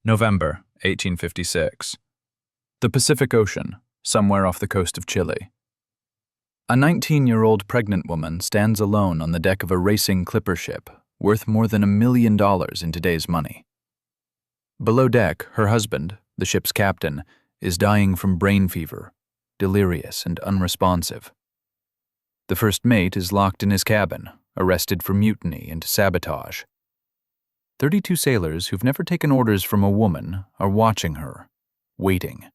November 1856. The Pacific Ocean, somewhere off the coast of Chile. A 19-year-old pregnant woman stands alone on the deck of a racing clipper ship, worth more than $1 million in today's money. Below deck, her husband, the ship's captain, is dying from brain fever, delirious and unresponsive. The first mate is locked in his cabin, arrested for mutiny and sabotage. 32 sailors who've never taken orders from a woman are watching her, waiting.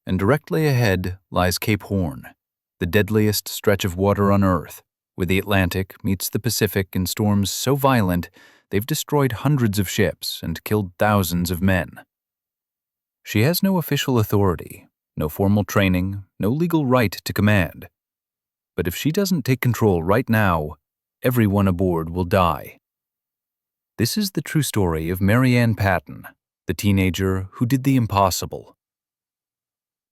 And directly ahead lies Cape Horn, the deadliest stretch of water on Earth, where the Atlantic meets the Pacific in storms so violent they've destroyed hundreds of ships and killed thousands of men. She has no official authority, no formal training, no legal right to command. But if she doesn't take control right now, everyone aboard will die. This is the true story of Mary Ann Patten, the teenager who did the impossible.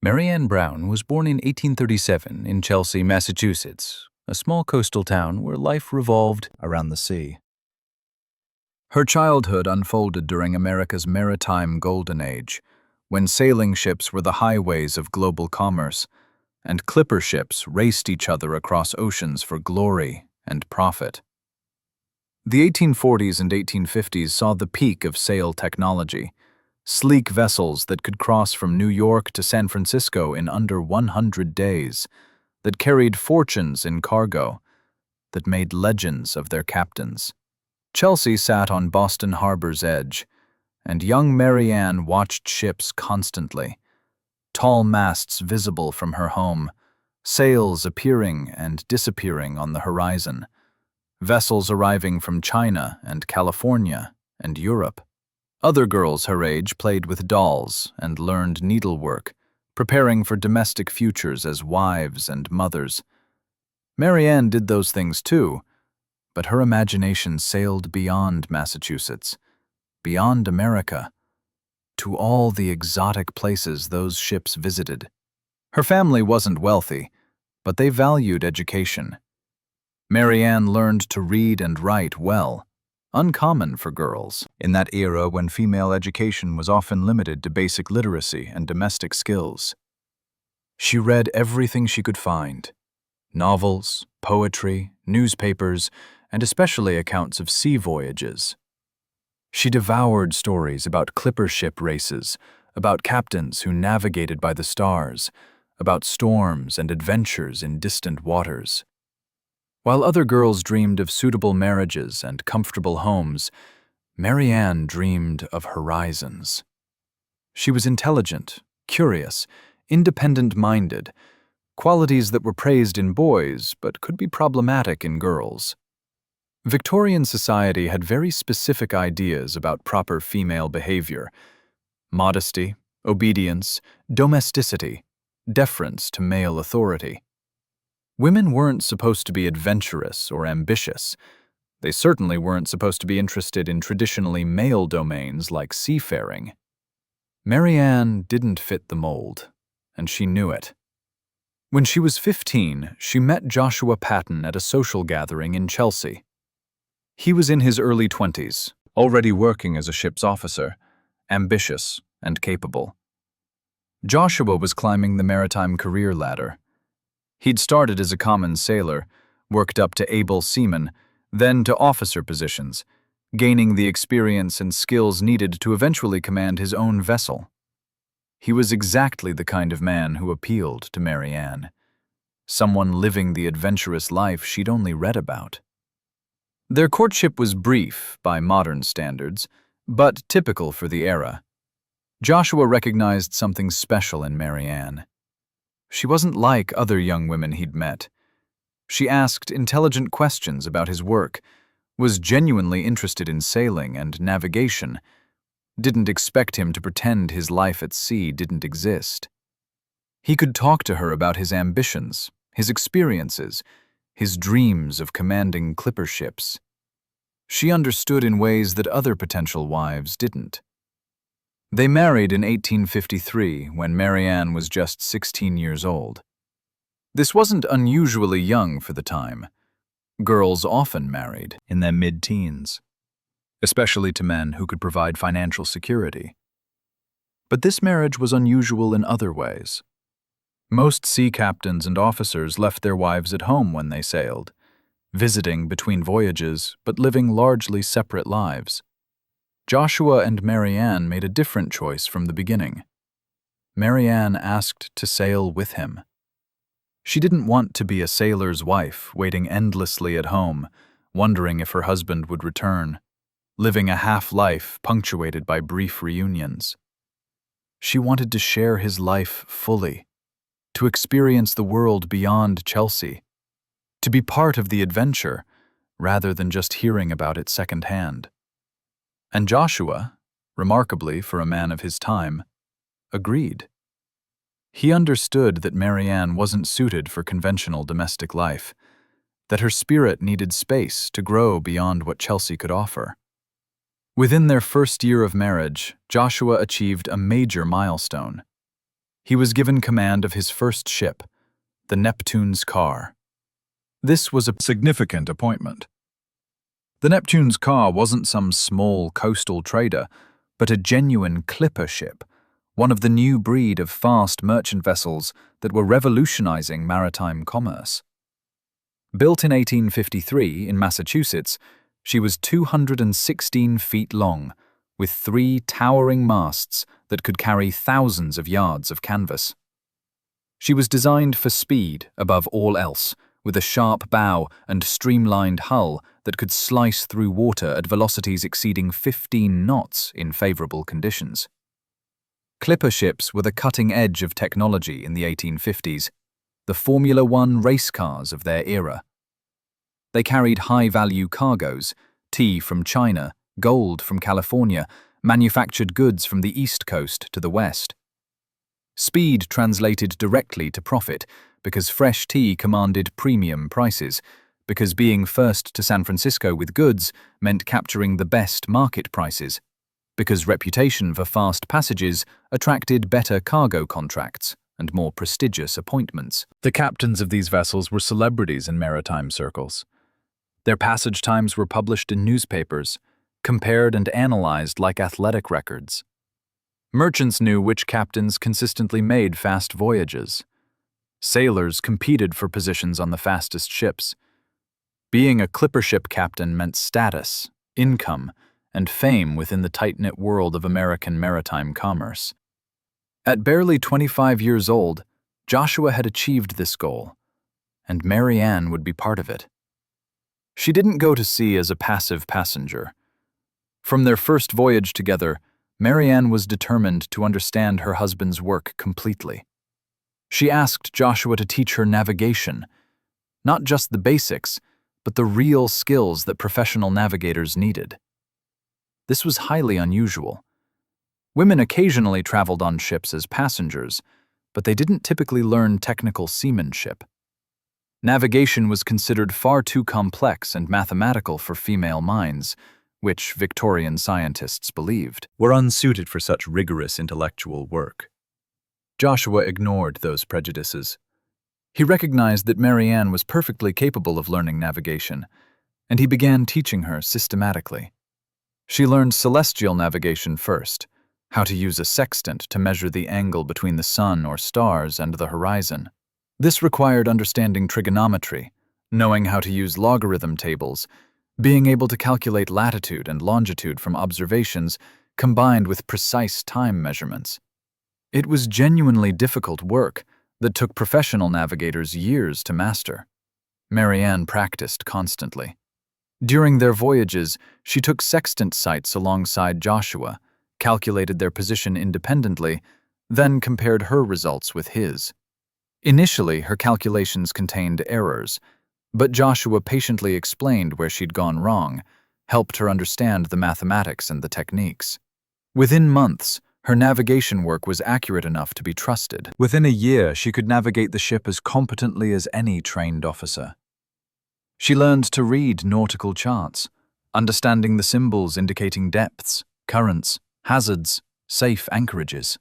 Mary Ann Brown was born in 1837 in Chelsea, Massachusetts, a small coastal town where life revolved around the sea. Her childhood unfolded during America's maritime golden age, when sailing ships were the highways of global commerce, and clipper ships raced each other across oceans for glory and profit. The 1840s and 1850s saw the peak of sail technology, sleek vessels that could cross from New York to San Francisco in under 100 days, that carried fortunes in cargo, that made legends of their captains. Chelsea sat on Boston Harbor's edge, and young Mary Ann watched ships constantly, tall masts visible from her home, sails appearing and disappearing on the horizon, vessels arriving from China and California and Europe. Other girls her age played with dolls and learned needlework, preparing for domestic futures as wives and mothers. Mary Ann did those things too, but her imagination sailed beyond Massachusetts, beyond America, to all the exotic places those ships visited. Her family wasn't wealthy, but they valued education. Mary Ann learned to read and write well, uncommon for girls in that era when female education was often limited to basic literacy and domestic skills. She read everything she could find: novels, poetry, newspapers, and especially accounts of sea voyages. She devoured stories about clipper ship races, about captains who navigated by the stars, about storms and adventures in distant waters. While other girls dreamed of suitable marriages and comfortable homes, Mary Ann dreamed of horizons. She was intelligent, curious, independent-minded, qualities that were praised in boys but could be problematic in girls. Victorian society had very specific ideas about proper female behavior: modesty, obedience, domesticity, deference to male authority. Women weren't supposed to be adventurous or ambitious. They certainly weren't supposed to be interested in traditionally male domains like seafaring. Mary Ann didn't fit the mold, and she knew it. When she was 15, she met Joshua Patten at a social gathering in Chelsea. He was in his early 20s, already working as a ship's officer, ambitious and capable. Joshua was climbing the maritime career ladder. He'd started as a common sailor, worked up to able seaman, then to officer positions, gaining the experience and skills needed to eventually command his own vessel. He was exactly the kind of man who appealed to Mary Ann, someone living the adventurous life she'd only read about. Their courtship was brief by modern standards, but typical for the era. Joshua recognized something special in Mary Ann. She wasn't like other young women he'd met. She asked intelligent questions about his work, was genuinely interested in sailing and navigation, didn't expect him to pretend his life at sea didn't exist. He could talk to her about his ambitions, his experiences, his dreams of commanding clipper ships. She understood in ways that other potential wives didn't. They married in 1853 when Mary Ann was just 16 years old. This wasn't unusually young for the time. Girls often married in their mid-teens. especially to men who could provide financial security. But this marriage was unusual in other ways. Most sea captains and officers left their wives at home when they sailed, visiting between voyages but living largely separate lives. Joshua and Mary Ann made a different choice from the beginning. Mary Ann asked to sail with him. She didn't want to be a sailor's wife, waiting endlessly at home, wondering if her husband would return, living a half-life punctuated by brief reunions. She wanted to share his life fully, to experience the world beyond Chelsea, to be part of the adventure rather than just hearing about it secondhand. And Joshua, remarkably for a man of his time, agreed. He understood that Mary Ann wasn't suited for conventional domestic life, that her spirit needed space to grow beyond what Chelsea could offer. Within their first year of marriage, Joshua achieved a major milestone. He was given command of his first ship, the Neptune's car. This was a significant appointment. The Neptune's car wasn't some small coastal trader, but a genuine clipper ship, one of the new breed of fast merchant vessels that were revolutionizing maritime commerce. Built in 1853 in Massachusetts, she was 216 feet long, with 3 towering masts that could carry thousands of yards of canvas. She was designed for speed above all else, with a sharp bow and streamlined hull that could slice through water at velocities exceeding 15 knots in favorable conditions. Clipper ships were the cutting edge of technology in the 1850s, the Formula One race cars of their era. They carried high-value cargoes, tea from China, gold from California, manufactured goods from the East Coast to the West. Speed translated directly to profit because fresh tea commanded premium prices, because being first to San Francisco with goods meant capturing the best market prices, because reputation for fast passages attracted better cargo contracts and more prestigious appointments. The captains of these vessels were celebrities in maritime circles. Their passage times were published in newspapers, compared and analyzed like athletic records. Merchants knew which captains consistently made fast voyages. Sailors competed for positions on the fastest ships. Being a clipper ship captain meant status, income, and fame within the tight-knit world of American maritime commerce. At barely 25 years old, Joshua had achieved this goal, and Mary Ann would be part of it. She didn't go to sea as a passive passenger. From their first voyage together, Mary Ann was determined to understand her husband's work completely. She asked Joshua to teach her navigation, not just the basics, but the real skills that professional navigators needed. This was highly unusual. Women occasionally traveled on ships as passengers, but they didn't typically learn technical seamanship. Navigation was considered far too complex and mathematical for female minds, which Victorian scientists believed were unsuited for such rigorous intellectual work. Joshua ignored those prejudices. He recognized that Mary Ann was perfectly capable of learning navigation, and he began teaching her systematically. She learned celestial navigation first, how to use a sextant to measure the angle between the sun or stars and the horizon. This required understanding trigonometry, knowing how to use logarithm tables, being able to calculate latitude and longitude from observations combined with precise time measurements. It was genuinely difficult work that took professional navigators years to master. Mary Ann practiced constantly. During their voyages, she took sextant sights alongside Joshua, calculated their position independently, then compared her results with his. Initially, her calculations contained errors, but Joshua patiently explained where she'd gone wrong, helped her understand the mathematics and the techniques. Within months, her navigation work was accurate enough to be trusted. Within a year, she could navigate the ship as competently as any trained officer. She learned to read nautical charts, understanding the symbols indicating depths, currents, hazards, safe anchorages.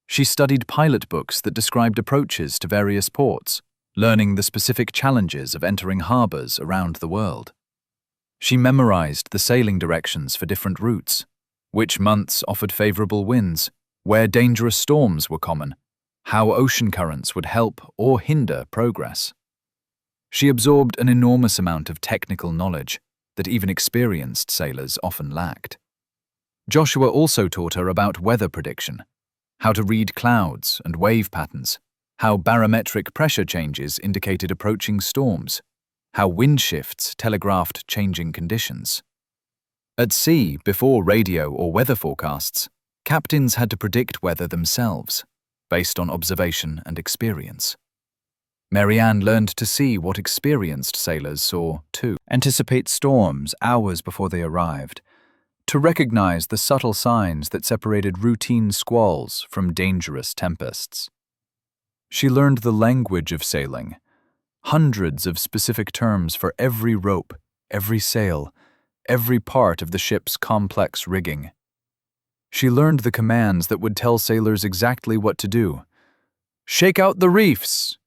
She studied pilot books that described approaches to various ports, learning the specific challenges of entering harbors around the world. She memorized the sailing directions for different routes, which months offered favorable winds, where dangerous storms were common, how ocean currents would help or hinder progress. She absorbed an enormous amount of technical knowledge that even experienced sailors often lacked. Joshua also taught her about weather prediction, how to read clouds and wave patterns, how barometric pressure changes indicated approaching storms, how wind shifts telegraphed changing conditions. At sea, before radio or weather forecasts, captains had to predict weather themselves, based on observation and experience. Mary Ann learned to see what experienced sailors saw, too. Anticipate storms hours before they arrived, to recognize the subtle signs that separated routine squalls from dangerous tempests. She learned the language of sailing, hundreds of specific terms for every rope, every sail, every part of the ship's complex rigging. She learned the commands that would tell sailors exactly what to do. "Shake out the reefs!"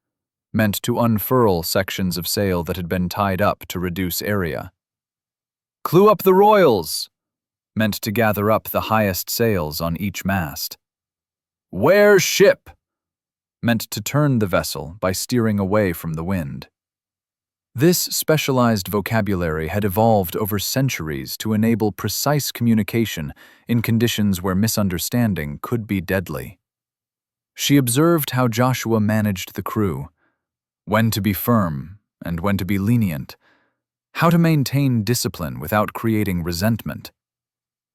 meant to unfurl sections of sail that had been tied up to reduce area. "Clew up the royals!" meant to gather up the highest sails on each mast. "Wear ship!" meant to turn the vessel by steering away from the wind. This specialized vocabulary had evolved over centuries to enable precise communication in conditions where misunderstanding could be deadly. She observed how Joshua managed the crew, when to be firm and when to be lenient, how to maintain discipline without creating resentment,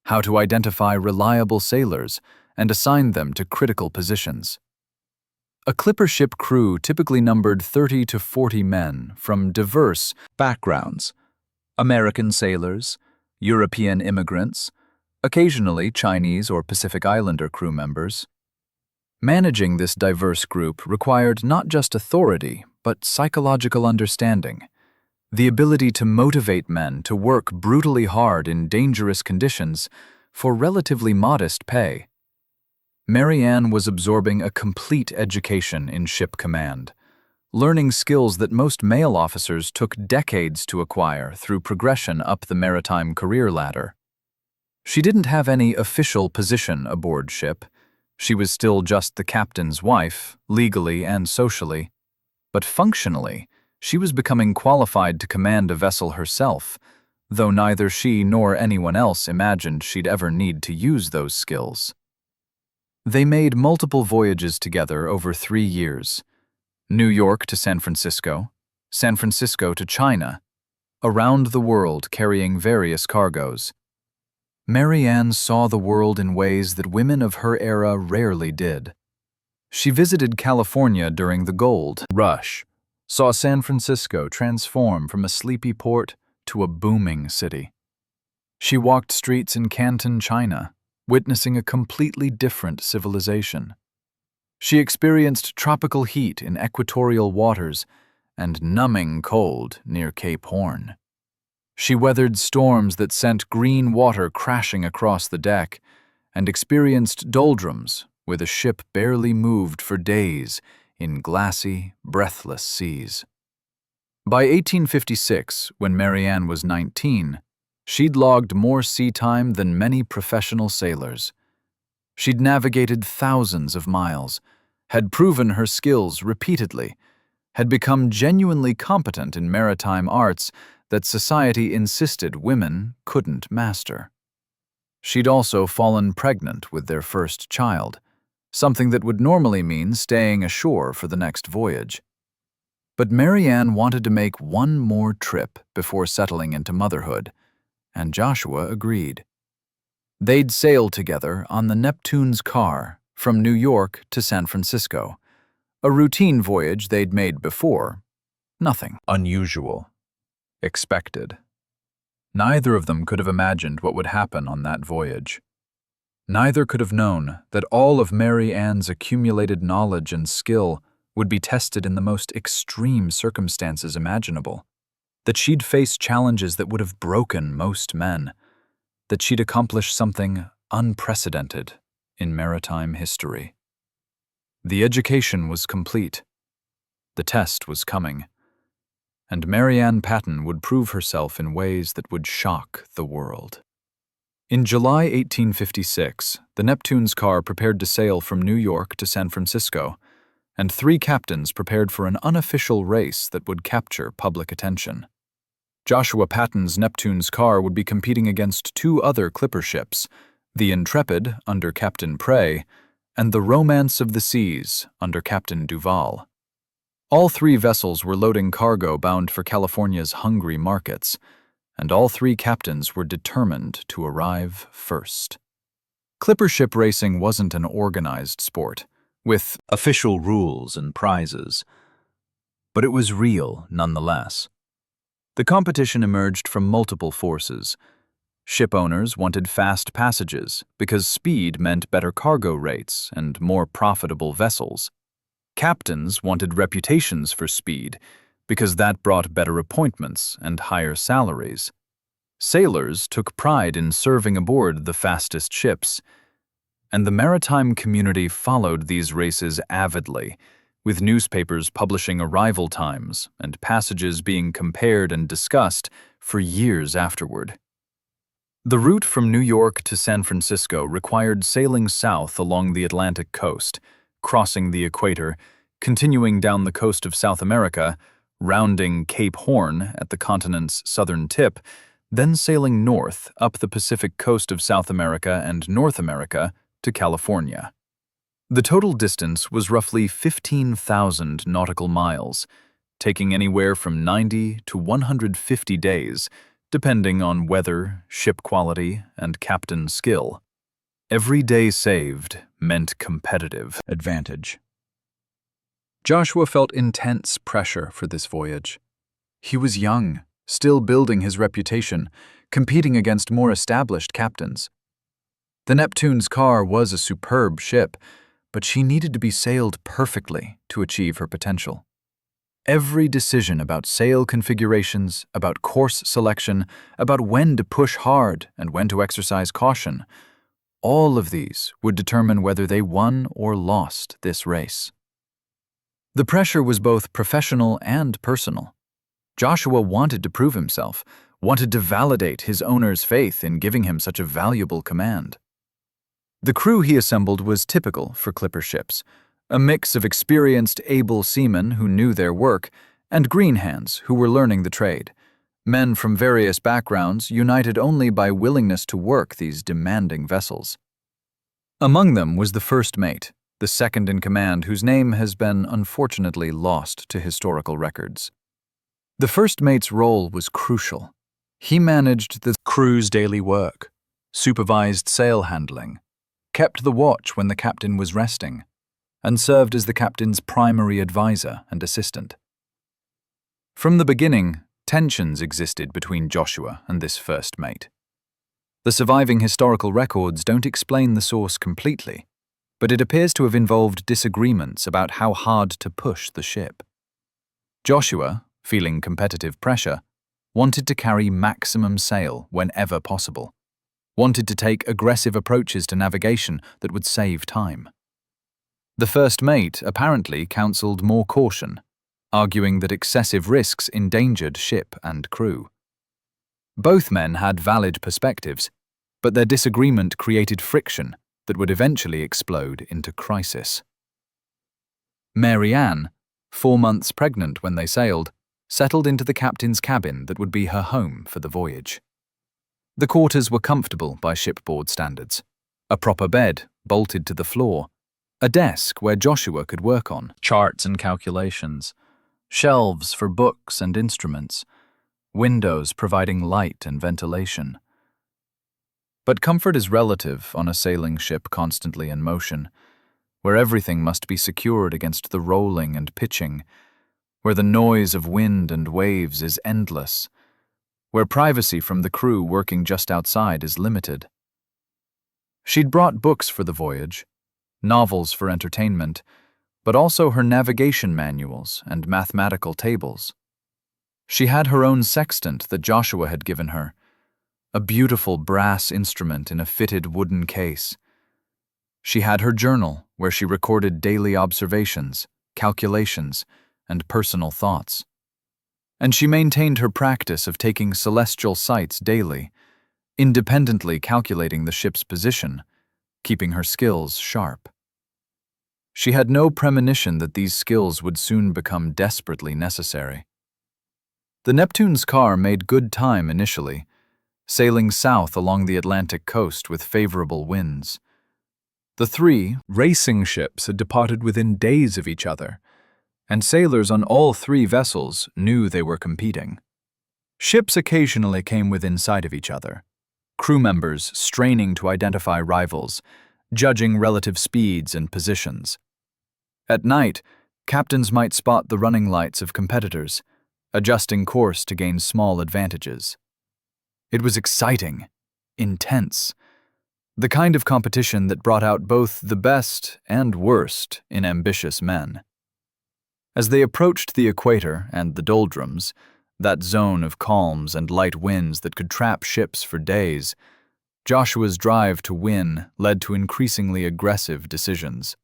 how to identify reliable sailors and assign them to critical positions. A clipper ship crew typically numbered 30 to 40 men from diverse backgrounds: American sailors, European immigrants, occasionally Chinese or Pacific Islander crew members. Managing this diverse group required not just authority, but psychological understanding, the ability to motivate men to work brutally hard in dangerous conditions for relatively modest pay. Mary Ann was absorbing a complete education in ship command, learning skills that most male officers took decades to acquire through progression up the maritime career ladder. She didn't have any official position aboard ship. She was still just the captain's wife, legally and socially. But functionally, she was becoming qualified to command a vessel herself, though neither she nor anyone else imagined she'd ever need to use those skills. They made multiple voyages together over 3 years: New York to San Francisco to China, around the world carrying various cargoes. Mary Ann saw the world in ways that women of her era rarely did. She visited California during the gold rush, saw San Francisco transform from a sleepy port to a booming city. She walked streets in Canton, China, witnessing a completely different civilization. She experienced tropical heat in equatorial waters and numbing cold near Cape Horn. She weathered storms that sent green water crashing across the deck and experienced doldrums where the ship barely moved for days in glassy, breathless seas. By 1856, when Mary Ann was 19, she'd logged more sea time than many professional sailors. She'd navigated thousands of miles, had proven her skills repeatedly, had become genuinely competent in maritime arts that society insisted women couldn't master. She'd also fallen pregnant with their first child, something that would normally mean staying ashore for the next voyage. But Mary Ann wanted to make one more trip before settling into motherhood, and Joshua agreed. They'd sail together on the Neptune's car from New York to San Francisco, a routine voyage they'd made before. Nothing unusual. Expected. Neither of them could have imagined what would happen on that voyage. Neither could have known that all of Mary Ann's accumulated knowledge and skill would be tested in the most extreme circumstances imaginable, that she'd face challenges that would have broken most men, that she'd accomplish something unprecedented in maritime history. The education was complete. The test was coming. and Mary Ann Patten would prove herself in ways that would shock the world. In July 1856, the Neptune's car prepared to sail from New York to San Francisco, and 3 captains prepared for an unofficial race that would capture public attention. Joshua Patten's Neptune's car would be competing against 2 other clipper ships, the Intrepid under Captain Prey, and the Romance of the Seas under Captain Duval. All 3 vessels were loading cargo bound for California's hungry markets, and all 3 captains were determined to arrive first. Clipper ship racing wasn't an organized sport, with official rules and prizes, but it was real nonetheless. The competition emerged from multiple forces. Ship owners wanted fast passages because speed meant better cargo rates and more profitable vessels. Captains wanted reputations for speed because that brought better appointments and higher salaries. Sailors took pride in serving aboard the fastest ships, and the maritime community followed these races avidly, with newspapers publishing arrival times and passages being compared and discussed for years afterward. The route from New York to San Francisco required sailing south along the Atlantic coast, crossing the equator, continuing down the coast of South America, rounding Cape Horn at the continent's southern tip, then sailing north up the Pacific coast of South America and North America to California. The total distance was roughly 15,000 nautical miles, taking anywhere from 90 to 150 days, depending on weather, ship quality, and captain skill. Every day saved meant competitive advantage. Joshua felt intense pressure for this voyage. He was young, still building his reputation, competing against more established captains. The Neptune's car was a superb ship, but she needed to be sailed perfectly to achieve her potential. Every decision about sail configurations, about course selection, about when to push hard and when to exercise caution, all of these would determine whether they won or lost this race. The pressure was both professional and personal. Joshua wanted to prove himself, wanted to validate his owner's faith in giving him such a valuable command. The crew he assembled was typical for clipper ships, a mix of experienced, able seamen who knew their work and green hands who were learning the trade, men from various backgrounds united only by willingness to work these demanding vessels. Among them was the first mate, the second in command whose name has been unfortunately lost to historical records. The first mate's role was crucial. He managed the crew's daily work, supervised sail handling, kept the watch when the captain was resting, and served as the captain's primary advisor and assistant. From the beginning, tensions existed between Joshua and this first mate. The surviving historical records don't explain the source completely, but it appears to have involved disagreements about how hard to push the ship. Joshua, feeling competitive pressure, wanted to carry maximum sail whenever possible, wanted to take aggressive approaches to navigation that would save time. The first mate apparently counseled more caution, arguing that excessive risks endangered ship and crew. Both men had valid perspectives, but their disagreement created friction that would eventually explode into crisis. Mary Ann, 4 months pregnant when they sailed, settled into the captain's cabin that would be her home for the voyage. The quarters were comfortable by shipboard standards. A proper bed bolted to the floor, a desk where Joshua could work on charts and calculations, shelves for books and instruments, windows providing light and ventilation. But comfort is relative on a sailing ship constantly in motion, where everything must be secured against the rolling and pitching, where the noise of wind and waves is endless, where privacy from the crew working just outside is limited. She'd brought books for the voyage, novels for entertainment, but also her navigation manuals and mathematical tables. She had her own sextant that Joshua had given her, a beautiful brass instrument in a fitted wooden case. She had her journal where she recorded daily observations, calculations, and personal thoughts. and she maintained her practice of taking celestial sights daily, independently calculating the ship's position, keeping her skills sharp. She had no premonition that these skills would soon become desperately necessary. The Neptune's car made good time initially, sailing south along the Atlantic coast with favorable winds. The three racing ships had departed within days of each other, and sailors on all three vessels knew they were competing. Ships occasionally came within sight of each other, crew members straining to identify rivals, judging relative speeds and positions. At night, captains might spot the running lights of competitors, adjusting course to gain small advantages. It was exciting, intense, the kind of competition that brought out both the best and worst in ambitious men. As they approached the equator and the doldrums, that zone of calms and light winds that could trap ships for days, Joshua's drive to win led to increasingly aggressive decisions.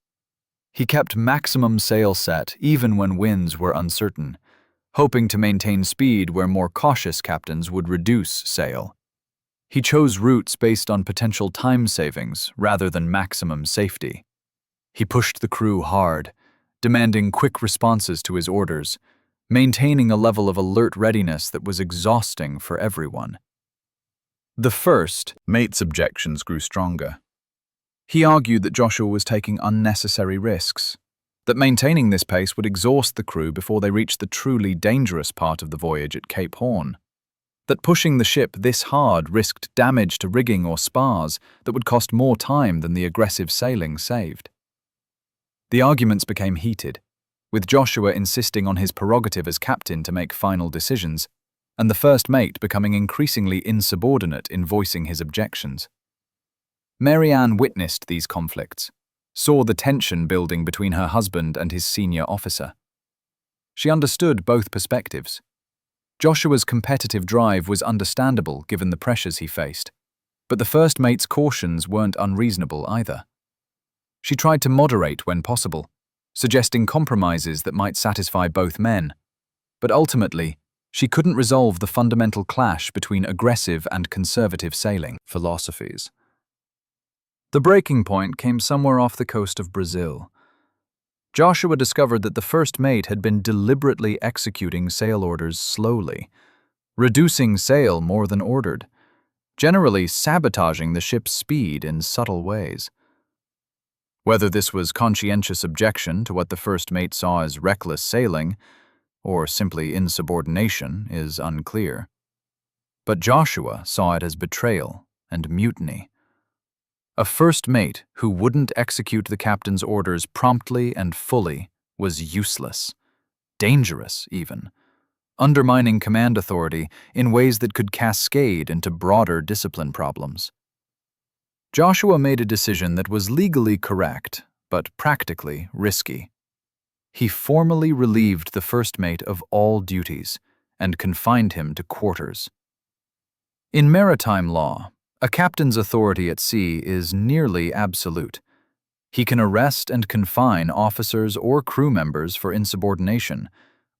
He kept maximum sail set even when winds were uncertain, hoping to maintain speed where more cautious captains would reduce sail. He chose routes based on potential time savings rather than maximum safety. He pushed the crew hard, demanding quick responses to his orders, maintaining a level of alert readiness that was exhausting for everyone. The first mate's objections grew stronger. He argued that Joshua was taking unnecessary risks, that maintaining this pace would exhaust the crew before they reached the truly dangerous part of the voyage at Cape Horn, that pushing the ship this hard risked damage to rigging or spars that would cost more time than the aggressive sailing saved. The arguments became heated, with Joshua insisting on his prerogative as captain to make final decisions, and the first mate becoming increasingly insubordinate in voicing his objections. Mary Ann witnessed these conflicts, saw the tension building between her husband and his senior officer. She understood both perspectives. Joshua's competitive drive was understandable given the pressures he faced, but the first mate's cautions weren't unreasonable either. She tried to moderate when possible, suggesting compromises that might satisfy both men, but ultimately, she couldn't resolve the fundamental clash between aggressive and conservative sailing philosophies. The breaking point came somewhere off the coast of Brazil. Joshua discovered that the first mate had been deliberately executing sail orders slowly, reducing sail more than ordered, generally sabotaging the ship's speed in subtle ways. Whether this was conscientious objection to what the first mate saw as reckless sailing, or simply insubordination, is unclear. But Joshua saw it as betrayal and mutiny. A first mate who wouldn't execute the captain's orders promptly and fully was useless, dangerous even, undermining command authority in ways that could cascade into broader discipline problems. Joshua made a decision that was legally correct, but practically risky. He formally relieved the first mate of all duties and confined him to quarters. In maritime law, a captain's authority at sea is nearly absolute. He can arrest and confine officers or crew members for insubordination,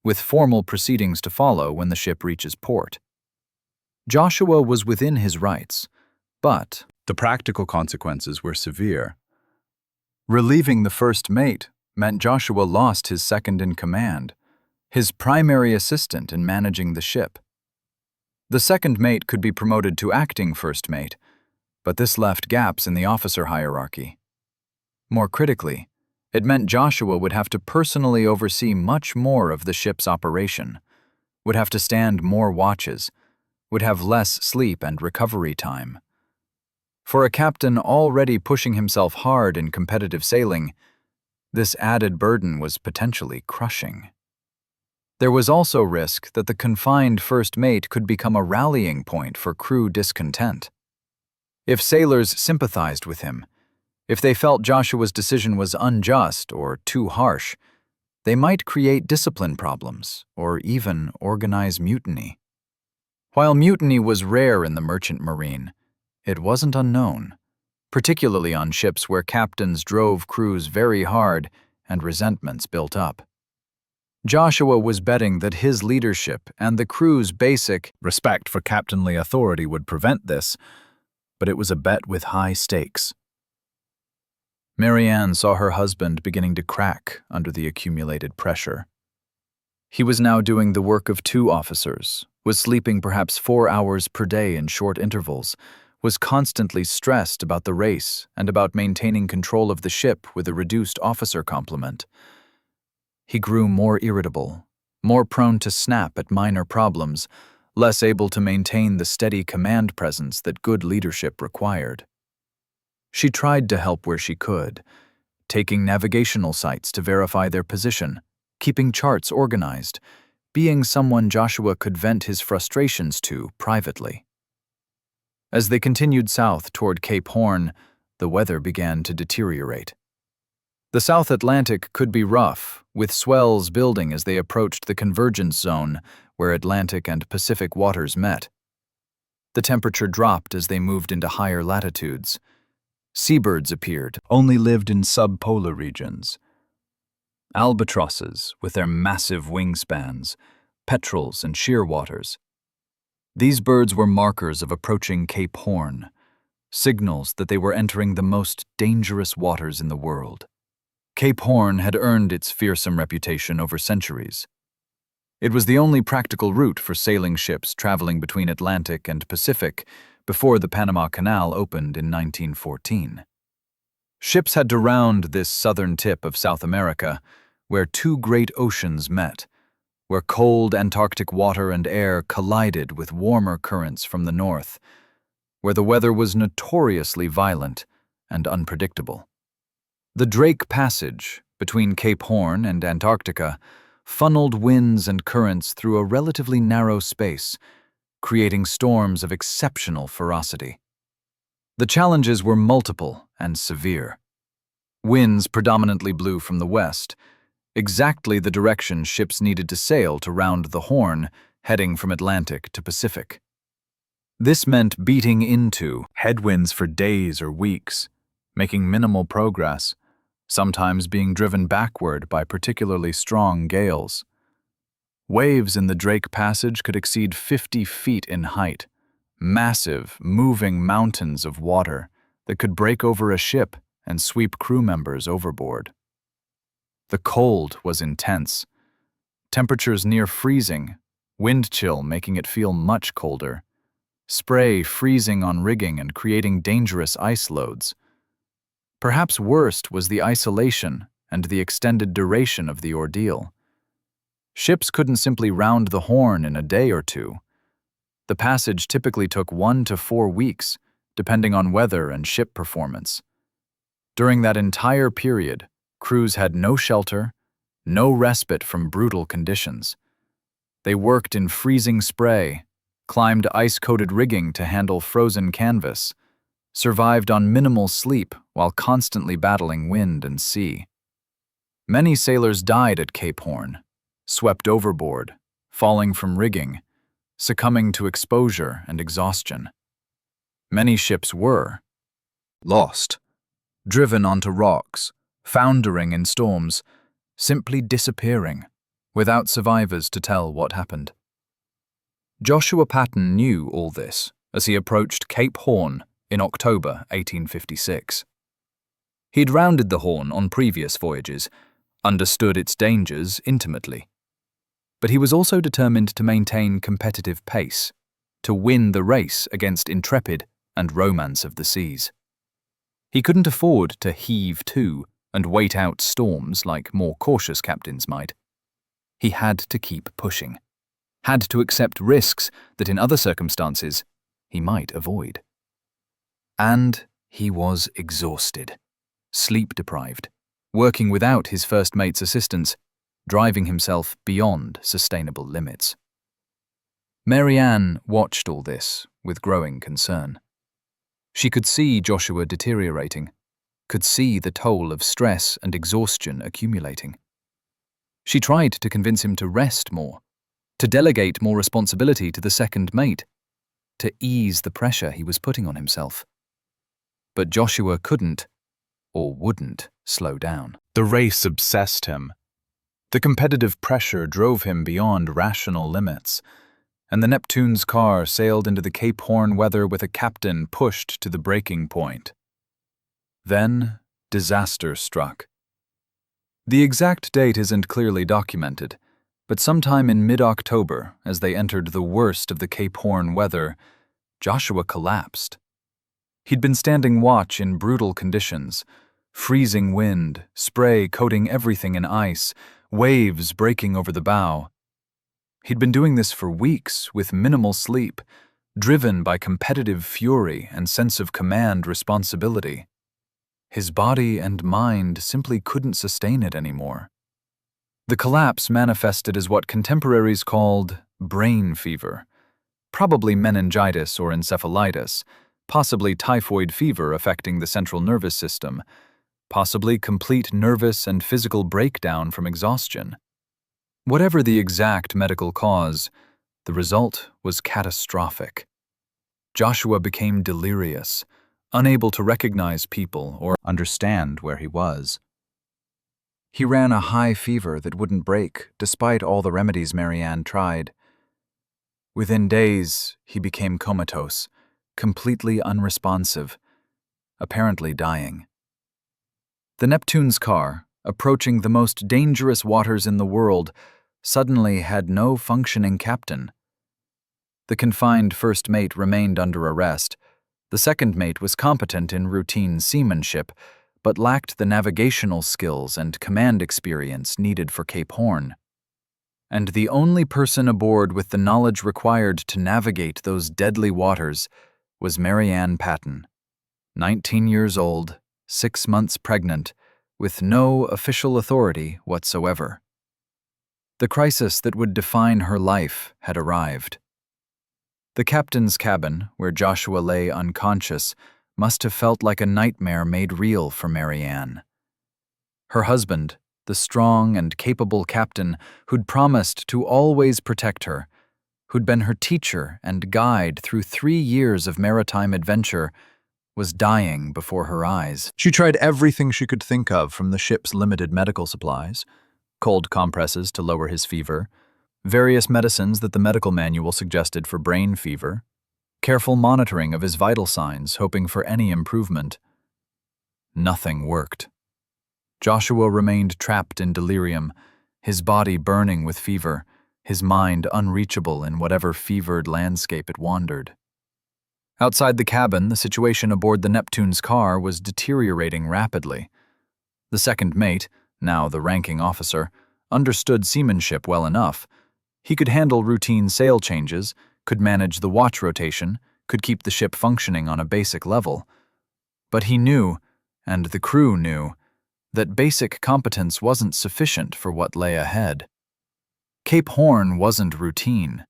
with formal proceedings to follow when the ship reaches port. Joshua was within his rights, but the practical consequences were severe. Relieving the first mate meant Joshua lost his second-in-command, his primary assistant in managing the ship. The second mate could be promoted to acting first mate, but this left gaps in the officer hierarchy. More critically, it meant Joshua would have to personally oversee much more of the ship's operation, would have to stand more watches, would have less sleep and recovery time. For a captain already pushing himself hard in competitive sailing, this added burden was potentially crushing. There was also risk that the confined first mate could become a rallying point for crew discontent. If sailors sympathized with him, if they felt Joshua's decision was unjust or too harsh, they might create discipline problems or even organize mutiny. While mutiny was rare in the merchant marine, it wasn't unknown, particularly on ships where captains drove crews very hard and resentments built up. Joshua was betting that his leadership and the crew's basic respect for captainly authority would prevent this, but it was a bet with high stakes. Mary Ann saw her husband beginning to crack under the accumulated pressure. He was now doing the work of 2 officers, was sleeping perhaps 4 hours per day in short intervals, was constantly stressed about the race and about maintaining control of the ship with a reduced officer complement. He grew more irritable, more prone to snap at minor problems, less able to maintain the steady command presence that good leadership required. She tried to help where she could, taking navigational sites to verify their position, keeping charts organized, being someone Joshua could vent his frustrations to privately. As they continued south toward Cape Horn, the weather began to deteriorate. The South Atlantic could be rough, with swells building as they approached the convergence zone where Atlantic and Pacific waters met. The temperature dropped as they moved into higher latitudes. Seabirds appeared, only lived in subpolar regions. Albatrosses, with their massive wingspans, petrels and shearwaters. These birds were markers of approaching Cape Horn, signals that they were entering the most dangerous waters in the world. Cape Horn had earned its fearsome reputation over centuries. It was the only practical route for sailing ships traveling between Atlantic and Pacific before the Panama Canal opened in 1914. Ships had to round this southern tip of South America, where 2 great oceans met, where cold Antarctic water and air collided with warmer currents from the north, where the weather was notoriously violent and unpredictable. The Drake Passage, between Cape Horn and Antarctica, funneled winds and currents through a relatively narrow space, creating storms of exceptional ferocity. The challenges were multiple and severe. Winds predominantly blew from the west, exactly the direction ships needed to sail to round the Horn, heading from Atlantic to Pacific. This meant beating into headwinds for days or weeks, making minimal progress, sometimes being driven backward by particularly strong gales. Waves in the Drake Passage could exceed 50 feet in height, massive, moving mountains of water that could break over a ship and sweep crew members overboard. The cold was intense. Temperatures near freezing, wind chill making it feel much colder, spray freezing on rigging and creating dangerous ice loads. Perhaps worst was the isolation and the extended duration of the ordeal. Ships couldn't simply round the Horn in a day or 2. The passage typically took 1 to 4 weeks, depending on weather and ship performance. During that entire period, crews had no shelter, no respite from brutal conditions. They worked in freezing spray, climbed ice-coated rigging to handle frozen canvas, survived on minimal sleep while constantly battling wind and sea. Many sailors died at Cape Horn, swept overboard, falling from rigging, succumbing to exposure and exhaustion. Many ships were lost, driven onto rocks, foundering in storms, simply disappearing, without survivors to tell what happened. Joshua Patten knew all this as he approached Cape Horn in October 1856. He'd rounded the Horn on previous voyages, understood its dangers intimately. But he was also determined to maintain competitive pace, to win the race against intrepid and romance of the seas. He couldn't afford to heave to and wait out storms like more cautious captains might. He had to keep pushing, had to accept risks that in other circumstances he might avoid. And he was exhausted, sleep-deprived, working without his first mate's assistance, driving himself beyond sustainable limits. Mary Ann watched all this with growing concern. She could see Joshua deteriorating, could see the toll of stress and exhaustion accumulating. She tried to convince him to rest more, to delegate more responsibility to the second mate, to ease the pressure he was putting on himself. But Joshua couldn't, or wouldn't, slow down. The race obsessed him. The competitive pressure drove him beyond rational limits, and the Neptune's car sailed into the Cape Horn weather with a captain pushed to the breaking point. Then, disaster struck. The exact date isn't clearly documented, but sometime in mid-October, as they entered the worst of the Cape Horn weather, Joshua collapsed. He'd been standing watch in brutal conditions, freezing wind, spray coating everything in ice, waves breaking over the bow. He'd been doing this for weeks with minimal sleep, driven by competitive fury and sense of command responsibility. His body and mind simply couldn't sustain it anymore. The collapse manifested as what contemporaries called brain fever, probably meningitis or encephalitis, possibly typhoid fever affecting the central nervous system, possibly complete nervous and physical breakdown from exhaustion. Whatever the exact medical cause, the result was catastrophic. Joshua became delirious, unable to recognize people or understand where he was. He ran a high fever that wouldn't break, despite all the remedies Mary Ann tried. Within days, he became comatose, completely unresponsive, apparently dying. The Neptune's car, approaching the most dangerous waters in the world, suddenly had no functioning captain. The confined first mate remained under arrest. The second mate was competent in routine seamanship, but lacked the navigational skills and command experience needed for Cape Horn. And the only person aboard with the knowledge required to navigate those deadly waters was Mary Ann Patten, 19 years old, 6 months pregnant, with no official authority whatsoever. The crisis that would define her life had arrived. The captain's cabin, where Joshua lay unconscious, must have felt like a nightmare made real for Mary Ann. Her husband, the strong and capable captain who'd promised to always protect her, who'd been her teacher and guide through 3 years of maritime adventure, was dying before her eyes. She tried everything she could think of, from the ship's limited medical supplies, cold compresses to lower his fever, various medicines that the medical manual suggested for brain fever, careful monitoring of his vital signs, hoping for any improvement. Nothing worked. Joshua remained trapped in delirium, his body burning with fever, his mind unreachable in whatever fevered landscape it wandered. Outside the cabin, the situation aboard the Neptune's car was deteriorating rapidly. The second mate, now the ranking officer, understood seamanship well enough. He could handle routine sail changes, could manage the watch rotation, could keep the ship functioning on a basic level. But he knew, and the crew knew, that basic competence wasn't sufficient for what lay ahead. Cape Horn wasn't routine.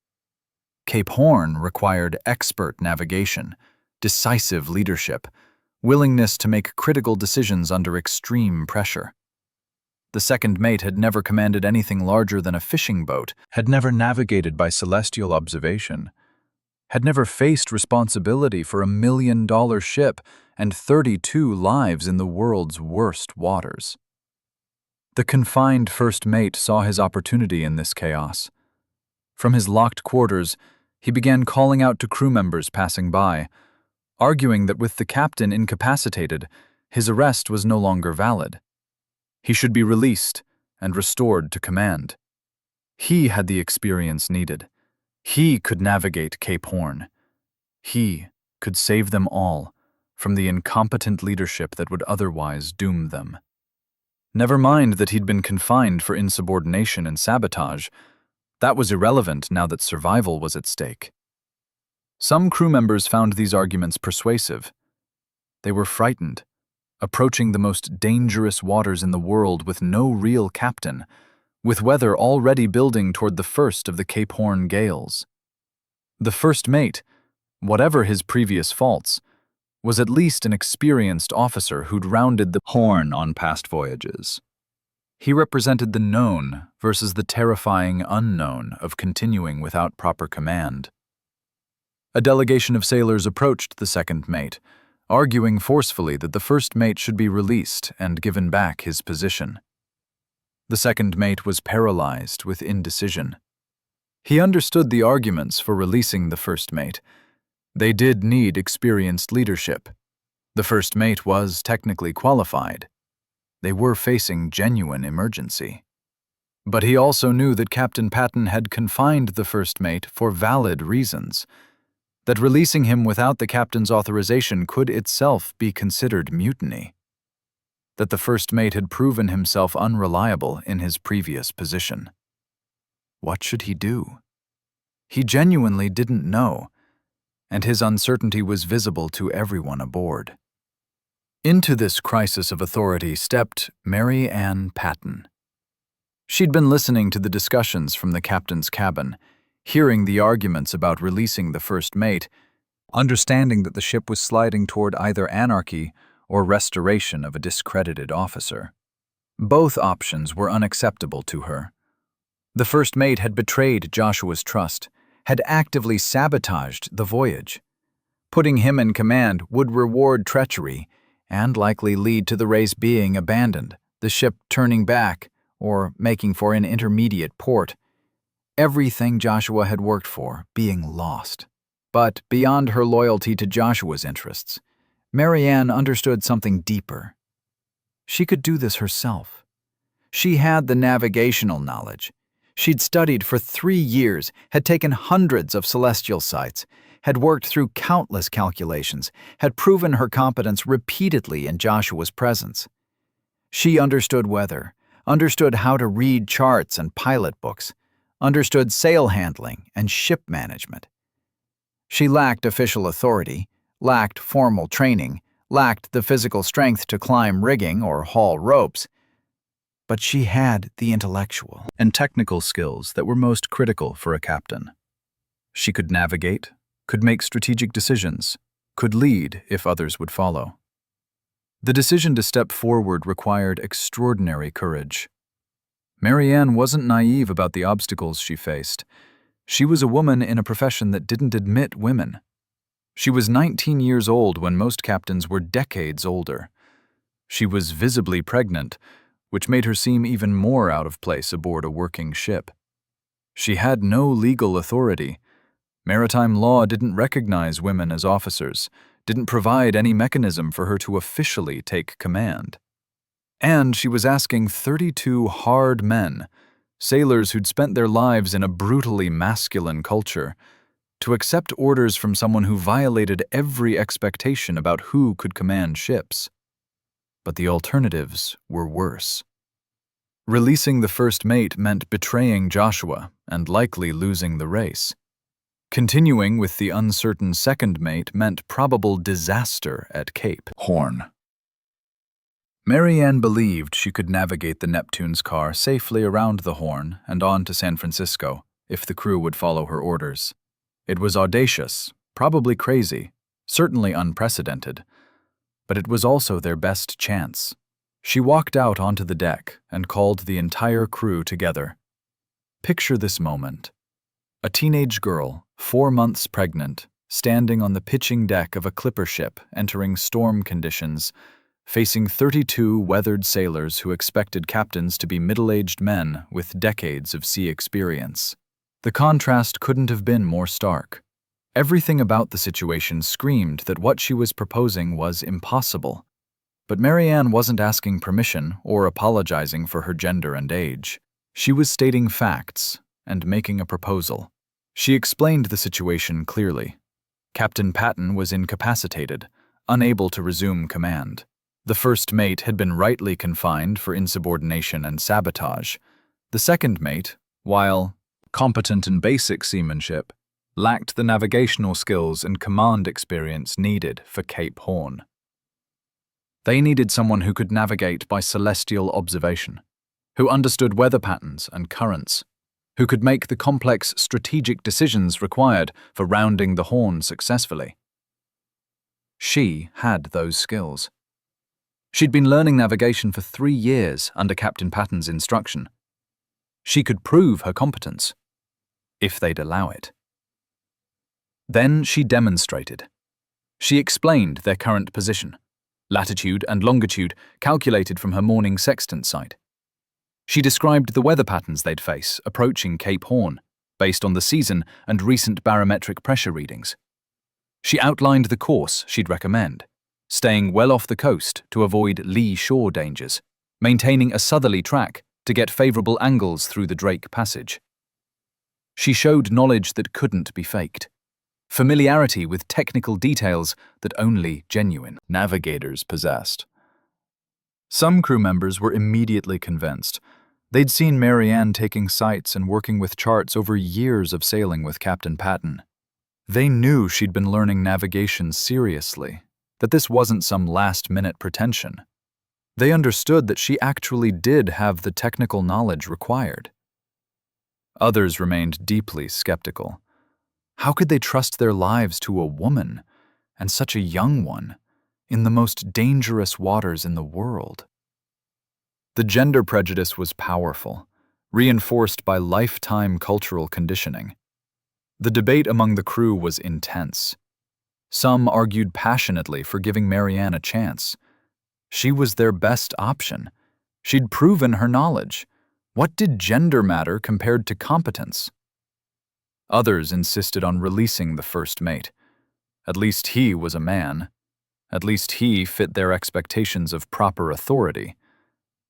Cape Horn required expert navigation, decisive leadership, willingness to make critical decisions under extreme pressure. The second mate had never commanded anything larger than a fishing boat, had never navigated by celestial observation, had never faced responsibility for $1 million ship and 32 lives in the world's worst waters. The confined first mate saw his opportunity in this chaos. From his locked quarters, he began calling out to crew members passing by, arguing that with the captain incapacitated, his arrest was no longer valid. He should be released and restored to command. He had the experience needed. He could navigate Cape Horn. He could save them all from the incompetent leadership that would otherwise doom them. Never mind that he'd been confined for insubordination and sabotage. That was irrelevant now that survival was at stake. Some crew members found these arguments persuasive. They were frightened, approaching the most dangerous waters in the world with no real captain, with weather already building toward the first of the Cape Horn gales. The first mate, whatever his previous faults, was at least an experienced officer who'd rounded the horn on past voyages. He represented the known versus the terrifying unknown of continuing without proper command. A delegation of sailors approached the second mate, arguing forcefully that the first mate should be released and given back his position. The second mate was paralyzed with indecision. He understood the arguments for releasing the first mate. They did need experienced leadership. The first mate was technically qualified. They were facing genuine emergency. But he also knew that Captain Patten had confined the first mate for valid reasons, that releasing him without the captain's authorization could itself be considered mutiny, that the first mate had proven himself unreliable in his previous position. What should he do? He genuinely didn't know, and his uncertainty was visible to everyone aboard. Into this crisis of authority stepped Mary Ann Patten. She'd been listening to the discussions from the captain's cabin, hearing the arguments about releasing the first mate, understanding that the ship was sliding toward either anarchy or restoration of a discredited officer. Both options were unacceptable to her. The first mate had betrayed Joshua's trust, had actively sabotaged the voyage. Putting him in command would reward treachery and likely lead to the race being abandoned, the ship turning back, or making for an intermediate port. Everything Joshua had worked for being lost. But beyond her loyalty to Joshua's interests, Mary Ann understood something deeper. She could do this herself. She had the navigational knowledge. She'd studied for 3 years, had taken hundreds of celestial sites, had worked through countless calculations, had proven her competence repeatedly in Joshua's presence. She understood weather, understood how to read charts and pilot books, understood sail handling and ship management. She lacked official authority, lacked formal training, lacked the physical strength to climb rigging or haul ropes, but she had the intellectual and technical skills that were most critical for a captain. She could navigate, could make strategic decisions, could lead if others would follow. The decision to step forward required extraordinary courage. Mary Ann wasn't naive about the obstacles she faced. She was a woman in a profession that didn't admit women. She was 19 years old when most captains were decades older. She was visibly pregnant, which made her seem even more out of place aboard a working ship. She had no legal authority. Maritime law didn't recognize women as officers, didn't provide any mechanism for her to officially take command. And she was asking 32 hard men, sailors who'd spent their lives in a brutally masculine culture, to accept orders from someone who violated every expectation about who could command ships. But the alternatives were worse. Releasing the first mate meant betraying Joshua and likely losing the race. Continuing with the uncertain second mate meant probable disaster at Cape Horn. Mary Ann believed she could navigate the Neptune's car safely around the Horn and on to San Francisco if the crew would follow her orders. It was audacious, probably crazy, certainly unprecedented, but it was also their best chance. She walked out onto the deck and called the entire crew together. Picture this moment. A teenage girl, 4 months pregnant, standing on the pitching deck of a clipper ship entering storm conditions, facing 32 weathered sailors who expected captains to be middle-aged men with decades of sea experience. The contrast couldn't have been more stark. Everything about the situation screamed that what she was proposing was impossible. But Mary Ann wasn't asking permission or apologizing for her gender and age. She was stating facts and making a proposal. She explained the situation clearly. Captain Patten was incapacitated, unable to resume command. The first mate had been rightly confined for insubordination and sabotage. The second mate, while competent in basic seamanship, lacked the navigational skills and command experience needed for Cape Horn. They needed someone who could navigate by celestial observation, who understood weather patterns and currents, who could make the complex strategic decisions required for rounding the Horn successfully. She had those skills. She'd been learning navigation for 3 years under Captain Patten's instruction. She could prove her competence, if they'd allow it. Then she demonstrated. She explained their current position, latitude and longitude calculated from her morning sextant sight. She described the weather patterns they'd face approaching Cape Horn, based on the season and recent barometric pressure readings. She outlined the course she'd recommend, staying well off the coast to avoid lee shore dangers, maintaining a southerly track to get favorable angles through the Drake Passage. She showed knowledge that couldn't be faked, familiarity with technical details that only genuine navigators possessed. Some crew members were immediately convinced. They'd seen Mary Ann taking sights and working with charts over years of sailing with Captain Patten. They knew she'd been learning navigation seriously, that this wasn't some last-minute pretension. They understood that she actually did have the technical knowledge required. Others remained deeply skeptical. How could they trust their lives to a woman, and such a young one, in the most dangerous waters in the world? The gender prejudice was powerful, reinforced by lifetime cultural conditioning. The debate among the crew was intense. Some argued passionately for giving Mary Ann a chance. She was their best option. She'd proven her knowledge. What did gender matter compared to competence? Others insisted on releasing the first mate. At least he was a man. At least he fit their expectations of proper authority.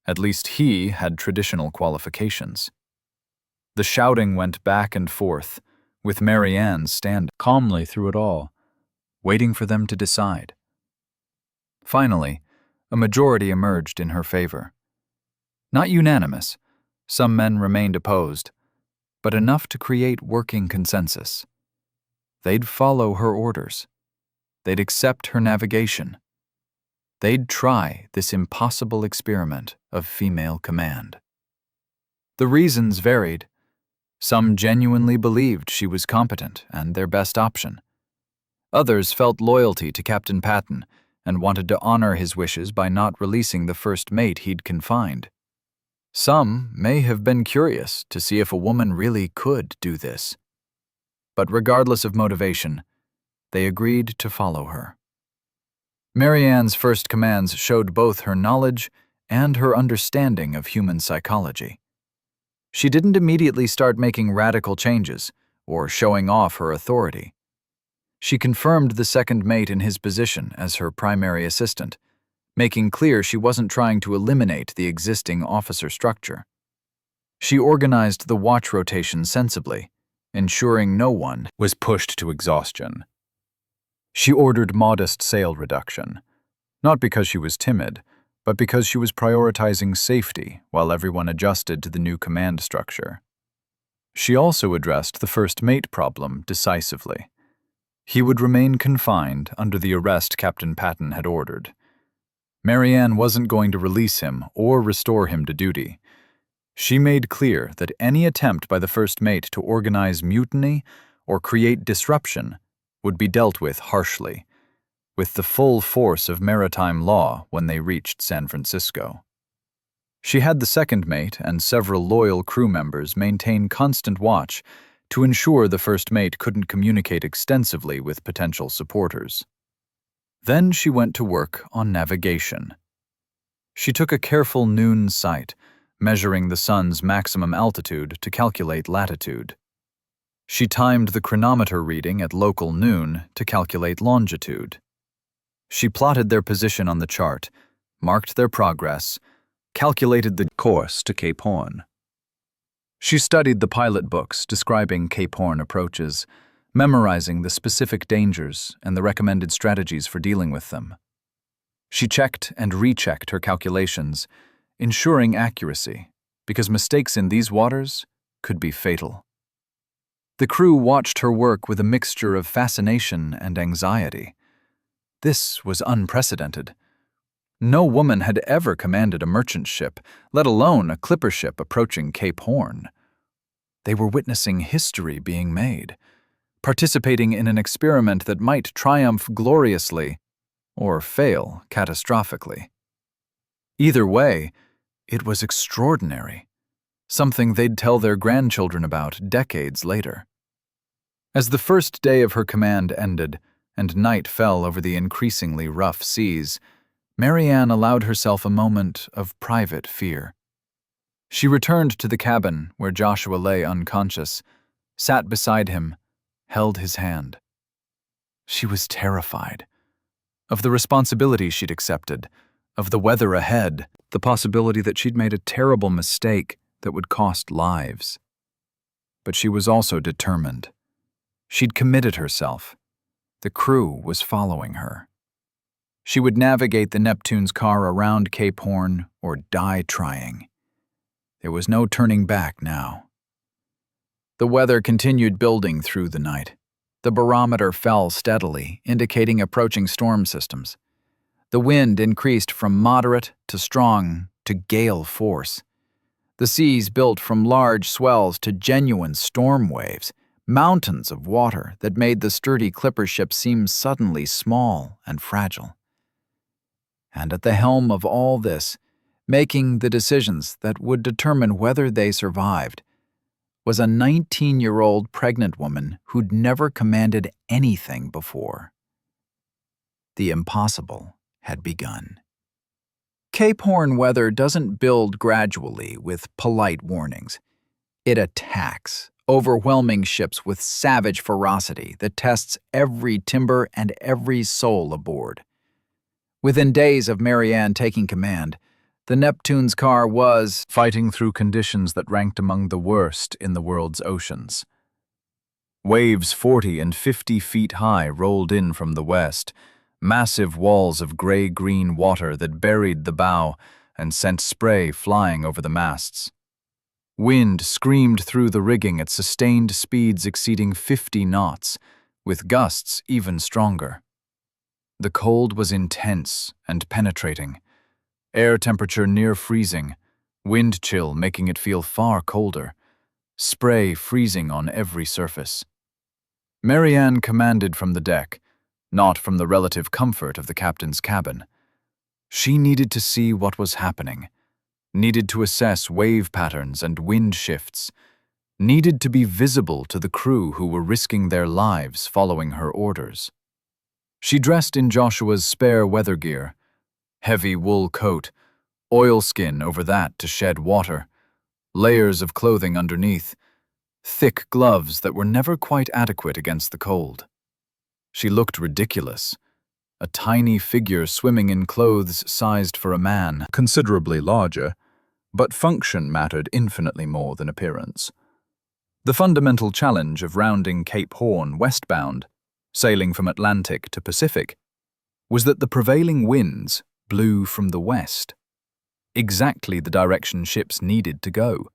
At least he had traditional qualifications. The shouting went back and forth, with Mary Ann standing calmly through it all, waiting for them to decide. Finally, a majority emerged in her favor. Not unanimous, some men remained opposed, but enough to create working consensus. They'd follow her orders. They'd accept her navigation. They'd try this impossible experiment of female command. The reasons varied. Some genuinely believed she was competent and their best option. Others felt loyalty to Captain Patten and wanted to honor his wishes by not releasing the first mate he'd confined. Some may have been curious to see if a woman really could do this. But regardless of motivation, they agreed to follow her. Mary Ann's first commands showed both her knowledge and her understanding of human psychology. She didn't immediately start making radical changes or showing off her authority. She confirmed the second mate in his position as her primary assistant, making clear she wasn't trying to eliminate the existing officer structure. She organized the watch rotation sensibly, ensuring no one was pushed to exhaustion. She ordered modest sail reduction, not because she was timid, but because she was prioritizing safety while everyone adjusted to the new command structure. She also addressed the first mate problem decisively. He would remain confined under the arrest Captain Patten had ordered. Mary Ann wasn't going to release him or restore him to duty. She made clear that any attempt by the first mate to organize mutiny or create disruption would be dealt with harshly, with the full force of maritime law when they reached San Francisco. She had the second mate and several loyal crew members maintain constant watch to ensure the first mate couldn't communicate extensively with potential supporters. Then she went to work on navigation. She took a careful noon sight, measuring the sun's maximum altitude to calculate latitude. She timed the chronometer reading at local noon to calculate longitude. She plotted their position on the chart, marked their progress, calculated the course to Cape Horn. She studied the pilot books describing Cape Horn approaches, memorizing the specific dangers and the recommended strategies for dealing with them. She checked and rechecked her calculations, ensuring accuracy, because mistakes in these waters could be fatal. The crew watched her work with a mixture of fascination and anxiety. This was unprecedented. No woman had ever commanded a merchant ship, let alone a clipper ship approaching Cape Horn. They were witnessing history being made, participating in an experiment that might triumph gloriously or fail catastrophically. Either way, it was extraordinary, something they'd tell their grandchildren about decades later. As the first day of her command ended and night fell over the increasingly rough seas, Mary Ann allowed herself a moment of private fear. She returned to the cabin where Joshua lay unconscious, sat beside him, held his hand. She was terrified of the responsibility she'd accepted, of the weather ahead, the possibility that she'd made a terrible mistake that would cost lives. But she was also determined. She'd committed herself. The crew was following her. She would navigate the Neptune's car around Cape Horn or die trying. There was no turning back now. The weather continued building through the night. The barometer fell steadily, indicating approaching storm systems. The wind increased from moderate to strong to gale force. The seas built from large swells to genuine storm waves, mountains of water that made the sturdy clipper ship seem suddenly small and fragile. And at the helm of all this, making the decisions that would determine whether they survived, was a 19-year-old pregnant woman who'd never commanded anything before. The impossible had begun. Cape Horn weather doesn't build gradually with polite warnings. It attacks, overwhelming ships with savage ferocity that tests every timber and every soul aboard. Within days of Mary Ann taking command, the Neptune's car was fighting through conditions that ranked among the worst in the world's oceans. Waves 40 and 50 feet high rolled in from the west, massive walls of gray-green water that buried the bow and sent spray flying over the masts. Wind screamed through the rigging at sustained speeds exceeding 50 knots, with gusts even stronger. The cold was intense and penetrating. Air temperature near freezing, wind chill making it feel far colder, spray freezing on every surface. Mary Ann commanded from the deck, not from the relative comfort of the captain's cabin. She needed to see what was happening, needed to assess wave patterns and wind shifts, needed to be visible to the crew who were risking their lives following her orders. She dressed in Joshua's spare weather gear, heavy wool coat, oilskin over that to shed water, layers of clothing underneath, thick gloves that were never quite adequate against the cold. She looked ridiculous, a tiny figure swimming in clothes sized for a man, considerably larger, but function mattered infinitely more than appearance. The fundamental challenge of rounding Cape Horn westbound, sailing from Atlantic to Pacific, was that the prevailing winds blew from the west, exactly the direction ships needed to go.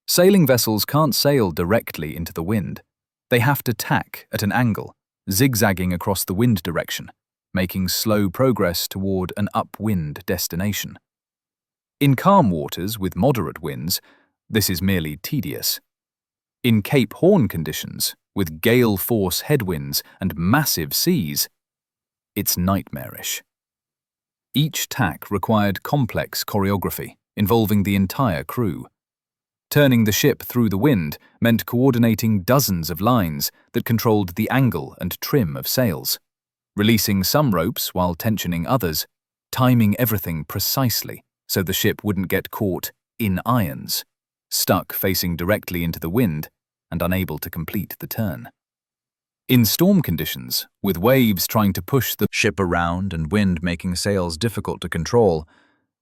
Sailing vessels can't sail directly into the wind. They have to tack at an angle, zigzagging across the wind direction, making slow progress toward an upwind destination. In calm waters with moderate winds, this is merely tedious. In Cape Horn conditions, with gale force headwinds and massive seas, it's nightmarish. Each tack required complex choreography, involving the entire crew. Turning the ship through the wind meant coordinating dozens of lines that controlled the angle and trim of sails, releasing some ropes while tensioning others, timing everything precisely so the ship wouldn't get caught in irons, stuck facing directly into the wind and unable to complete the turn. In storm conditions, with waves trying to push the ship around and wind making sails difficult to control,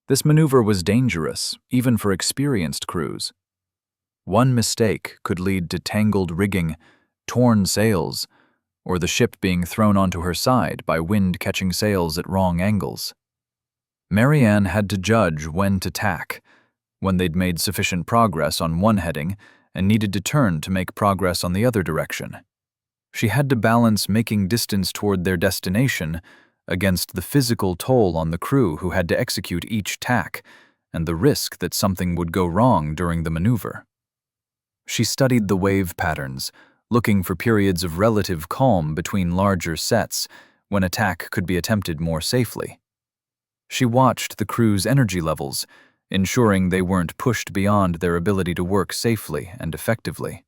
this maneuver was dangerous, even for experienced crews. One mistake could lead to tangled rigging, torn sails, or the ship being thrown onto her side by wind catching sails at wrong angles. Mary Ann had to judge when to tack, when they'd made sufficient progress on one heading and needed to turn to make progress on the other direction. She had to balance making distance toward their destination against the physical toll on the crew who had to execute each tack and the risk that something would go wrong during the maneuver. She studied the wave patterns, looking for periods of relative calm between larger sets when attack could be attempted more safely. She watched the crew's energy levels, ensuring they weren't pushed beyond their ability to work safely and effectively.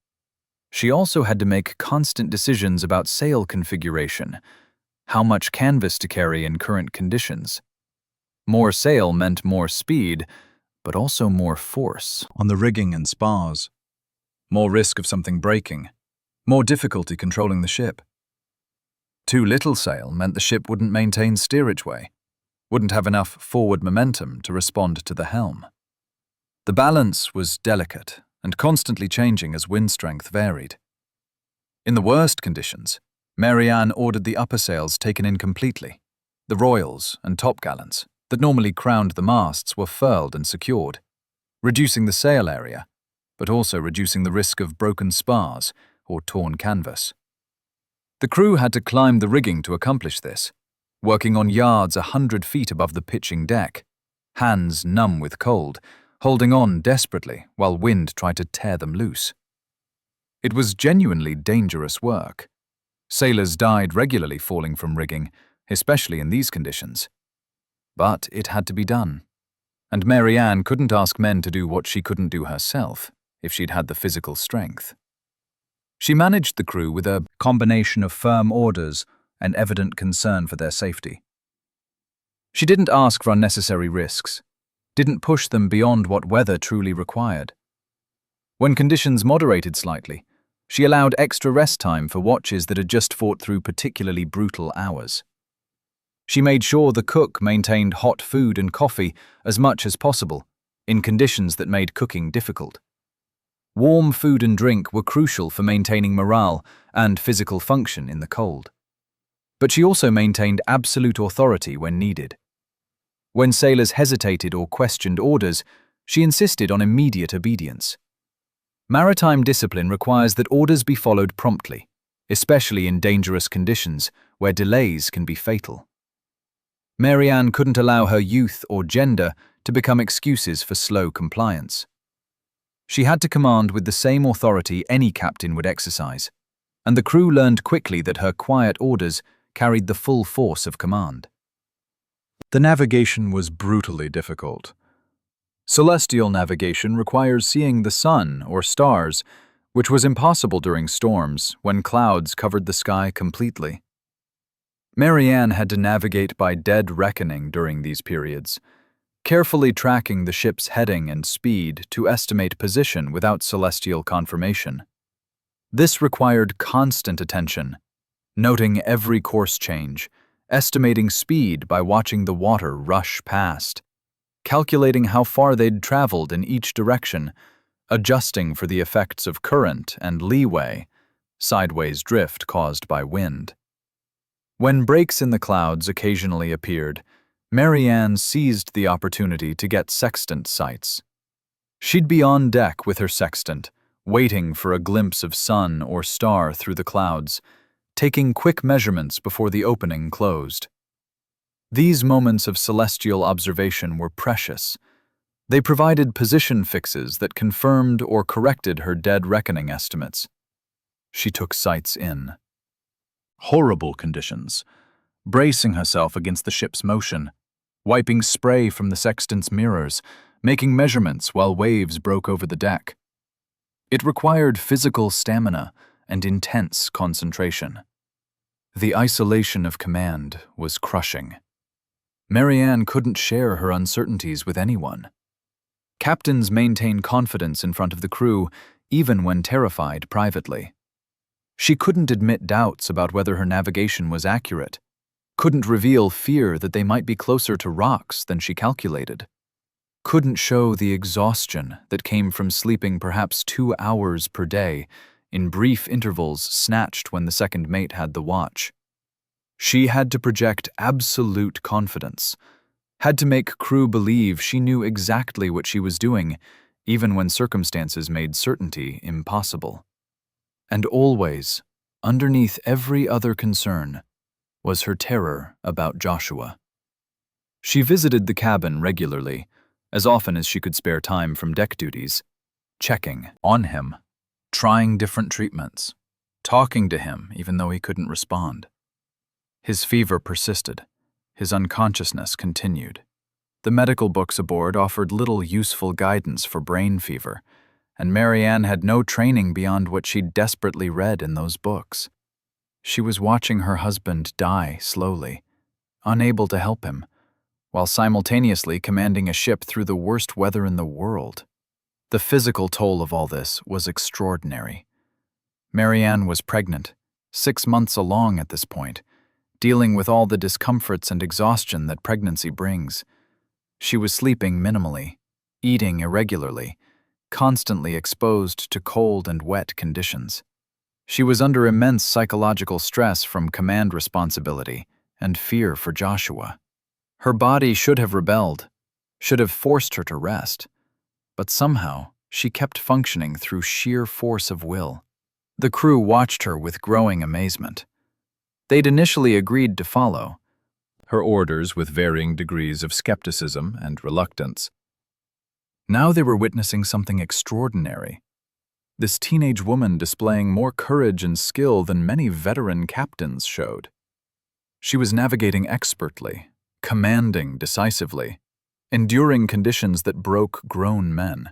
She also had to make constant decisions about sail configuration, how much canvas to carry in current conditions. More sail meant more speed, but also more force on the rigging and spars. More risk of something breaking, more difficulty controlling the ship. Too little sail meant the ship wouldn't maintain steerage way, wouldn't have enough forward momentum to respond to the helm. The balance was delicate and constantly changing as wind strength varied. In the worst conditions, Mary Ann ordered the upper sails taken in completely. The royals and topgallants that normally crowned the masts were furled and secured, reducing the sail area, but also reducing the risk of broken spars or torn canvas. The crew had to climb the rigging to accomplish this, working on yards 100 feet above the pitching deck, hands numb with cold, holding on desperately while wind tried to tear them loose. It was genuinely dangerous work. Sailors died regularly falling from rigging, especially in these conditions. But it had to be done. And Mary Ann couldn't ask men to do what she couldn't do herself if she'd had the physical strength. She managed the crew with a combination of firm orders and evident concern for their safety. She didn't ask for unnecessary risks, didn't push them beyond what weather truly required. When conditions moderated slightly, she allowed extra rest time for watches that had just fought through particularly brutal hours. She made sure the cook maintained hot food and coffee as much as possible, in conditions that made cooking difficult. Warm food and drink were crucial for maintaining morale and physical function in the cold. But she also maintained absolute authority when needed. When sailors hesitated or questioned orders, she insisted on immediate obedience. Maritime discipline requires that orders be followed promptly, especially in dangerous conditions where delays can be fatal. Mary Ann couldn't allow her youth or gender to become excuses for slow compliance. She had to command with the same authority any captain would exercise, and the crew learned quickly that her quiet orders carried the full force of command. The navigation was brutally difficult. Celestial navigation requires seeing the sun or stars, which was impossible during storms when clouds covered the sky completely. Mary Ann had to navigate by dead reckoning during these periods, carefully tracking the ship's heading and speed to estimate position without celestial confirmation. This required constant attention, noting every course change, estimating speed by watching the water rush past, calculating how far they'd traveled in each direction, adjusting for the effects of current and leeway, sideways drift caused by wind. When breaks in the clouds occasionally appeared, Mary Ann seized the opportunity to get sextant sights. She'd be on deck with her sextant, waiting for a glimpse of sun or star through the clouds, taking quick measurements before the opening closed. These moments of celestial observation were precious. They provided position fixes that confirmed or corrected her dead reckoning estimates. She took sights in. Horrible conditions, bracing herself against the ship's motion, wiping spray from the sextant's mirrors, making measurements while waves broke over the deck. It required physical stamina and intense concentration. The isolation of command was crushing. Mary Ann couldn't share her uncertainties with anyone. Captains maintain confidence in front of the crew, even when terrified privately. She couldn't admit doubts about whether her navigation was accurate, couldn't reveal fear that they might be closer to rocks than she calculated, couldn't show the exhaustion that came from sleeping perhaps 2 hours per day in brief intervals snatched when the second mate had the watch. She had to project absolute confidence, had to make crew believe she knew exactly what she was doing, even when circumstances made certainty impossible. And always, underneath every other concern, was her terror about Joshua. She visited the cabin regularly, as often as she could spare time from deck duties, checking on him, trying different treatments, talking to him even though he couldn't respond. His fever persisted. His unconsciousness continued. The medical books aboard offered little useful guidance for brain fever, and Mary Ann had no training beyond what she'd desperately read in those books. She was watching her husband die slowly, unable to help him, while simultaneously commanding a ship through the worst weather in the world. The physical toll of all this was extraordinary. Mary Ann was pregnant, 6 months along at this point, dealing with all the discomforts and exhaustion that pregnancy brings. She was sleeping minimally, eating irregularly, constantly exposed to cold and wet conditions. She was under immense psychological stress from command responsibility and fear for Joshua. Her body should have rebelled, should have forced her to rest, but somehow she kept functioning through sheer force of will. The crew watched her with growing amazement. They'd initially agreed to follow her orders with varying degrees of skepticism and reluctance. Now they were witnessing something extraordinary. This teenage woman displaying more courage and skill than many veteran captains showed. She was navigating expertly, commanding decisively, enduring conditions that broke grown men.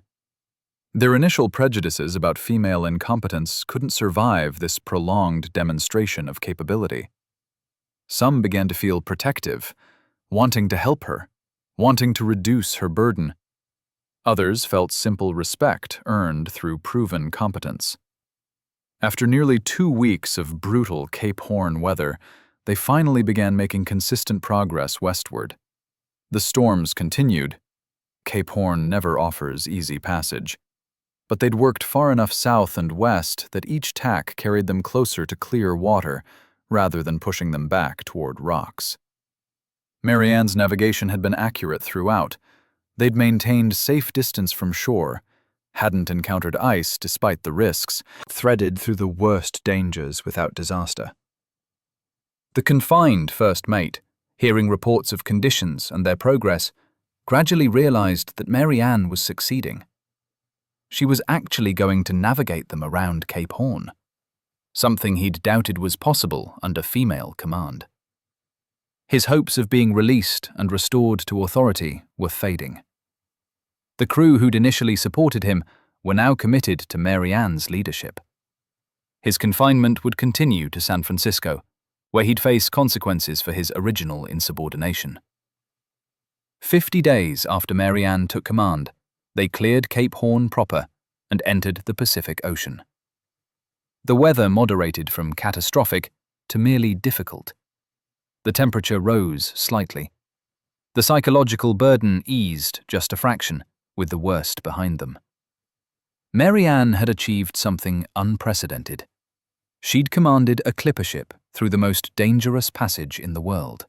Their initial prejudices about female incompetence couldn't survive this prolonged demonstration of capability. Some began to feel protective, wanting to help her, wanting to reduce her burden. Others felt simple respect earned through proven competence. After nearly 2 weeks of brutal Cape Horn weather, they finally began making consistent progress westward. The storms continued. Cape Horn never offers easy passage. But they'd worked far enough south and west that each tack carried them closer to clear water, rather than pushing them back toward rocks. Mary Ann's navigation had been accurate throughout. They'd maintained safe distance from shore, hadn't encountered ice despite the risks, threaded through the worst dangers without disaster. The confined first mate, hearing reports of conditions and their progress, gradually realized that Mary Ann was succeeding. She was actually going to navigate them around Cape Horn, something he'd doubted was possible under female command. His hopes of being released and restored to authority were fading. The crew who'd initially supported him were now committed to Mary Ann's leadership. His confinement would continue to San Francisco, where he'd face consequences for his original insubordination. 50 days after Mary Ann took command, they cleared Cape Horn proper and entered the Pacific Ocean. The weather moderated from catastrophic to merely difficult. The temperature rose slightly. The psychological burden eased just a fraction, with the worst behind them. Mary Ann had achieved something unprecedented. She'd commanded a clipper ship through the most dangerous passage in the world.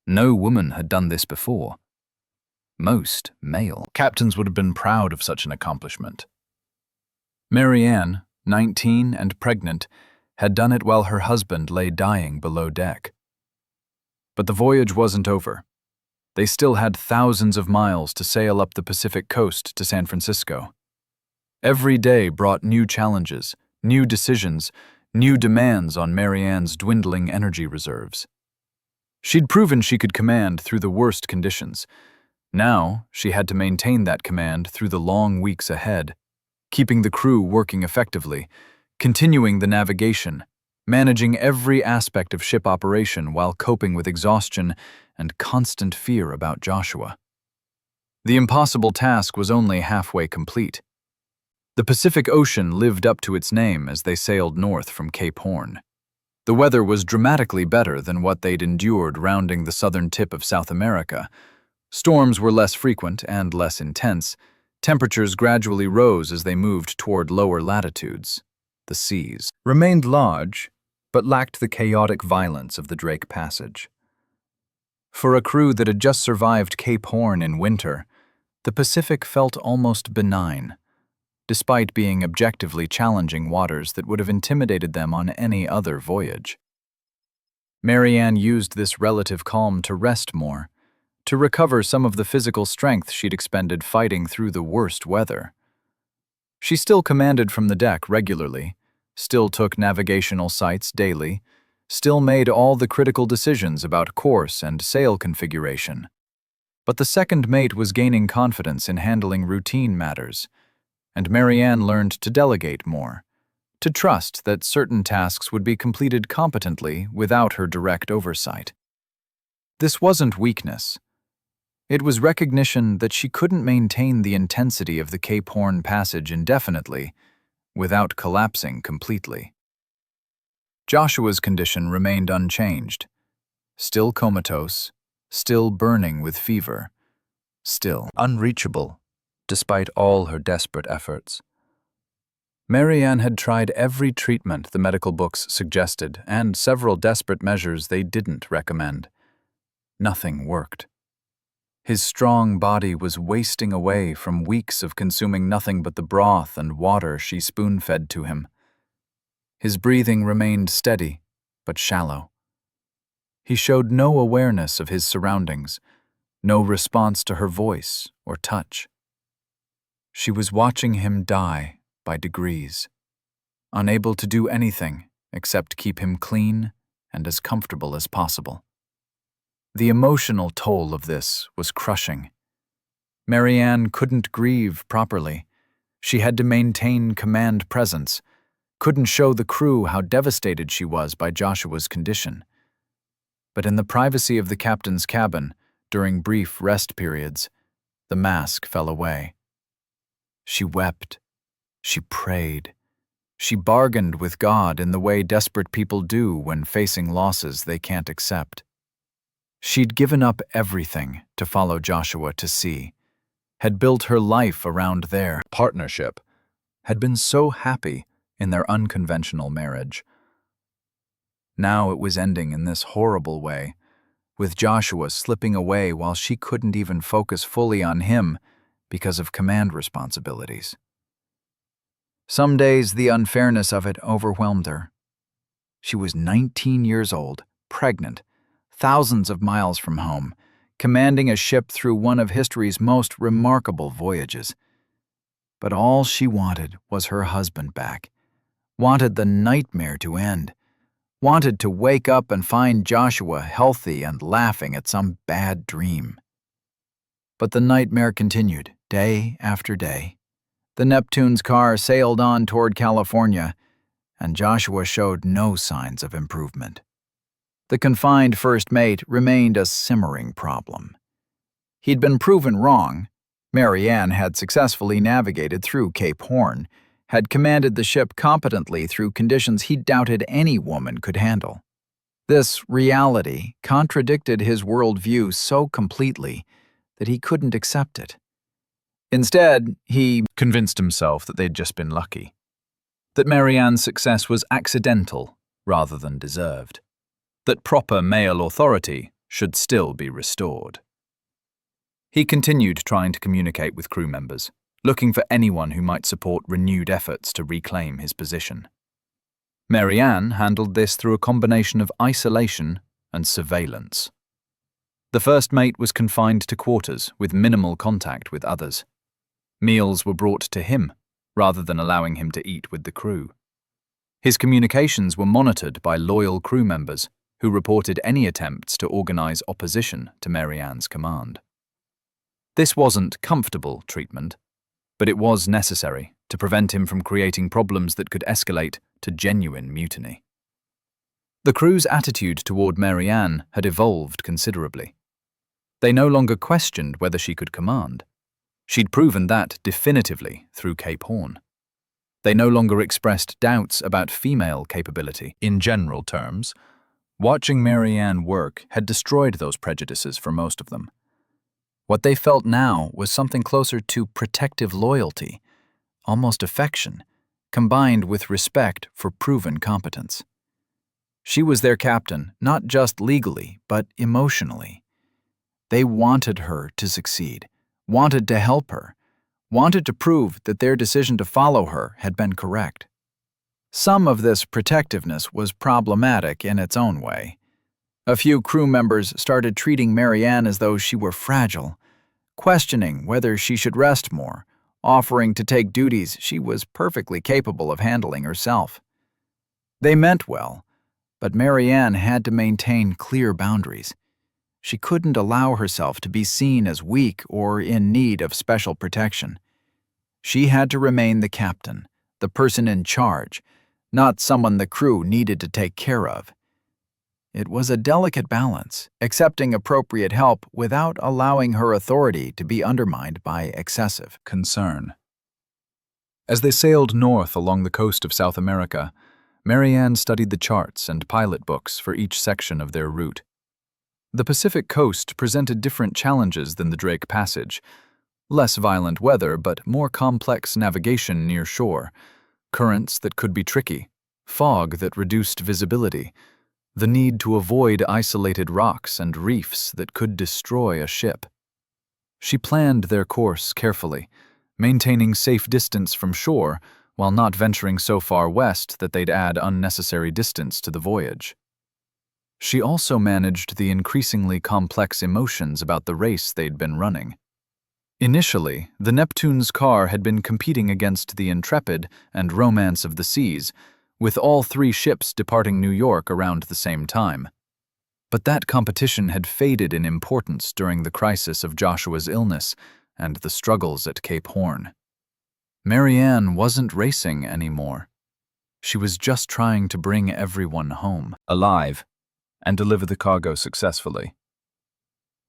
No woman had done this before. Most male captains would have been proud of such an accomplishment. Mary Ann, 19 and pregnant, had done it while her husband lay dying below deck. But the voyage wasn't over. They still had thousands of miles to sail up the Pacific coast to San Francisco. Every day brought new challenges, new decisions, new demands on Mary Ann's dwindling energy reserves. She'd proven she could command through the worst conditions. Now, she had to maintain that command through the long weeks ahead, keeping the crew working effectively, continuing the navigation, managing every aspect of ship operation while coping with exhaustion and constant fear about Joshua. The impossible task was only halfway complete. The Pacific Ocean lived up to its name as they sailed north from Cape Horn. The weather was dramatically better than what they'd endured rounding the southern tip of South America. Storms were less frequent and less intense. Temperatures gradually rose as they moved toward lower latitudes. The seas remained large, but lacked the chaotic violence of the Drake Passage. For a crew that had just survived Cape Horn in winter, the Pacific felt almost benign, despite being objectively challenging waters that would have intimidated them on any other voyage. Mary Ann used this relative calm to rest more, to recover some of the physical strength she'd expended fighting through the worst weather. She still commanded from the deck regularly, still took navigational sights daily, still made all the critical decisions about course and sail configuration. But the second mate was gaining confidence in handling routine matters, and Mary Ann learned to delegate more, to trust that certain tasks would be completed competently without her direct oversight. This wasn't weakness. It was recognition that she couldn't maintain the intensity of the Cape Horn passage indefinitely without collapsing completely. Joshua's condition remained unchanged, still comatose, still burning with fever, still unreachable, despite all her desperate efforts. Mary Ann had tried every treatment the medical books suggested and several desperate measures they didn't recommend. Nothing worked. His strong body was wasting away from weeks of consuming nothing but the broth and water she spoon-fed to him. His breathing remained steady, but shallow. He showed no awareness of his surroundings, no response to her voice or touch. She was watching him die by degrees, unable to do anything except keep him clean and as comfortable as possible. The emotional toll of this was crushing. Mary Ann couldn't grieve properly. She had to maintain command presence, couldn't show the crew how devastated she was by Joshua's condition. But in the privacy of the captain's cabin, during brief rest periods, the mask fell away. She wept. She prayed. She bargained with God in the way desperate people do when facing losses they can't accept. She'd given up everything to follow Joshua to sea, had built her life around their partnership, had been so happy in their unconventional marriage. Now it was ending in this horrible way, with Joshua slipping away while she couldn't even focus fully on him because of command responsibilities. Some days the unfairness of it overwhelmed her. She was 19 years old, pregnant, thousands of miles from home, commanding a ship through one of history's most remarkable voyages. But all she wanted was her husband back, wanted the nightmare to end, wanted to wake up and find Joshua healthy and laughing at some bad dream. But the nightmare continued, day after day. The Neptune's car sailed on toward California, and Joshua showed no signs of improvement. The confined first mate remained a simmering problem. He'd been proven wrong. Mary Ann had successfully navigated through Cape Horn, had commanded the ship competently through conditions he doubted any woman could handle. This reality contradicted his worldview so completely that he couldn't accept it. Instead, he convinced himself that they'd just been lucky, that Mary Ann's success was accidental rather than deserved, that proper male authority should still be restored. He continued trying to communicate with crew members, looking for anyone who might support renewed efforts to reclaim his position. Mary Ann handled this through a combination of isolation and surveillance. The first mate was confined to quarters with minimal contact with others. Meals were brought to him, rather than allowing him to eat with the crew. His communications were monitored by loyal crew members who reported any attempts to organize opposition to Mary Ann's command. This wasn't comfortable treatment, but it was necessary to prevent him from creating problems that could escalate to genuine mutiny. The crew's attitude toward Mary Ann had evolved considerably. They no longer questioned whether she could command. She'd proven that definitively through Cape Horn. They no longer expressed doubts about female capability. In general terms, watching Mary Ann work had destroyed those prejudices for most of them. What they felt now was something closer to protective loyalty, almost affection, combined with respect for proven competence. She was their captain, not just legally, but emotionally. They wanted her to succeed, wanted to help her, wanted to prove that their decision to follow her had been correct. Some of this protectiveness was problematic in its own way. A few crew members started treating Mary Ann as though she were fragile, questioning whether she should rest more, offering to take duties she was perfectly capable of handling herself. They meant well, but Mary Ann had to maintain clear boundaries. She couldn't allow herself to be seen as weak or in need of special protection. She had to remain the captain, the person in charge, not someone the crew needed to take care of. It was a delicate balance, accepting appropriate help without allowing her authority to be undermined by excessive concern. As they sailed north along the coast of South America, Mary Ann studied the charts and pilot books for each section of their route. The Pacific coast presented different challenges than the Drake Passage. Less violent weather, but more complex navigation near shore, currents that could be tricky, fog that reduced visibility, the need to avoid isolated rocks and reefs that could destroy a ship. She planned their course carefully, maintaining safe distance from shore while not venturing so far west that they'd add unnecessary distance to the voyage. She also managed the increasingly complex emotions about the race they'd been running. Initially, the Neptune's car had been competing against the Intrepid and Romance of the Seas, with all three ships departing New York around the same time. But that competition had faded in importance during the crisis of Joshua's illness and the struggles at Cape Horn. Mary Ann wasn't racing anymore. She was just trying to bring everyone home alive and deliver the cargo successfully.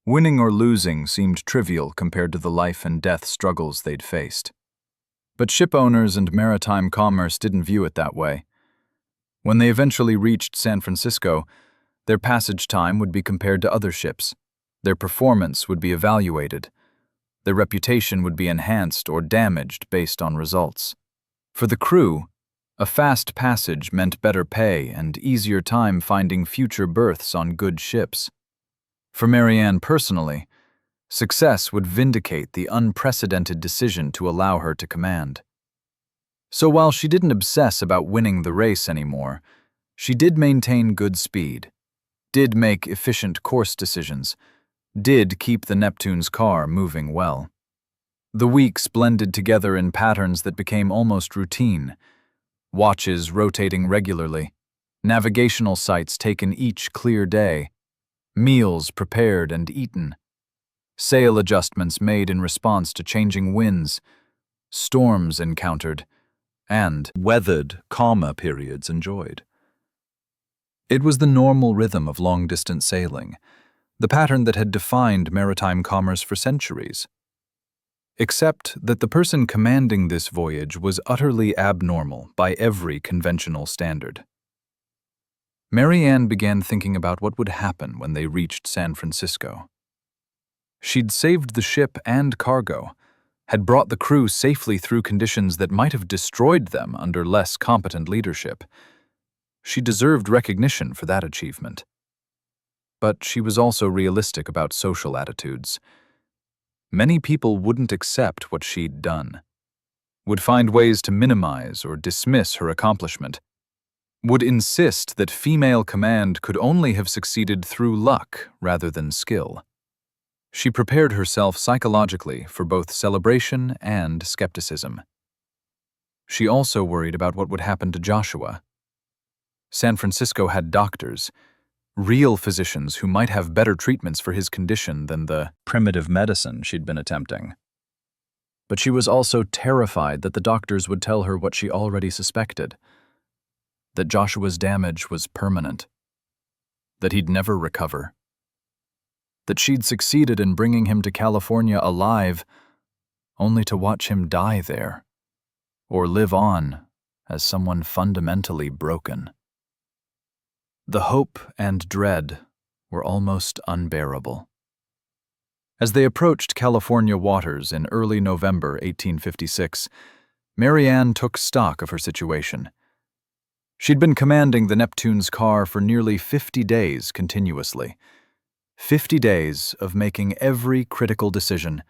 Winning or losing seemed trivial compared to the life and death struggles they'd faced. But ship owners and maritime commerce didn't view it that way. When they eventually reached San Francisco, their passage time would be compared to other ships. Their performance would be evaluated. Their reputation would be enhanced or damaged based on results. For the crew, a fast passage meant better pay and easier time finding future berths on good ships. For Mary Ann personally, success would vindicate the unprecedented decision to allow her to command. So while she didn't obsess about winning the race anymore, she did maintain good speed, did make efficient course decisions, did keep the Neptune's car moving well. The weeks blended together in patterns that became almost routine, watches rotating regularly, navigational sights taken each clear day, meals prepared and eaten, sail adjustments made in response to changing winds, storms encountered, and weathered, calmer periods enjoyed. It was the normal rhythm of long-distance sailing, the pattern that had defined maritime commerce for centuries. Except that the person commanding this voyage was utterly abnormal by every conventional standard. Mary Ann began thinking about what would happen when they reached San Francisco. She'd saved the ship and cargo, had brought the crew safely through conditions that might have destroyed them under less competent leadership. She deserved recognition for that achievement. But she was also realistic about social attitudes. Many people wouldn't accept what she'd done, would find ways to minimize or dismiss her accomplishment, would insist that female command could only have succeeded through luck rather than skill. She prepared herself psychologically for both celebration and skepticism. She also worried about what would happen to Joshua. San Francisco had doctors, real physicians who might have better treatments for his condition than the primitive medicine she'd been attempting. But she was also terrified that the doctors would tell her what she already suspected, that Joshua's damage was permanent, that he'd never recover, that she'd succeeded in bringing him to California alive, only to watch him die there, or live on as someone fundamentally broken. The hope and dread were almost unbearable. As they approached California waters in early November 1856, Mary Ann took stock of her situation. She'd been commanding the Neptune's car for nearly 50 days continuously. 50 days of making every critical decision,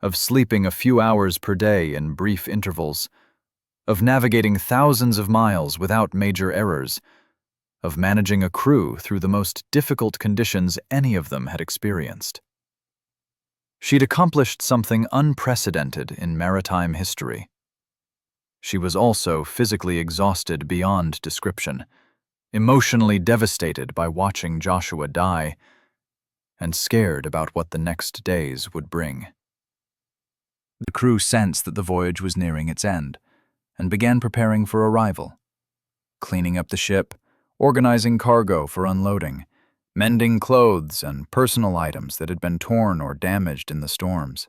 of sleeping a few hours per day in brief intervals, of navigating thousands of miles without major errors, of managing a crew through the most difficult conditions any of them had experienced. She'd accomplished something unprecedented in maritime history. She was also physically exhausted beyond description, emotionally devastated by watching Joshua die, and scared about what the next days would bring. The crew sensed that the voyage was nearing its end, and began preparing for arrival, cleaning up the ship, organizing cargo for unloading, mending clothes and personal items that had been torn or damaged in the storms.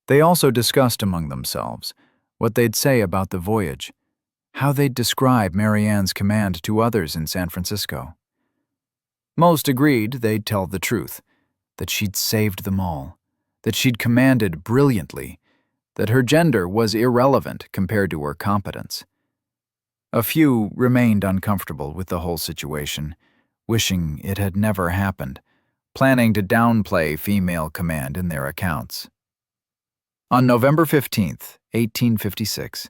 They also discussed among themselves what they'd say about the voyage, how they'd describe Mary Ann's command to others in San Francisco. Most agreed they'd tell the truth, that she'd saved them all, that she'd commanded brilliantly, that her gender was irrelevant compared to her competence. A few remained uncomfortable with the whole situation, wishing it had never happened, planning to downplay female command in their accounts. On November 15, 1856,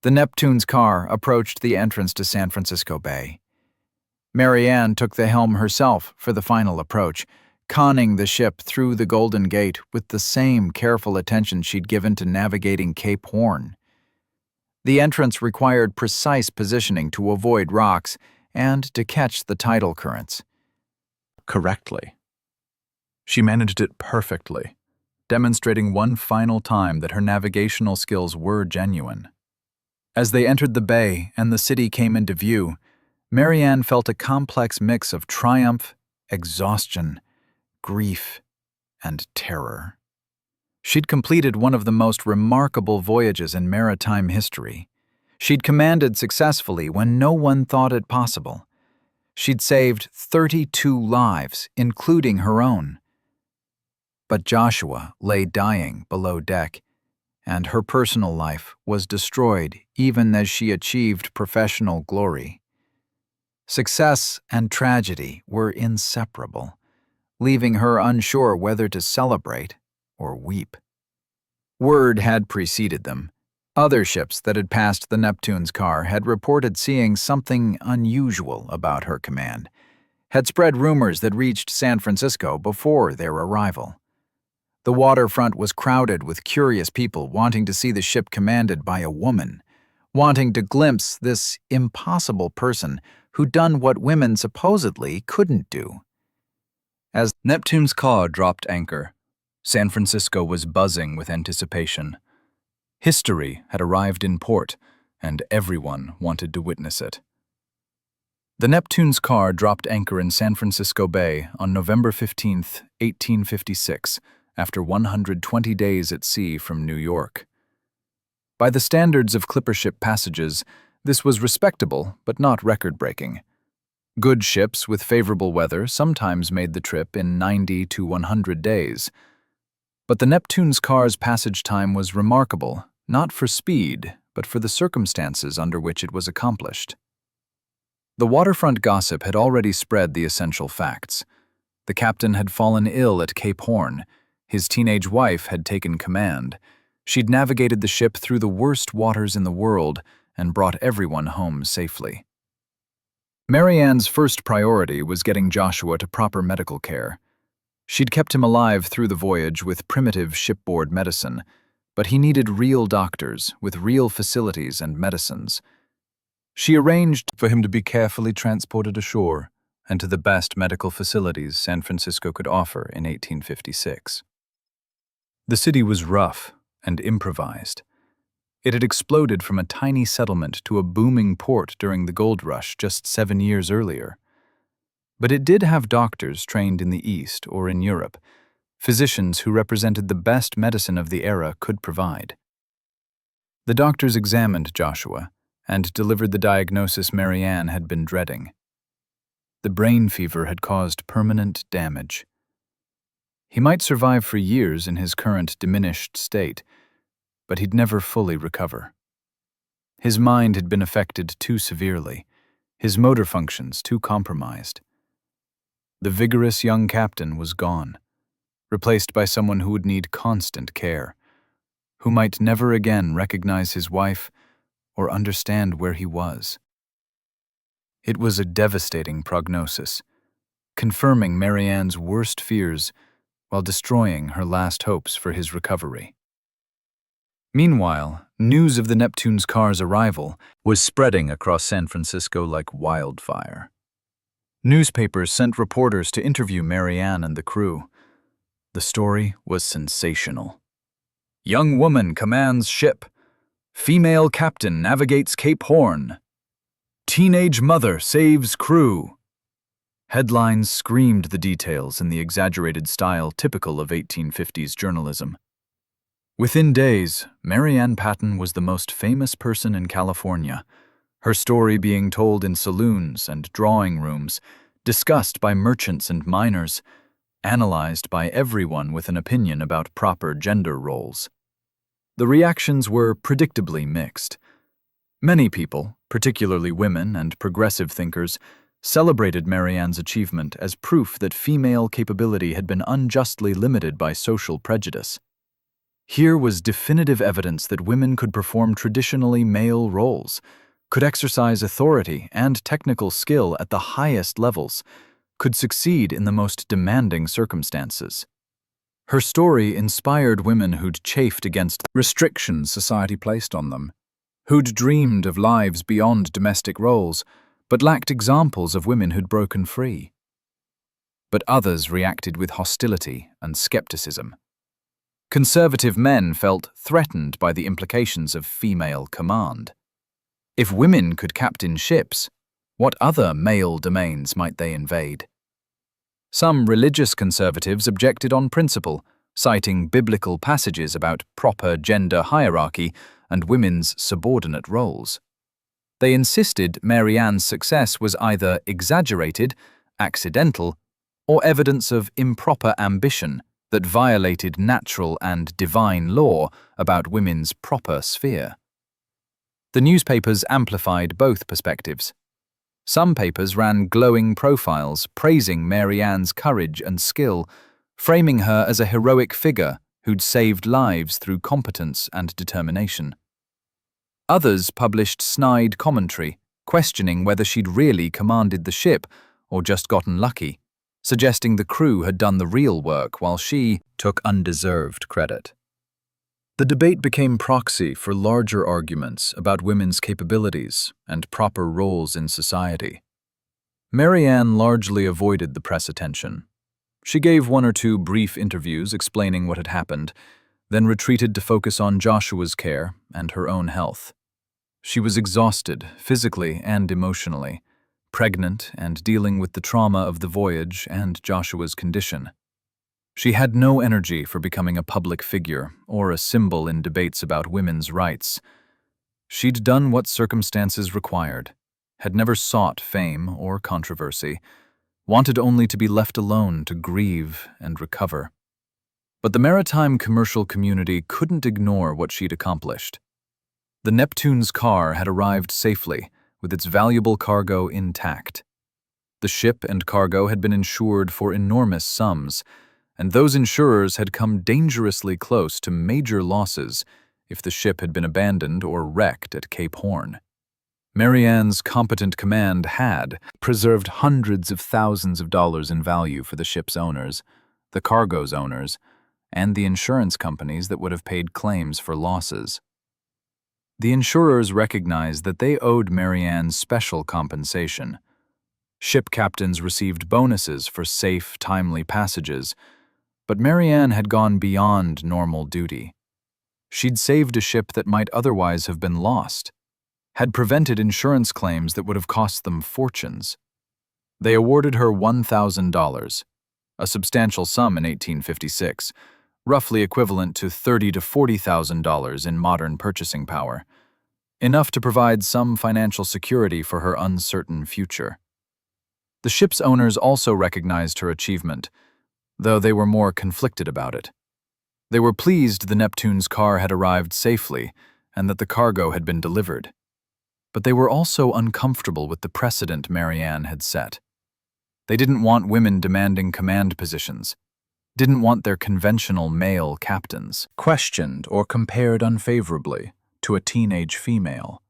the Neptune's car approached the entrance to San Francisco Bay. Mary Ann took the helm herself for the final approach, conning the ship through the Golden Gate with the same careful attention she'd given to navigating Cape Horn. The entrance required precise positioning to avoid rocks and to catch the tidal currents. Correctly. She managed it perfectly, demonstrating one final time that her navigational skills were genuine. As they entered the bay and the city came into view, Mary Ann felt a complex mix of triumph, exhaustion, grief, and terror. She'd completed one of the most remarkable voyages in maritime history. She'd commanded successfully when no one thought it possible. She'd saved 32 lives, including her own. But Joshua lay dying below deck, and her personal life was destroyed even as she achieved professional glory. Success and tragedy were inseparable, leaving her unsure whether to celebrate or weep. Word had preceded them. Other ships that had passed the Neptune's car had reported seeing something unusual about her command, had spread rumors that reached San Francisco before their arrival. The waterfront was crowded with curious people wanting to see the ship commanded by a woman, wanting to glimpse this impossible person who'd done what women supposedly couldn't do. As Neptune's car dropped anchor, San Francisco was buzzing with anticipation. History had arrived in port, and everyone wanted to witness it. The Neptune's car dropped anchor in San Francisco Bay on November 15, 1856, after 120 days at sea from New York. By the standards of clipper ship passages, this was respectable but not record-breaking. Good ships with favorable weather sometimes made the trip in 90 to 100 days. But the Neptune's car's passage time was remarkable, not for speed, but for the circumstances under which it was accomplished. The waterfront gossip had already spread the essential facts. The captain had fallen ill at Cape Horn. His teenage wife had taken command. She'd navigated the ship through the worst waters in the world and brought everyone home safely. Mary Ann's first priority was getting Joshua to proper medical care. She'd kept him alive through the voyage with primitive shipboard medicine, but he needed real doctors with real facilities and medicines. She arranged for him to be carefully transported ashore and to the best medical facilities San Francisco could offer in 1856. The city was rough and improvised. It had exploded from a tiny settlement to a booming port during the gold rush just 7 years earlier. But it did have doctors trained in the East or in Europe, physicians who represented the best medicine of the era could provide. The doctors examined Joshua and delivered the diagnosis Mary Ann had been dreading. The brain fever had caused permanent damage. He might survive for years in his current diminished state, but he'd never fully recover. His mind had been affected too severely, his motor functions too compromised. The vigorous young captain was gone, replaced by someone who would need constant care, who might never again recognize his wife or understand where he was. It was a devastating prognosis, confirming Mary Ann's worst fears while destroying her last hopes for his recovery. Meanwhile, news of the Neptune's car's arrival was spreading across San Francisco like wildfire. Newspapers sent reporters to interview Mary Ann and the crew. The story was sensational. Young woman commands ship. Female captain navigates Cape Horn. Teenage mother saves crew. Headlines screamed the details in the exaggerated style typical of 1850s journalism. Within days, Mary Ann Patten was the most famous person in California, her story being told in saloons and drawing rooms, discussed by merchants and miners, analyzed by everyone with an opinion about proper gender roles. The reactions were predictably mixed. Many people, particularly women and progressive thinkers, celebrated Mary Ann's achievement as proof that female capability had been unjustly limited by social prejudice. Here was definitive evidence that women could perform traditionally male roles, could exercise authority and technical skill at the highest levels, could succeed in the most demanding circumstances. Her story inspired women who'd chafed against restrictions society placed on them, who'd dreamed of lives beyond domestic roles, but lacked examples of women who'd broken free. But others reacted with hostility and skepticism. Conservative men felt threatened by the implications of female command. If women could captain ships, what other male domains might they invade? Some religious conservatives objected on principle, citing biblical passages about proper gender hierarchy and women's subordinate roles. They insisted Mary Ann's success was either exaggerated, accidental, or evidence of improper ambition that violated natural and divine law about women's proper sphere. The newspapers amplified both perspectives. Some papers ran glowing profiles praising Mary Ann's courage and skill, framing her as a heroic figure who'd saved lives through competence and determination. Others published snide commentary, questioning whether she'd really commanded the ship or just gotten lucky, suggesting the crew had done the real work while she took undeserved credit. The debate became proxy for larger arguments about women's capabilities and proper roles in society. Mary Ann largely avoided the press attention. She gave one or two brief interviews explaining what had happened, then retreated to focus on Joshua's care and her own health. She was exhausted, physically and emotionally, pregnant and dealing with the trauma of the voyage and Joshua's condition. She had no energy for becoming a public figure or a symbol in debates about women's rights. She'd done what circumstances required, had never sought fame or controversy, wanted only to be left alone to grieve and recover. But the maritime commercial community couldn't ignore what she'd accomplished. The Neptune's car had arrived safely, with its valuable cargo intact. The ship and cargo had been insured for enormous sums, and those insurers had come dangerously close to major losses if the ship had been abandoned or wrecked at Cape Horn. Mary Ann's competent command had preserved hundreds of thousands of dollars in value for the ship's owners, the cargo's owners, and the insurance companies that would have paid claims for losses. The insurers recognized that they owed Mary Ann special compensation. Ship captains received bonuses for safe, timely passages, but Mary Ann had gone beyond normal duty. She'd saved a ship that might otherwise have been lost, had prevented insurance claims that would have cost them fortunes. They awarded her $1,000, a substantial sum in 1856, roughly equivalent to $30,000 to $40,000 in modern purchasing power, enough to provide some financial security for her uncertain future. The ship's owners also recognized her achievement, though they were more conflicted about it. They were pleased the Neptune's car had arrived safely and that the cargo had been delivered. But they were also uncomfortable with the precedent Mary Ann had set. They didn't want women demanding command positions, didn't want their conventional male captains questioned or compared unfavorably to a teenage female.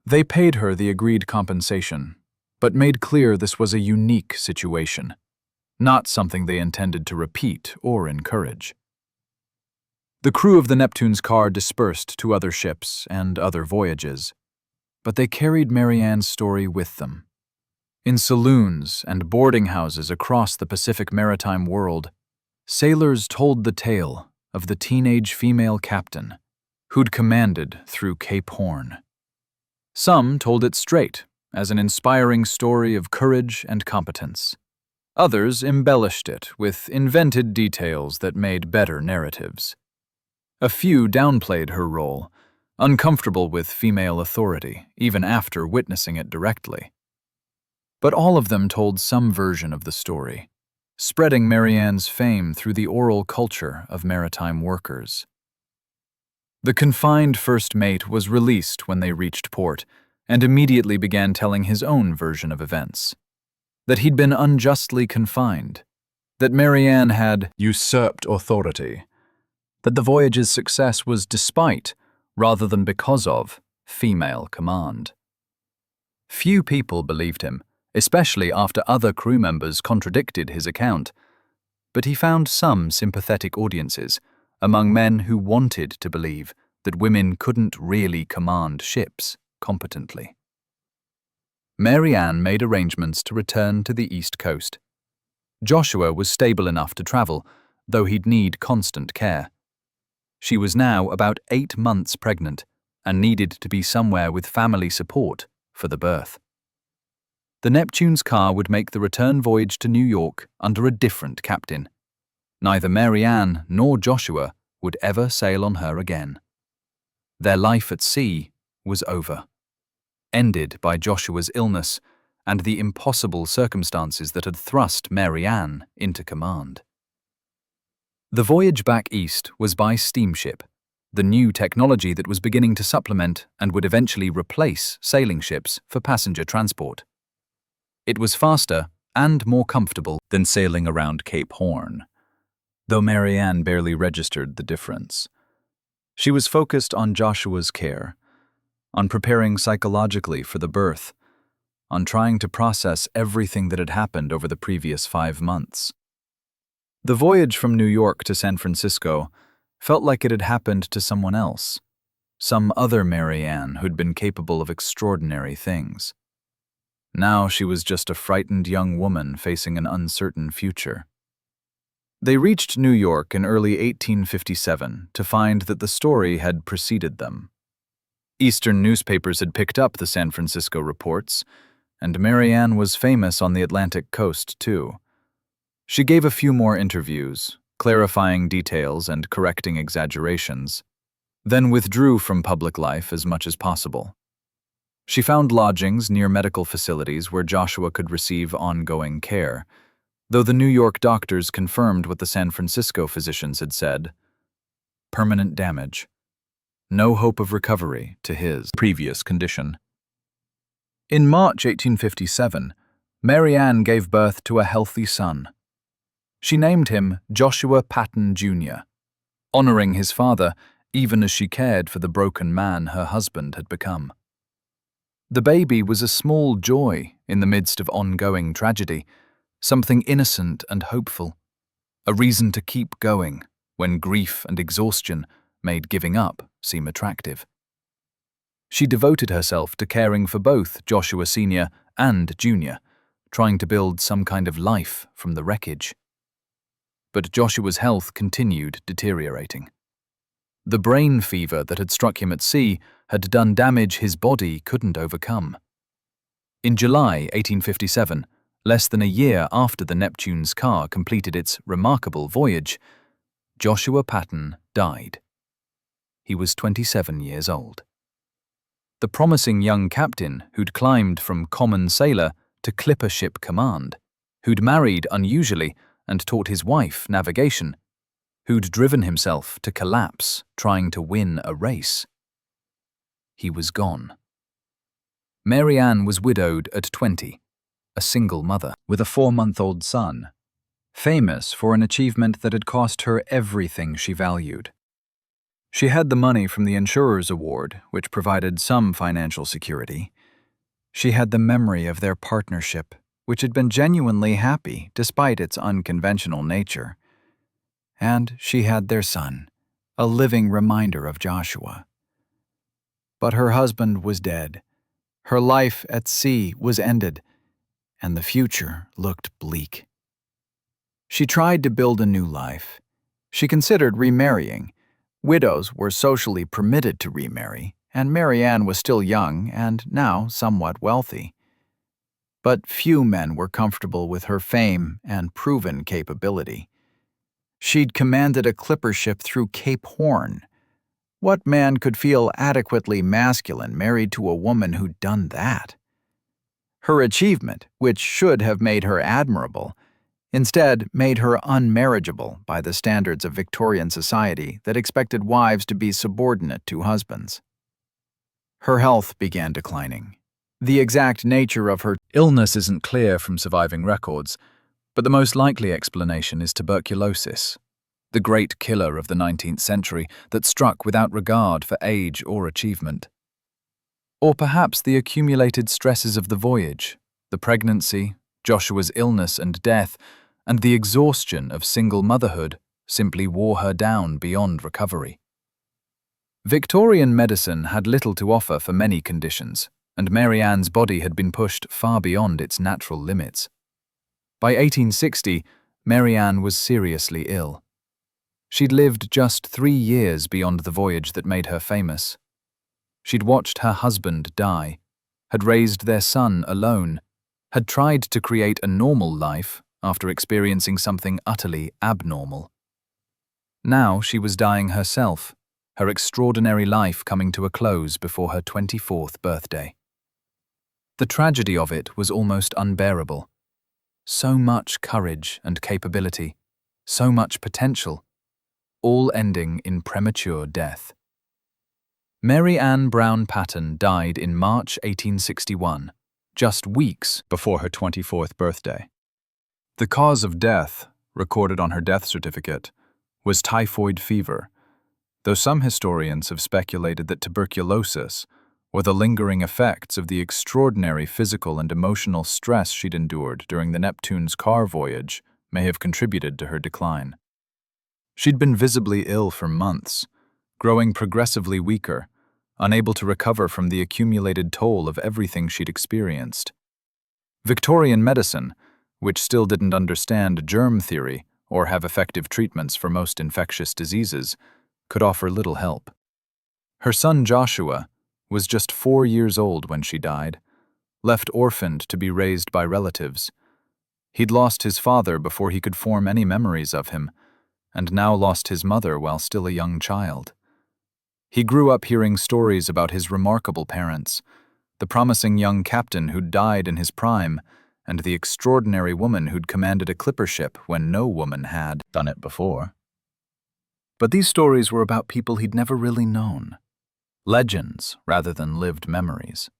They paid her the agreed compensation, but made clear this was a unique situation, not something they intended to repeat or encourage. The crew of the Neptune's car dispersed to other ships and other voyages, but they carried Mary Ann's story with them. In saloons and boarding houses across the Pacific maritime world, sailors told the tale of the teenage female captain who'd commanded through Cape Horn. Some told it straight, as an inspiring story of courage and competence. Others embellished it with invented details that made better narratives. A few downplayed her role, uncomfortable with female authority, even after witnessing it directly. But all of them told some version of the story, spreading Mary Ann's fame through the oral culture of maritime workers. The confined first mate was released when they reached port, and immediately began telling his own version of events. That he'd been unjustly confined, that Mary Ann had usurped authority, that the voyage's success was despite, rather than because of, female command. Few people believed him, especially after other crew members contradicted his account, but he found some sympathetic audiences among men who wanted to believe that women couldn't really command ships competently. Mary Ann made arrangements to return to the East Coast. Joshua was stable enough to travel, though he'd need constant care. She was now about 8 months pregnant and needed to be somewhere with family support for the birth. The Neptune's car would make the return voyage to New York under a different captain. Neither Mary Ann nor Joshua would ever sail on her again. Their life at sea was over, ended by Joshua's illness and the impossible circumstances that had thrust Mary Ann into command. The voyage back east was by steamship, the new technology that was beginning to supplement and would eventually replace sailing ships for passenger transport. It was faster and more comfortable than sailing around Cape Horn, though Mary Ann barely registered the difference. She was focused on Joshua's care, on preparing psychologically for the birth, on trying to process everything that had happened over the previous 5 months. The voyage from New York to San Francisco felt like it had happened to someone else, some other Mary Ann who'd been capable of extraordinary things. Now she was just a frightened young woman facing an uncertain future. They reached New York in early 1857 to find that the story had preceded them. Eastern newspapers had picked up the San Francisco reports, and Mary Ann was famous on the Atlantic coast, too. She gave a few more interviews, clarifying details and correcting exaggerations, then withdrew from public life as much as possible. She found lodgings near medical facilities where Joshua could receive ongoing care, though the New York doctors confirmed what the San Francisco physicians had said: permanent damage. No hope of recovery to his previous condition. In March 1857, Mary Ann gave birth to a healthy son. She named him Joshua Patten, Jr., honoring his father even as she cared for the broken man her husband had become. The baby was a small joy in the midst of ongoing tragedy, something innocent and hopeful, a reason to keep going when grief and exhaustion made giving up seem attractive. She devoted herself to caring for both Joshua Sr. and Jr., trying to build some kind of life from the wreckage. But Joshua's health continued deteriorating. The brain fever that had struck him at sea had done damage his body couldn't overcome. In July 1857, less than a year after the Neptune's car completed its remarkable voyage, Joshua Patten died. He was 27 years old. The promising young captain who'd climbed from common sailor to clipper ship command, who'd married unusually and taught his wife navigation, who'd driven himself to collapse trying to win a race. He was gone. Mary Ann was widowed at 20, a single mother with a 4-month-old son, famous for an achievement that had cost her everything she valued. She had the money from the insurer's award, which provided some financial security. She had the memory of their partnership, which had been genuinely happy despite its unconventional nature. And she had their son, a living reminder of Joshua. But her husband was dead. Her life at sea was ended, and the future looked bleak. She tried to build a new life. She considered remarrying. Widows were socially permitted to remarry, and Mary Ann was still young and now somewhat wealthy. But few men were comfortable with her fame and proven capability. She'd commanded a clipper ship through Cape Horn. What man could feel adequately masculine married to a woman who'd done that? Her achievement, which should have made her admirable, instead made her unmarriageable by the standards of Victorian society that expected wives to be subordinate to husbands. Her health began declining. The exact nature of her Illness isn't clear from surviving records, but the most likely explanation is tuberculosis, the great killer of the 19th century that struck without regard for age or achievement. Or perhaps the accumulated stresses of the voyage, the pregnancy, Joshua's illness and death, and the exhaustion of single motherhood simply wore her down beyond recovery. Victorian medicine had little to offer for many conditions, and Mary Ann's body had been pushed far beyond its natural limits. By 1860, Mary Ann was seriously ill. She'd lived just 3 years beyond the voyage that made her famous. She'd watched her husband die, had raised their son alone, had tried to create a normal life after experiencing something utterly abnormal. Now she was dying herself, her extraordinary life coming to a close before her 24th birthday. The tragedy of it was almost unbearable. So much courage and capability, so much potential, all ending in premature death. Mary Ann Brown Patten died in March 1861, just weeks before her 24th birthday. The cause of death, recorded on her death certificate, was typhoid fever, though some historians have speculated that tuberculosis, or the lingering effects of the extraordinary physical and emotional stress she'd endured during the Neptune's car voyage, may have contributed to her decline. She'd been visibly ill for months, growing progressively weaker, unable to recover from the accumulated toll of everything she'd experienced. Victorian medicine, which still didn't understand germ theory or have effective treatments for most infectious diseases, could offer little help. Her son Joshua was just 4 years old when she died, left orphaned to be raised by relatives. He'd lost his father before he could form any memories of him, and now lost his mother while still a young child. He grew up hearing stories about his remarkable parents, the promising young captain who'd died in his prime, and the extraordinary woman who'd commanded a clipper ship when no woman had done it before. But these stories were about people he'd never really known. Legends rather than lived memories.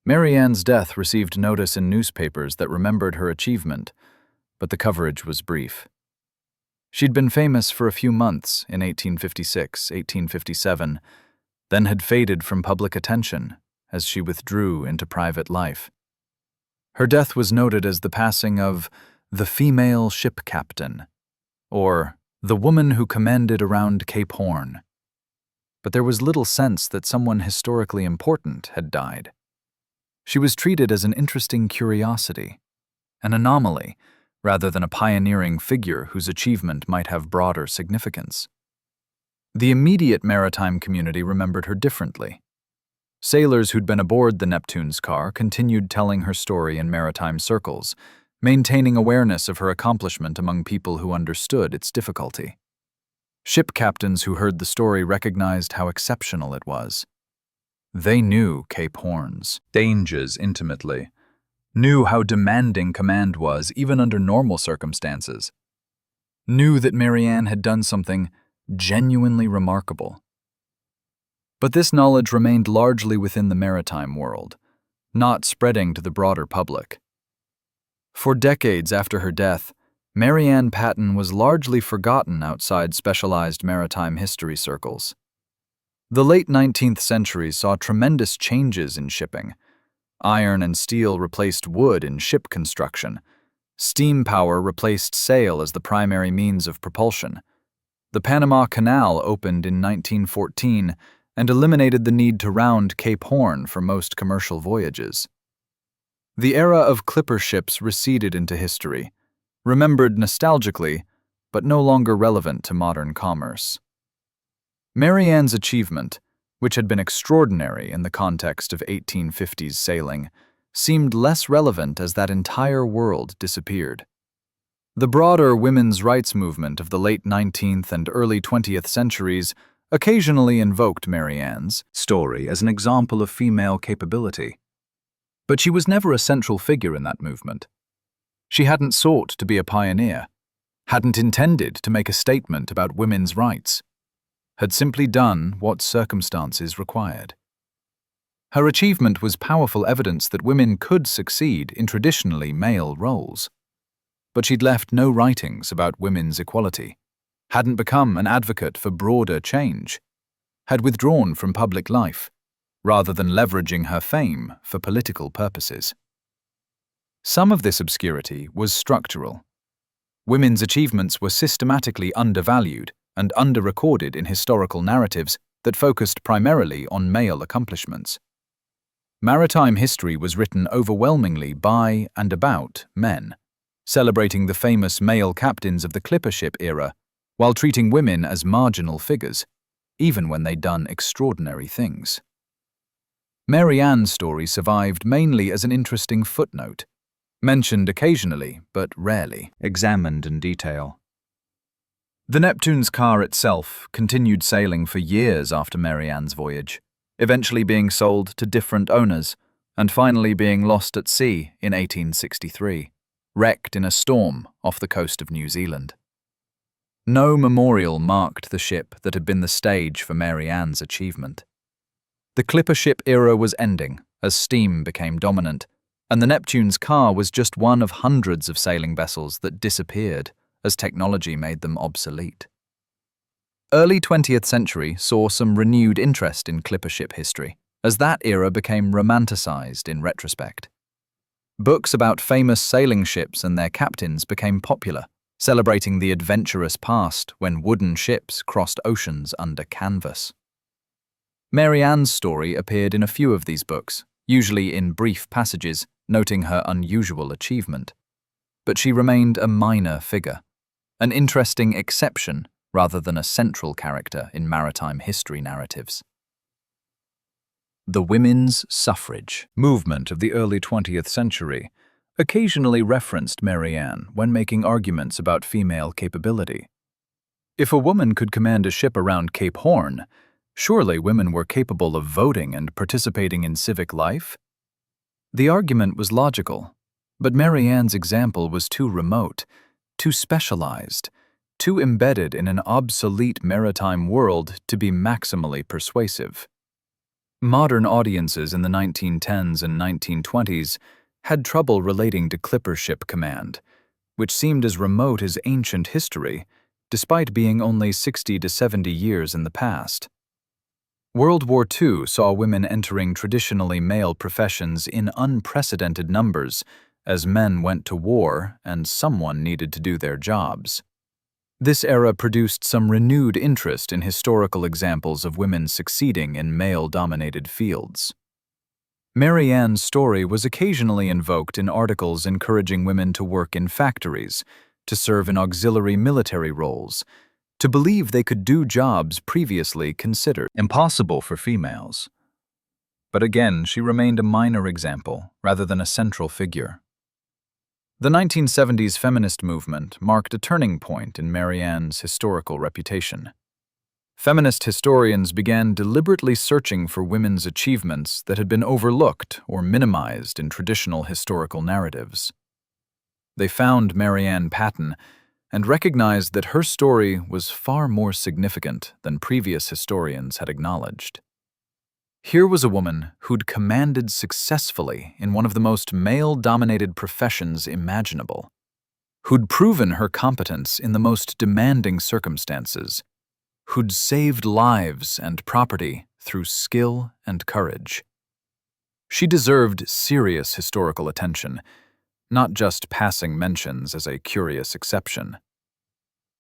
Mary Ann's death received notice in newspapers that remembered her achievement, but the coverage was brief. She'd been famous for a few months in 1856, 1857, then had faded from public attention as she withdrew into private life. Her death was noted as the passing of the female ship captain, or the woman who commanded around Cape Horn. But there was little sense that someone historically important had died. She was treated as an interesting curiosity, an anomaly, rather than a pioneering figure whose achievement might have broader significance. The immediate maritime community remembered her differently. Sailors who'd been aboard the Neptune's car continued telling her story in maritime circles, maintaining awareness of her accomplishment among people who understood its difficulty. Ship captains who heard the story recognized how exceptional it was. They knew Cape Horn's dangers intimately, knew how demanding command was even under normal circumstances, knew that Mary Ann had done something genuinely remarkable. But this knowledge remained largely within the maritime world, not spreading to the broader public. For decades after her death, Mary Ann Patten was largely forgotten outside specialized maritime history circles. The late 19th century saw tremendous changes in shipping. Iron and steel replaced wood in ship construction. Steam power replaced sail as the primary means of propulsion. The Panama Canal opened in 1914 and eliminated the need to round Cape Horn for most commercial voyages. The era of clipper ships receded into history, remembered nostalgically, but no longer relevant to modern commerce. Mary Ann's achievement, which had been extraordinary in the context of 1850s sailing, seemed less relevant as that entire world disappeared. The broader women's rights movement of the late 19th and early 20th centuries occasionally invoked Mary Ann's story as an example of female capability. But she was never a central figure in that movement. She hadn't sought to be a pioneer, hadn't intended to make a statement about women's rights, had simply done what circumstances required. Her achievement was powerful evidence that women could succeed in traditionally male roles. But she'd left no writings about women's equality, hadn't become an advocate for broader change, had withdrawn from public life, rather than leveraging her fame for political purposes. Some of this obscurity was structural. Women's achievements were systematically undervalued and underrecorded in historical narratives that focused primarily on male accomplishments. Maritime history was written overwhelmingly by and about men, celebrating the famous male captains of the clipper ship era while treating women as marginal figures, even when they'd done extraordinary things. Mary Ann's story survived mainly as an interesting footnote, mentioned occasionally but rarely examined in detail. The Neptune's car itself continued sailing for years after Mary Ann's voyage, eventually being sold to different owners and finally being lost at sea in 1863, wrecked in a storm off the coast of New Zealand. No memorial marked the ship that had been the stage for Mary Ann's achievement. The clipper ship era was ending as steam became dominant, and the Neptune's car was just one of hundreds of sailing vessels that disappeared as technology made them obsolete. Early 20th century saw some renewed interest in clipper ship history, as that era became romanticized in retrospect. Books about famous sailing ships and their captains became popular, celebrating the adventurous past when wooden ships crossed oceans under canvas. Mary Ann's story appeared in a few of these books, usually in brief passages noting her unusual achievement. But she remained a minor figure, an interesting exception rather than a central character in maritime history narratives. The women's suffrage movement of the early 20th century occasionally referenced Mary Ann when making arguments about female capability. If a woman could command a ship around Cape Horn, surely women were capable of voting and participating in civic life? The argument was logical, but Mary Ann's example was too remote, too specialized, too embedded in an obsolete maritime world to be maximally persuasive. Modern audiences in the 1910s and 1920s had trouble relating to clipper ship command, which seemed as remote as ancient history, despite being only 60 to 70 years in the past. World War II saw women entering traditionally male professions in unprecedented numbers as men went to war and someone needed to do their jobs. This era produced some renewed interest in historical examples of women succeeding in male-dominated fields. Mary Ann's story was occasionally invoked in articles encouraging women to work in factories, to serve in auxiliary military roles, to believe they could do jobs previously considered impossible for females. But again, she remained a minor example rather than a central figure. The 1970s feminist movement marked a turning point in Mary Ann's historical reputation. Feminist historians began deliberately searching for women's achievements that had been overlooked or minimized in traditional historical narratives. They found Mary Ann Patten and recognized that her story was far more significant than previous historians had acknowledged. Here was a woman who'd commanded successfully in one of the most male-dominated professions imaginable, who'd proven her competence in the most demanding circumstances, who'd saved lives and property through skill and courage. She deserved serious historical attention, not just passing mentions as a curious exception.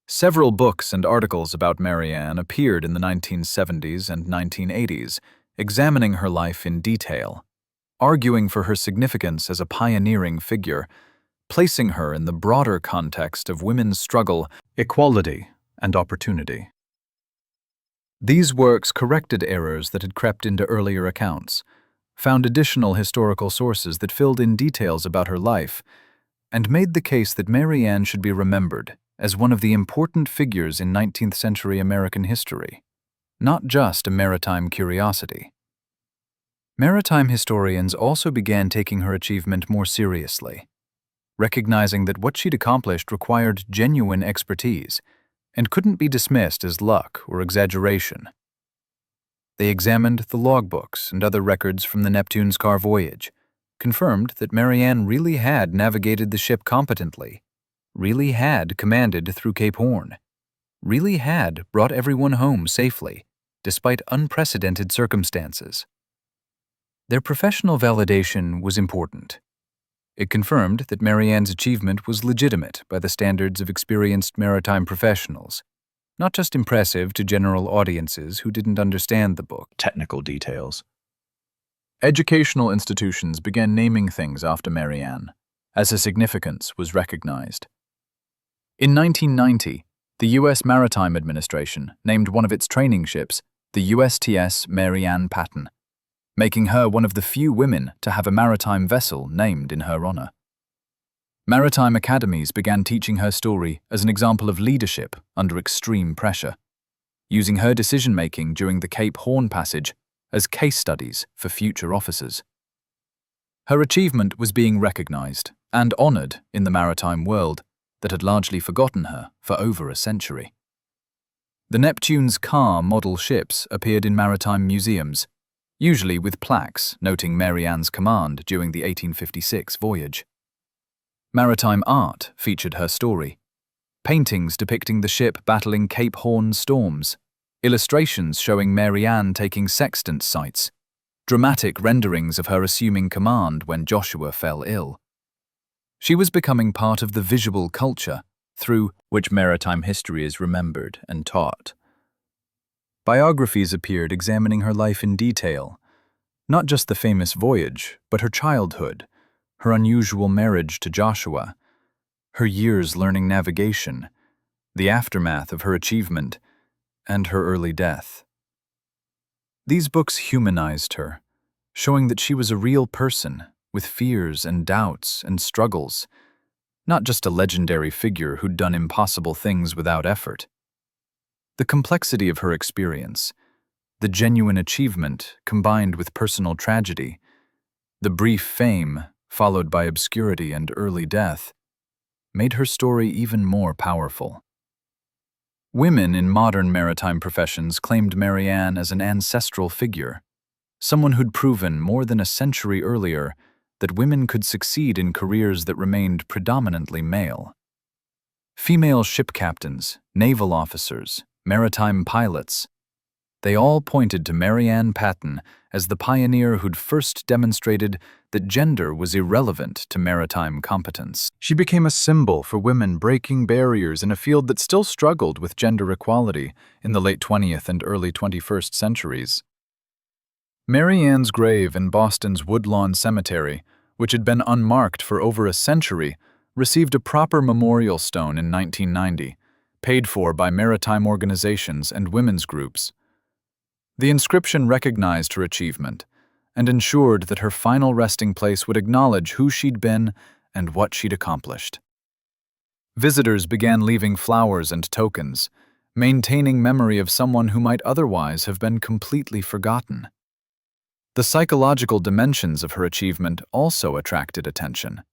Several books and articles about Mary Ann appeared in the 1970s and 1980s, examining her life in detail, arguing for her significance as a pioneering figure, placing her in the broader context of women's struggle, equality, and opportunity. These works corrected errors that had crept into earlier accounts, found additional historical sources that filled in details about her life, and made the case that Mary Ann should be remembered as one of the important figures in 19th century American history, not just a maritime curiosity. Maritime historians also began taking her achievement more seriously, recognizing that what she'd accomplished required genuine expertise and couldn't be dismissed as luck or exaggeration. They examined the logbooks and other records from the Neptune's car voyage, confirmed that Mary Ann really had navigated the ship competently, really had commanded through Cape Horn, really had brought everyone home safely, despite unprecedented circumstances. Their professional validation was important. It confirmed that Mary Ann's achievement was legitimate by the standards of experienced maritime professionals, not just impressive to general audiences who didn't understand the book. Technical details. Educational institutions began naming things after Mary Ann, as her significance was recognized. In 1990, the U.S. Maritime Administration named one of its training ships the USTS Mary Ann Patten, making her one of the few women to have a maritime vessel named in her honor. Maritime academies began teaching her story as an example of leadership under extreme pressure, using her decision-making during the Cape Horn passage as case studies for future officers. Her achievement was being recognized and honored in the maritime world that had largely forgotten her for over a century. The Neptune's car model ships appeared in maritime museums, usually with plaques noting Mary Ann's command during the 1856 voyage. Maritime art featured her story. Paintings depicting the ship battling Cape Horn storms, illustrations showing Mary Ann taking sextant sights, dramatic renderings of her assuming command when Joshua fell ill. She was becoming part of the visual culture through which maritime history is remembered and taught. Biographies appeared examining her life in detail, not just the famous voyage, but her childhood, her unusual marriage to Joshua, her years learning navigation, the aftermath of her achievement, and her early death. These books humanized her, showing that she was a real person with fears and doubts and struggles, not just a legendary figure who'd done impossible things without effort. The complexity of her experience, the genuine achievement combined with personal tragedy, the brief fame followed by obscurity and early death, made her story even more powerful. Women in modern maritime professions claimed Mary Ann as an ancestral figure, someone who'd proven more than a century earlier that women could succeed in careers that remained predominantly male. Female ship captains, naval officers, maritime pilots, they all pointed to Mary Ann Patten as the pioneer who'd first demonstrated that gender was irrelevant to maritime competence. She became a symbol for women breaking barriers in a field that still struggled with gender equality in the late 20th and early 21st centuries. Mary Ann's grave in Boston's Woodlawn Cemetery, which had been unmarked for over a century, received a proper memorial stone in 1990, paid for by maritime organizations and women's groups. The inscription recognized her achievement and ensured that her final resting place would acknowledge who she'd been and what she'd accomplished. Visitors began leaving flowers and tokens, maintaining memory of someone who might otherwise have been completely forgotten. The psychological dimensions of her achievement also attracted attention.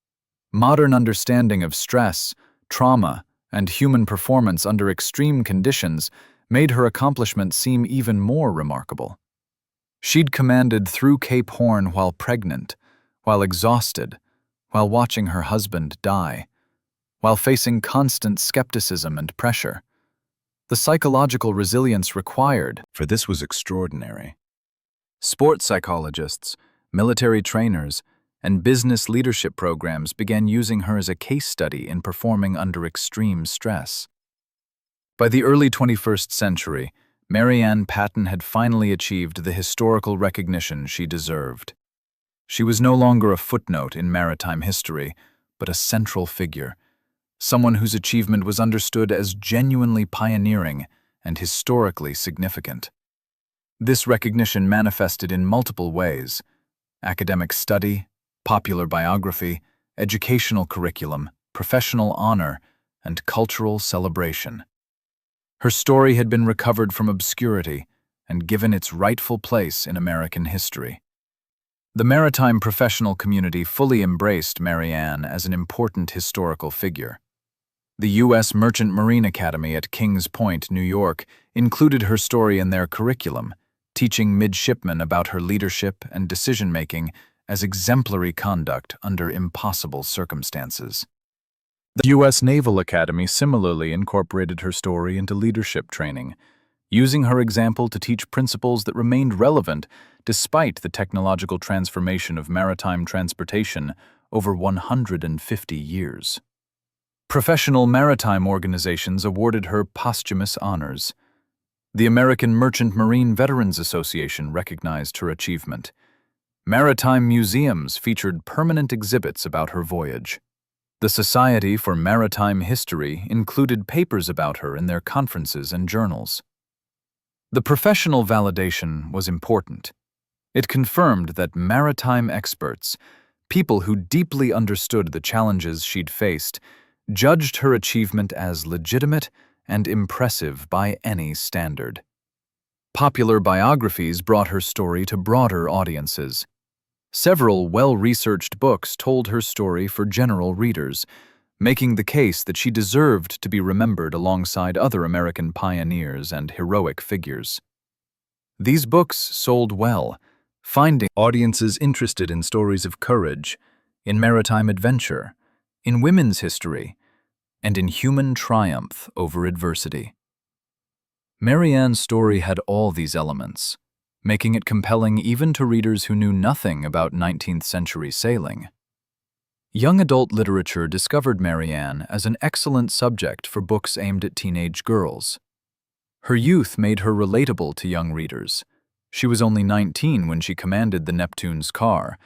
Modern understanding of stress, trauma, and human performance under extreme conditions made her accomplishment seem even more remarkable. She'd commanded through Cape Horn while pregnant, while exhausted, while watching her husband die, while facing constant skepticism and pressure. The psychological resilience required for this was extraordinary. Sports psychologists, military trainers, and business leadership programs began using her as a case study in performing under extreme stress. By the early 21st century, Mary Ann Patten had finally achieved the historical recognition she deserved. She was no longer a footnote in maritime history, but a central figure, someone whose achievement was understood as genuinely pioneering and historically significant. This recognition manifested in multiple ways: academic study, popular biography, educational curriculum, professional honor, and cultural celebration. Her story had been recovered from obscurity and given its rightful place in American history. The maritime professional community fully embraced Mary Ann as an important historical figure. The U.S. Merchant Marine Academy at Kings Point, New York, included her story in their curriculum, teaching midshipmen about her leadership and decision-making as exemplary conduct under impossible circumstances. The U.S. Naval Academy similarly incorporated her story into leadership training, using her example to teach principles that remained relevant despite the technological transformation of maritime transportation over 150 years. Professional maritime organizations awarded her posthumous honors. The American Merchant Marine Veterans Association recognized her achievement. Maritime museums featured permanent exhibits about her voyage. The Society for Maritime History included papers about her in their conferences and journals. The professional validation was important. It confirmed that maritime experts, people who deeply understood the challenges she'd faced, judged her achievement as legitimate and impressive by any standard. Popular biographies brought her story to broader audiences. Several well-researched books told her story for general readers, making the case that she deserved to be remembered alongside other American pioneers and heroic figures. These books sold well, finding audiences interested in stories of courage, in maritime adventure, in women's history, and in human triumph over adversity. Mary Ann's story had all these elements, making it compelling even to readers who knew nothing about 19th-century sailing. Young adult literature discovered Mary Ann as an excellent subject for books aimed at teenage girls. Her youth made her relatable to young readers. She was only 19 when she commanded the Neptune's car,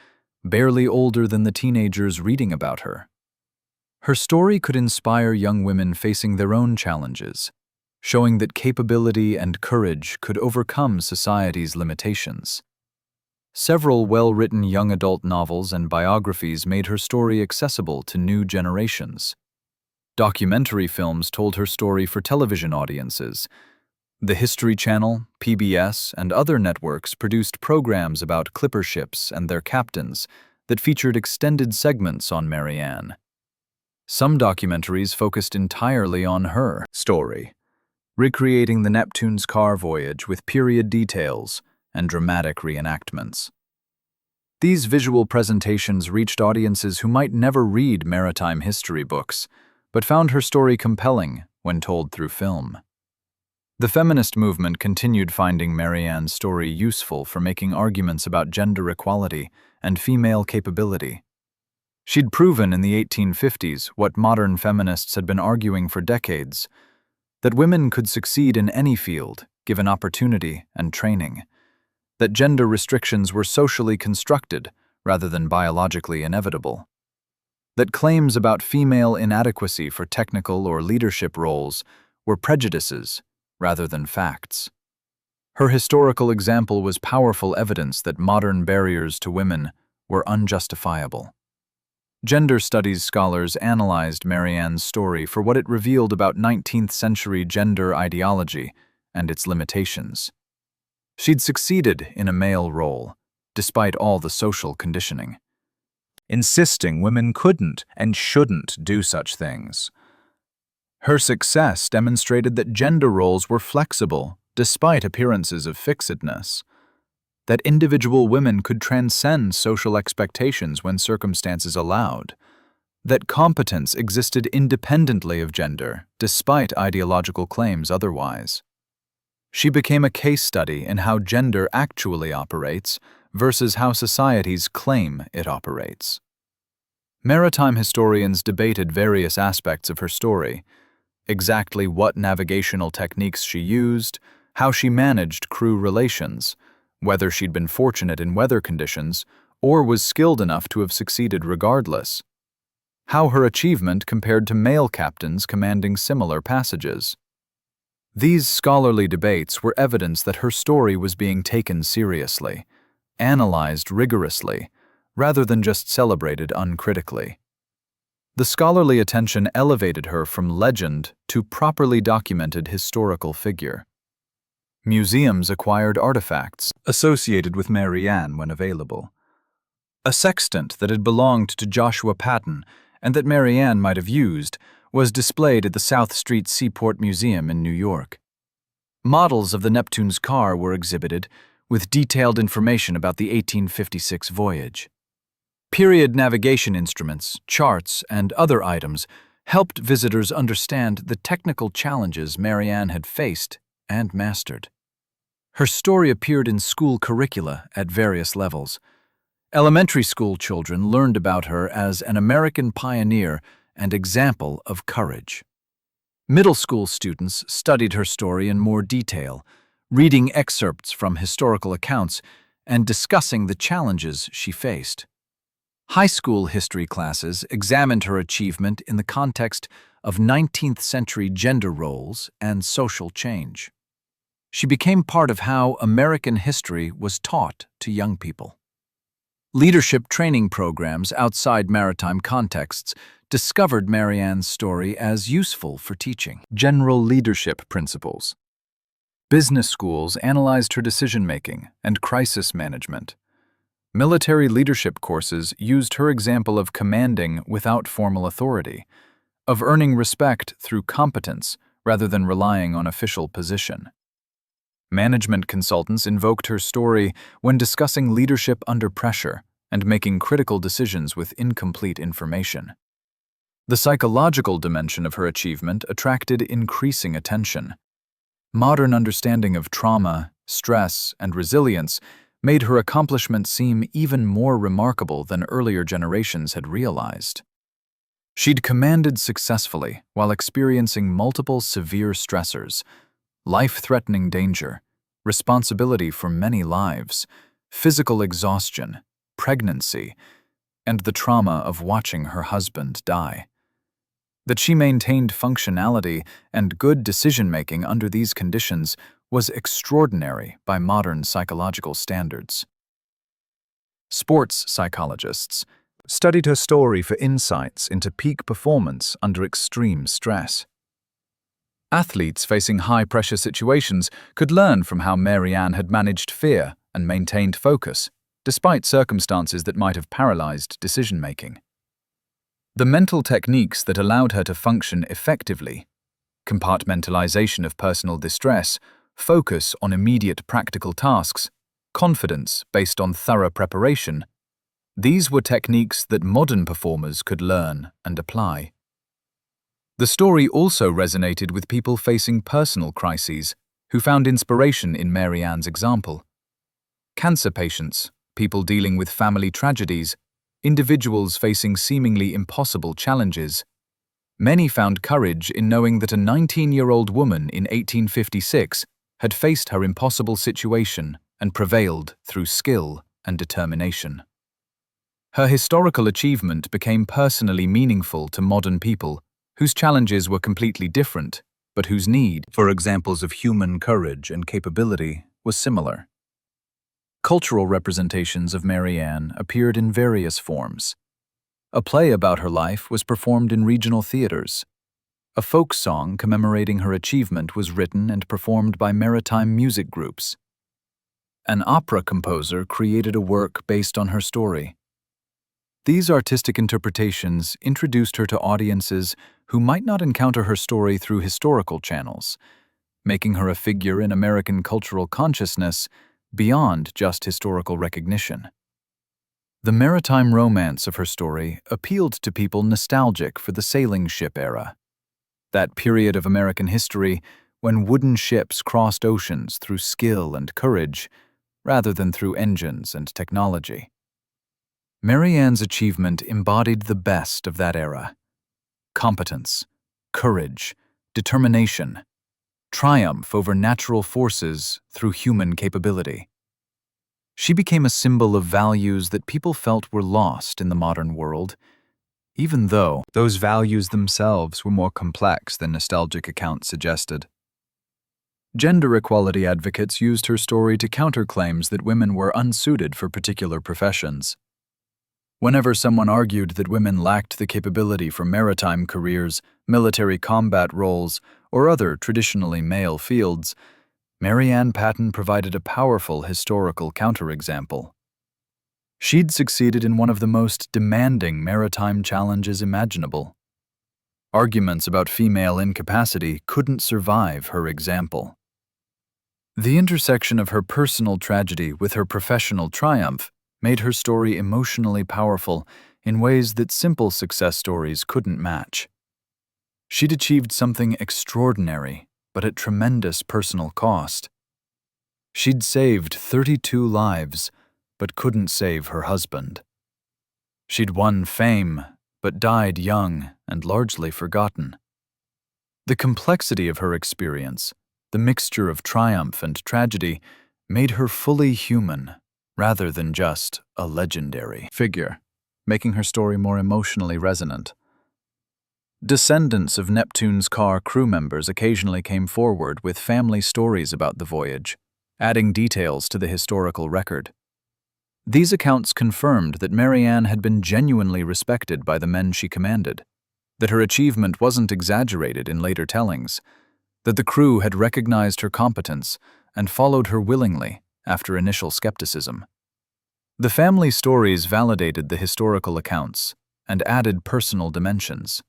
barely older than the teenagers reading about her. Her story could inspire young women facing their own challenges, showing that capability and courage could overcome society's limitations. Several well-written young adult novels and biographies made her story accessible to new generations. Documentary films told her story for television audiences. The History Channel, PBS, and other networks produced programs about clipper ships and their captains that featured extended segments on Mary Ann. Some documentaries focused entirely on her story, recreating the Neptune's car voyage with period details and dramatic reenactments. These visual presentations reached audiences who might never read maritime history books, but found her story compelling when told through film. The feminist movement continued finding Mary Ann's story useful for making arguments about gender equality and female capability. She'd proven in the 1850s what modern feminists had been arguing for decades, that women could succeed in any field, given opportunity and training, that gender restrictions were socially constructed rather than biologically inevitable, that claims about female inadequacy for technical or leadership roles were prejudices rather than facts. Her historical example was powerful evidence that modern barriers to women were unjustifiable. Gender studies scholars analyzed Mary Ann's story for what it revealed about 19th-century gender ideology and its limitations. She'd succeeded in a male role, despite all the social conditioning, insisting women couldn't and shouldn't do such things. Her success demonstrated that gender roles were flexible, despite appearances of fixedness, that individual women could transcend social expectations when circumstances allowed, that competence existed independently of gender, despite ideological claims otherwise. She became a case study in how gender actually operates versus how societies claim it operates. Maritime historians debated various aspects of her story, exactly what navigational techniques she used, how she managed crew relations, whether she'd been fortunate in weather conditions or was skilled enough to have succeeded regardless, how her achievement compared to male captains commanding similar passages. These scholarly debates were evidence that her story was being taken seriously, analyzed rigorously, rather than just celebrated uncritically. The scholarly attention elevated her from legend to properly documented historical figure. Museums acquired artifacts associated with Mary Ann when available. A sextant that had belonged to Joshua Patten and that Mary Ann might have used was displayed at the South Street Seaport Museum in New York. Models of the Neptune's car were exhibited, with detailed information about the 1856 voyage. Period navigation instruments, charts, and other items helped visitors understand the technical challenges Mary Ann had faced and mastered. Her story appeared in school curricula at various levels. Elementary school children learned about her as an American pioneer and example of courage. Middle school students studied her story in more detail, reading excerpts from historical accounts and discussing the challenges she faced. High school history classes examined her achievement in the context of 19th-century gender roles and social change. She became part of how American history was taught to young people. Leadership training programs outside maritime contexts discovered Mary Ann's story as useful for teaching. General leadership principles. Business schools analyzed her decision-making and crisis management. Military leadership courses used her example of commanding without formal authority, of earning respect through competence rather than relying on official position. Management consultants invoked her story when discussing leadership under pressure and making critical decisions with incomplete information. The psychological dimension of her achievement attracted increasing attention. Modern understanding of trauma, stress, and resilience made her accomplishment seem even more remarkable than earlier generations had realized. She'd commanded successfully while experiencing multiple severe stressors, life-threatening danger, responsibility for many lives, physical exhaustion, pregnancy, and the trauma of watching her husband die. That she maintained functionality and good decision-making under these conditions was extraordinary by modern psychological standards. Sports psychologists studied her story for insights into peak performance under extreme stress. Athletes facing high-pressure situations could learn from how Mary Ann had managed fear and maintained focus, despite circumstances that might have paralyzed decision-making. The mental techniques that allowed her to function effectively, compartmentalization of personal distress, focus on immediate practical tasks, confidence based on thorough preparation, these were techniques that modern performers could learn and apply. The story also resonated with people facing personal crises, who found inspiration in Mary Ann's example. Cancer patients, people dealing with family tragedies, individuals facing seemingly impossible challenges. Many found courage in knowing that a 19-year-old woman in 1856 had faced her impossible situation and prevailed through skill and determination. Her historical achievement became personally meaningful to modern people whose challenges were completely different, but whose need for examples of human courage and capability was similar. Cultural representations of Mary Ann appeared in various forms. A play about her life was performed in regional theaters. A folk song commemorating her achievement was written and performed by maritime music groups. An opera composer created a work based on her story. These artistic interpretations introduced her to audiences who might not encounter her story through historical channels, making her a figure in American cultural consciousness beyond just historical recognition. The maritime romance of her story appealed to people nostalgic for the sailing ship era, that period of American history when wooden ships crossed oceans through skill and courage rather than through engines and technology. Mary Ann's achievement embodied the best of that era: competence, courage, determination, triumph over natural forces through human capability. She became a symbol of values that people felt were lost in the modern world, even though those values themselves were more complex than nostalgic accounts suggested. Gender equality advocates used her story to counter claims that women were unsuited for particular professions. Whenever someone argued that women lacked the capability for maritime careers, military combat roles, or other traditionally male fields, Mary Ann Patten provided a powerful historical counterexample. She'd succeeded in one of the most demanding maritime challenges imaginable. Arguments about female incapacity couldn't survive her example. The intersection of her personal tragedy with her professional triumph made her story emotionally powerful in ways that simple success stories couldn't match. She'd achieved something extraordinary, but at tremendous personal cost. She'd saved 32 lives, but couldn't save her husband. She'd won fame, but died young and largely forgotten. The complexity of her experience, the mixture of triumph and tragedy, made her fully human, rather than just a legendary figure, making her story more emotionally resonant. Descendants of Neptune's car crew members occasionally came forward with family stories about the voyage, adding details to the historical record. These accounts confirmed that Mary Ann had been genuinely respected by the men she commanded, that her achievement wasn't exaggerated in later tellings, that the crew had recognized her competence and followed her willingly after initial skepticism. The family stories validated the historical accounts and added personal dimensions.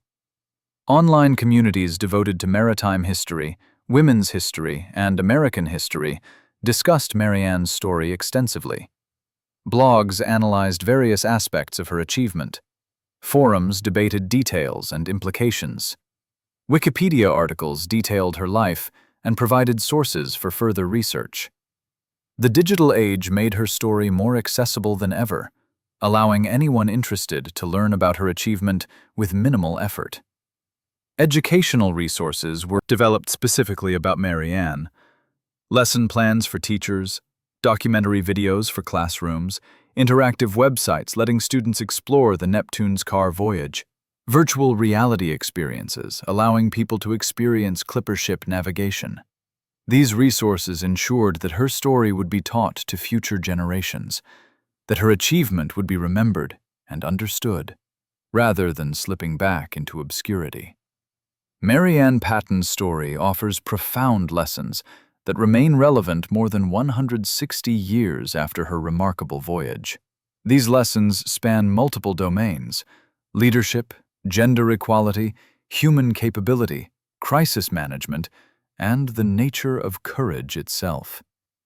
Online communities devoted to maritime history, women's history, and American history discussed Mary Ann's story extensively. Blogs analyzed various aspects of her achievement. Forums debated details and implications. Wikipedia articles detailed her life and provided sources for further research. The digital age made her story more accessible than ever, allowing anyone interested to learn about her achievement with minimal effort. Educational resources were developed specifically about Mary Ann. Lesson plans for teachers, documentary videos for classrooms, interactive websites letting students explore the Neptune's car voyage, virtual reality experiences allowing people to experience clipper ship navigation. These resources ensured that her story would be taught to future generations, that her achievement would be remembered and understood, rather than slipping back into obscurity. Mary Ann Patten's story offers profound lessons that remain relevant more than 160 years after her remarkable voyage. These lessons span multiple domains: leadership, gender equality, human capability, crisis management, and the nature of courage itself.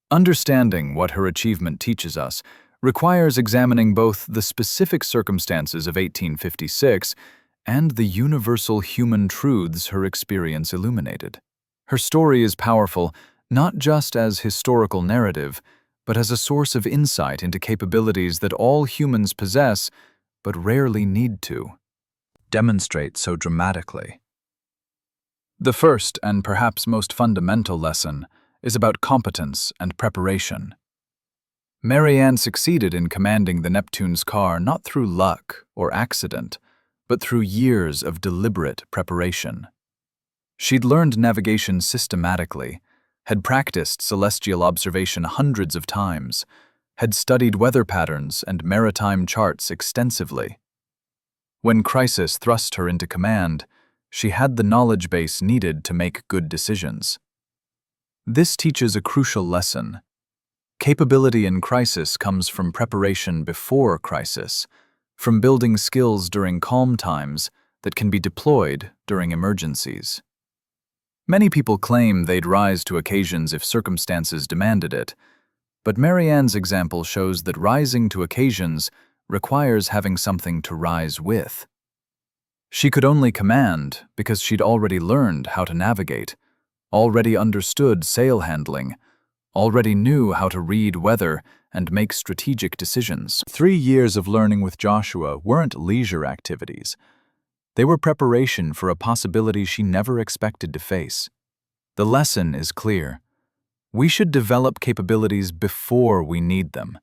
Understanding what her achievement teaches us requires examining both the specific circumstances of 1856 and the universal human truths her experience illuminated. Her story is powerful not just as historical narrative, but as a source of insight into capabilities that all humans possess but rarely need to demonstrate so dramatically. The first and perhaps most fundamental lesson is about competence and preparation. Mary Ann succeeded in commanding the Neptune's car not through luck or accident, but through years of deliberate preparation. She'd learned navigation systematically, had practiced celestial observation hundreds of times, had studied weather patterns and maritime charts extensively. When crisis thrust her into command, she had the knowledge base needed to make good decisions. This teaches a crucial lesson. Capability in crisis comes from preparation before crisis, from building skills during calm times that can be deployed during emergencies. Many people claim they'd rise to occasions if circumstances demanded it, but Mary Ann's example shows that rising to occasions requires having something to rise with. She could only command because she'd already learned how to navigate, already understood sail handling, already knew how to read weather and make strategic decisions. 3 years of learning with Joshua weren't leisure activities. They were preparation for a possibility she never expected to face. The lesson is clear. We should develop capabilities before we need them,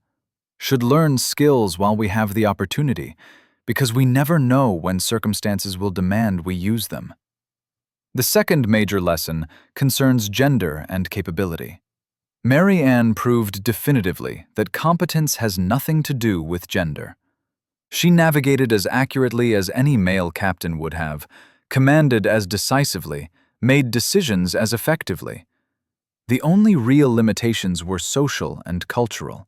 should learn skills while we have the opportunity, because we never know when circumstances will demand we use them. The second major lesson concerns gender and capability. Mary Ann proved definitively that competence has nothing to do with gender. She navigated as accurately as any male captain would have, commanded as decisively, made decisions as effectively. The only real limitations were social and cultural.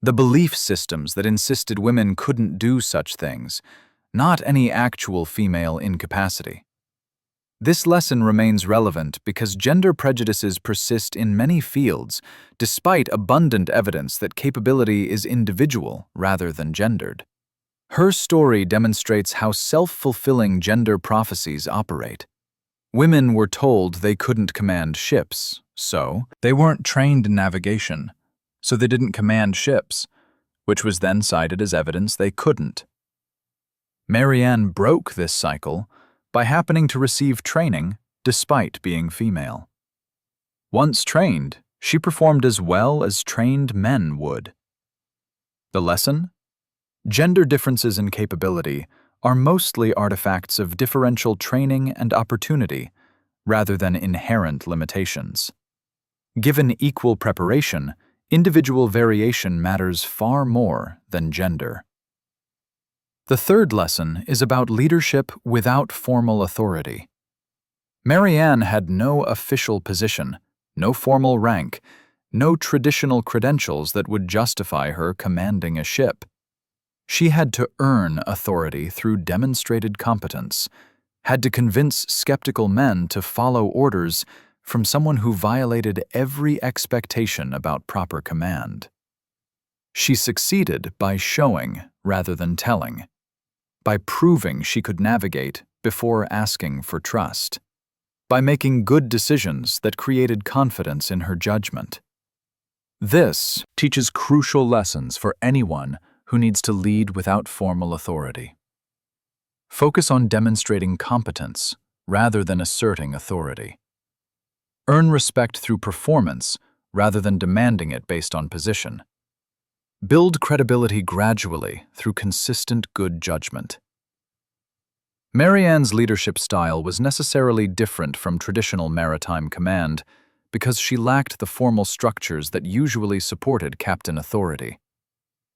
The belief systems that insisted women couldn't do such things, not any actual female incapacity. This lesson remains relevant because gender prejudices persist in many fields, despite abundant evidence that capability is individual rather than gendered. Her story demonstrates how self-fulfilling gender prophecies operate. Women were told they couldn't command ships, so they weren't trained in navigation, so they didn't command ships, which was then cited as evidence they couldn't. Mary Ann broke this cycle by happening to receive training despite being female. Once trained, she performed as well as trained men would. The lesson? Gender differences in capability are mostly artifacts of differential training and opportunity, rather than inherent limitations. Given equal preparation, individual variation matters far more than gender. The third lesson is about leadership without formal authority. Mary Ann had no official position, no formal rank, no traditional credentials that would justify her commanding a ship. She had to earn authority through demonstrated competence, had to convince skeptical men to follow orders from someone who violated every expectation about proper command. She succeeded by showing rather than telling, by proving she could navigate before asking for trust, by making good decisions that created confidence in her judgment. This teaches crucial lessons for anyone who needs to lead without formal authority. Focus on demonstrating competence rather than asserting authority. Earn respect through performance rather than demanding it based on position. Build credibility gradually through consistent good judgment. Mary Ann's leadership style was necessarily different from traditional maritime command because she lacked the formal structures that usually supported captain authority.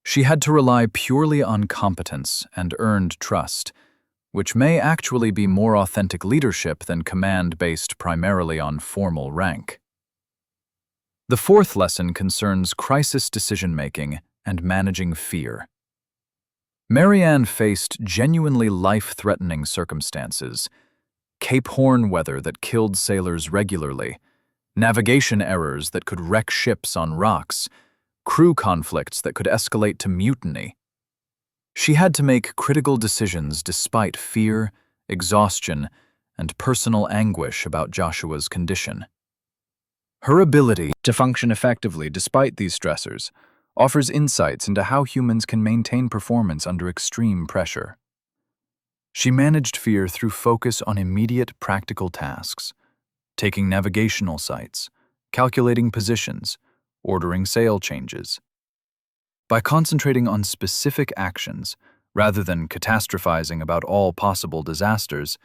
She had to rely purely on competence and earned trust, which may actually be more authentic leadership than command based primarily on formal rank. The fourth lesson concerns crisis decision-making and managing fear. Mary Ann faced genuinely life-threatening circumstances: Cape Horn weather that killed sailors regularly, navigation errors that could wreck ships on rocks, crew conflicts that could escalate to mutiny. She had to make critical decisions despite fear, exhaustion, and personal anguish about Joshua's condition. Her ability to function effectively despite these stressors offers insights into how humans can maintain performance under extreme pressure. She managed fear through focus on immediate practical tasks, taking navigational sights, calculating positions, ordering sail changes. By concentrating on specific actions rather than catastrophizing about all possible disasters,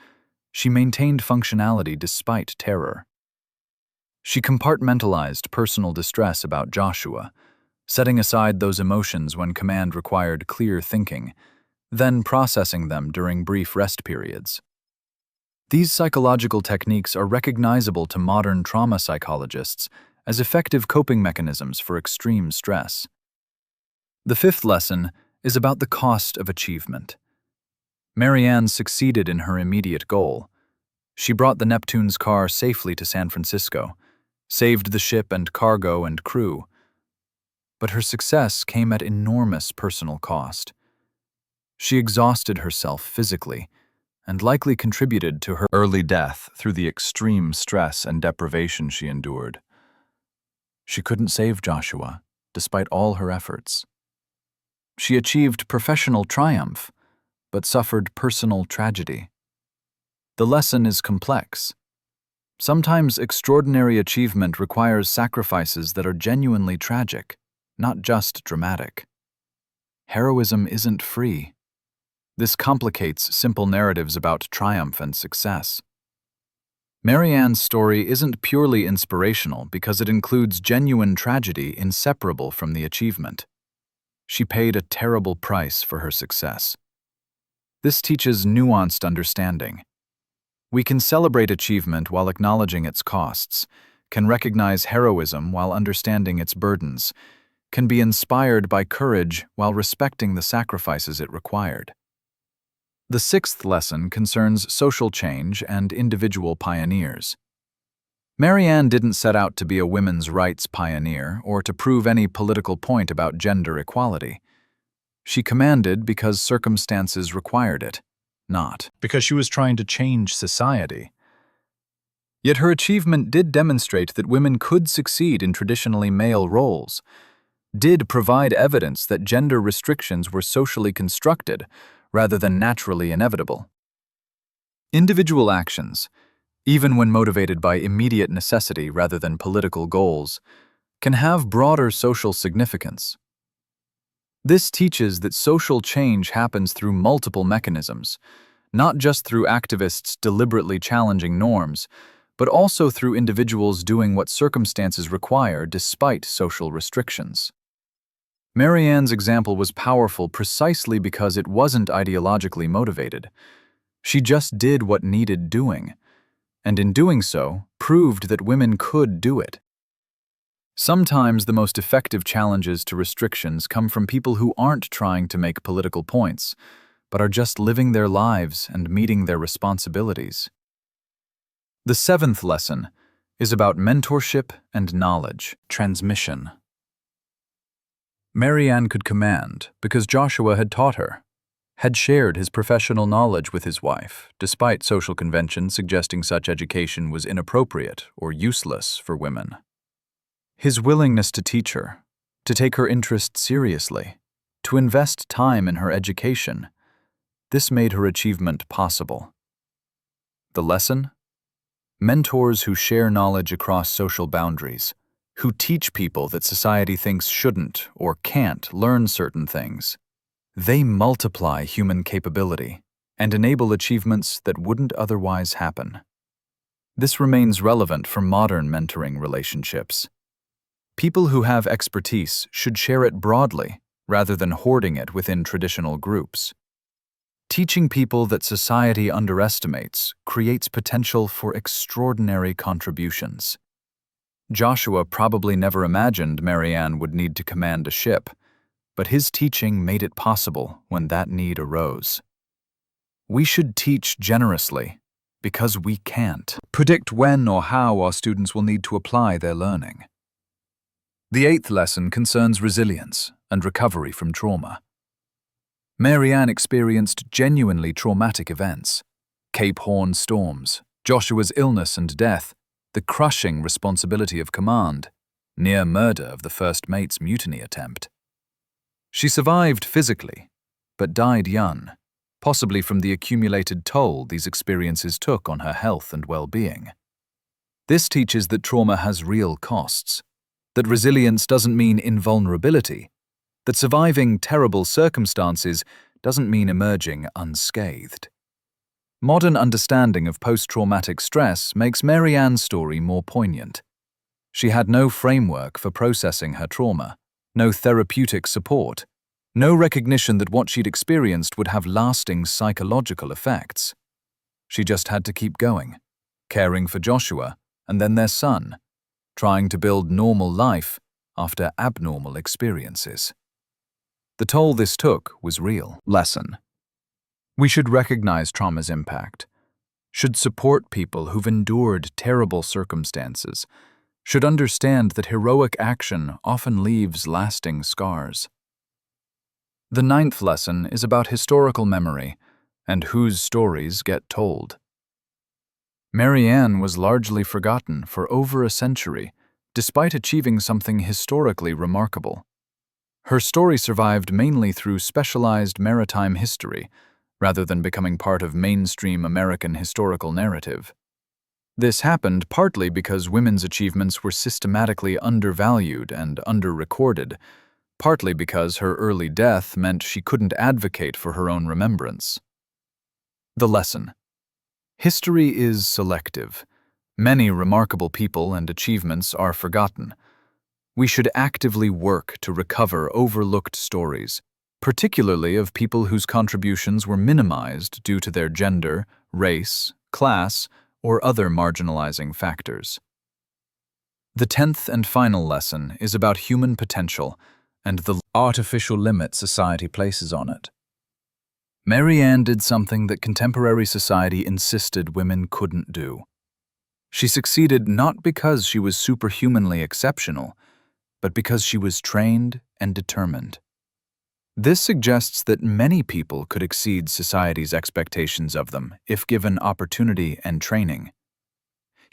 she maintained functionality despite terror. She compartmentalized personal distress about Joshua, setting aside those emotions when command required clear thinking, then processing them during brief rest periods. These psychological techniques are recognizable to modern trauma psychologists as effective coping mechanisms for extreme stress. The fifth lesson is about the cost of achievement. Mary Ann succeeded in her immediate goal. She brought the Neptune's car safely to San Francisco, saved the ship and cargo and crew. But her success came at enormous personal cost. She exhausted herself physically and likely contributed to her early death through the extreme stress and deprivation she endured. She couldn't save Joshua, despite all her efforts. She achieved professional triumph, but suffered personal tragedy. The lesson is complex. Sometimes extraordinary achievement requires sacrifices that are genuinely tragic, not just dramatic. Heroism isn't free. This complicates simple narratives about triumph and success. Mary Ann's story isn't purely inspirational because it includes genuine tragedy inseparable from the achievement. She paid a terrible price for her success. This teaches nuanced understanding. We can celebrate achievement while acknowledging its costs, can recognize heroism while understanding its burdens, can be inspired by courage while respecting the sacrifices it required. The sixth lesson concerns social change and individual pioneers. Mary Ann didn't set out to be a women's rights pioneer or to prove any political point about gender equality. She commanded because circumstances required it, not because she was trying to change society. Yet her achievement did demonstrate that women could succeed in traditionally male roles, did provide evidence that gender restrictions were socially constructed rather than naturally inevitable. Individual actions, even when motivated by immediate necessity rather than political goals, can have broader social significance. This teaches that social change happens through multiple mechanisms, not just through activists deliberately challenging norms, but also through individuals doing what circumstances require despite social restrictions. Mary Ann's example was powerful precisely because it wasn't ideologically motivated. She just did what needed doing, and in doing so, proved that women could do it. Sometimes the most effective challenges to restrictions come from people who aren't trying to make political points, but are just living their lives and meeting their responsibilities. The seventh lesson is about mentorship and knowledge transmission. Mary Ann could command because Joshua had taught her, had shared his professional knowledge with his wife, despite social conventions suggesting such education was inappropriate or useless for women. His willingness to teach her, to take her interest seriously, to invest time in her education, this made her achievement possible. The lesson? Mentors who share knowledge across social boundaries, who teach people that society thinks shouldn't or can't learn certain things. They multiply human capability and enable achievements that wouldn't otherwise happen. This remains relevant for modern mentoring relationships. People who have expertise should share it broadly rather than hoarding it within traditional groups. Teaching people that society underestimates creates potential for extraordinary contributions. Joshua probably never imagined Mary Ann would need to command a ship, but his teaching made it possible when that need arose. We should teach generously because we can't predict when or how our students will need to apply their learning. The eighth lesson concerns resilience and recovery from trauma. Mary Ann experienced genuinely traumatic events: Cape Horn storms, Joshua's illness and death, the crushing responsibility of command, near murder of the first mate's mutiny attempt. She survived physically, but died young, possibly from the accumulated toll these experiences took on her health and well-being. This teaches that trauma has real costs, that resilience doesn't mean invulnerability, that surviving terrible circumstances doesn't mean emerging unscathed. Modern understanding of post-traumatic stress makes Mary Ann's story more poignant. She had no framework for processing her trauma, no therapeutic support, no recognition that what she'd experienced would have lasting psychological effects. She just had to keep going, caring for Joshua and then their son, trying to build normal life after abnormal experiences. The toll this took was real. Lesson: we should recognize trauma's impact, should support people who've endured terrible circumstances, should understand that heroic action often leaves lasting scars. The ninth lesson is about historical memory and whose stories get told. Mary Ann was largely forgotten for over a century, despite achieving something historically remarkable. Her story survived mainly through specialized maritime history, rather than becoming part of mainstream American historical narrative. This happened partly because women's achievements were systematically undervalued and under-recorded, partly because her early death meant she couldn't advocate for her own remembrance. The lesson: history is selective, Many remarkable people and achievements are forgotten. We should actively work to recover overlooked stories, particularly of people whose contributions were minimized due to their gender, race, class, or other marginalizing factors. The 10th and final lesson is about human potential and the artificial limit society places on it. Mary Ann did something that contemporary society insisted women couldn't do. She succeeded not because she was superhumanly exceptional, but because she was trained and determined. This suggests that many people could exceed society's expectations of them if given opportunity and training.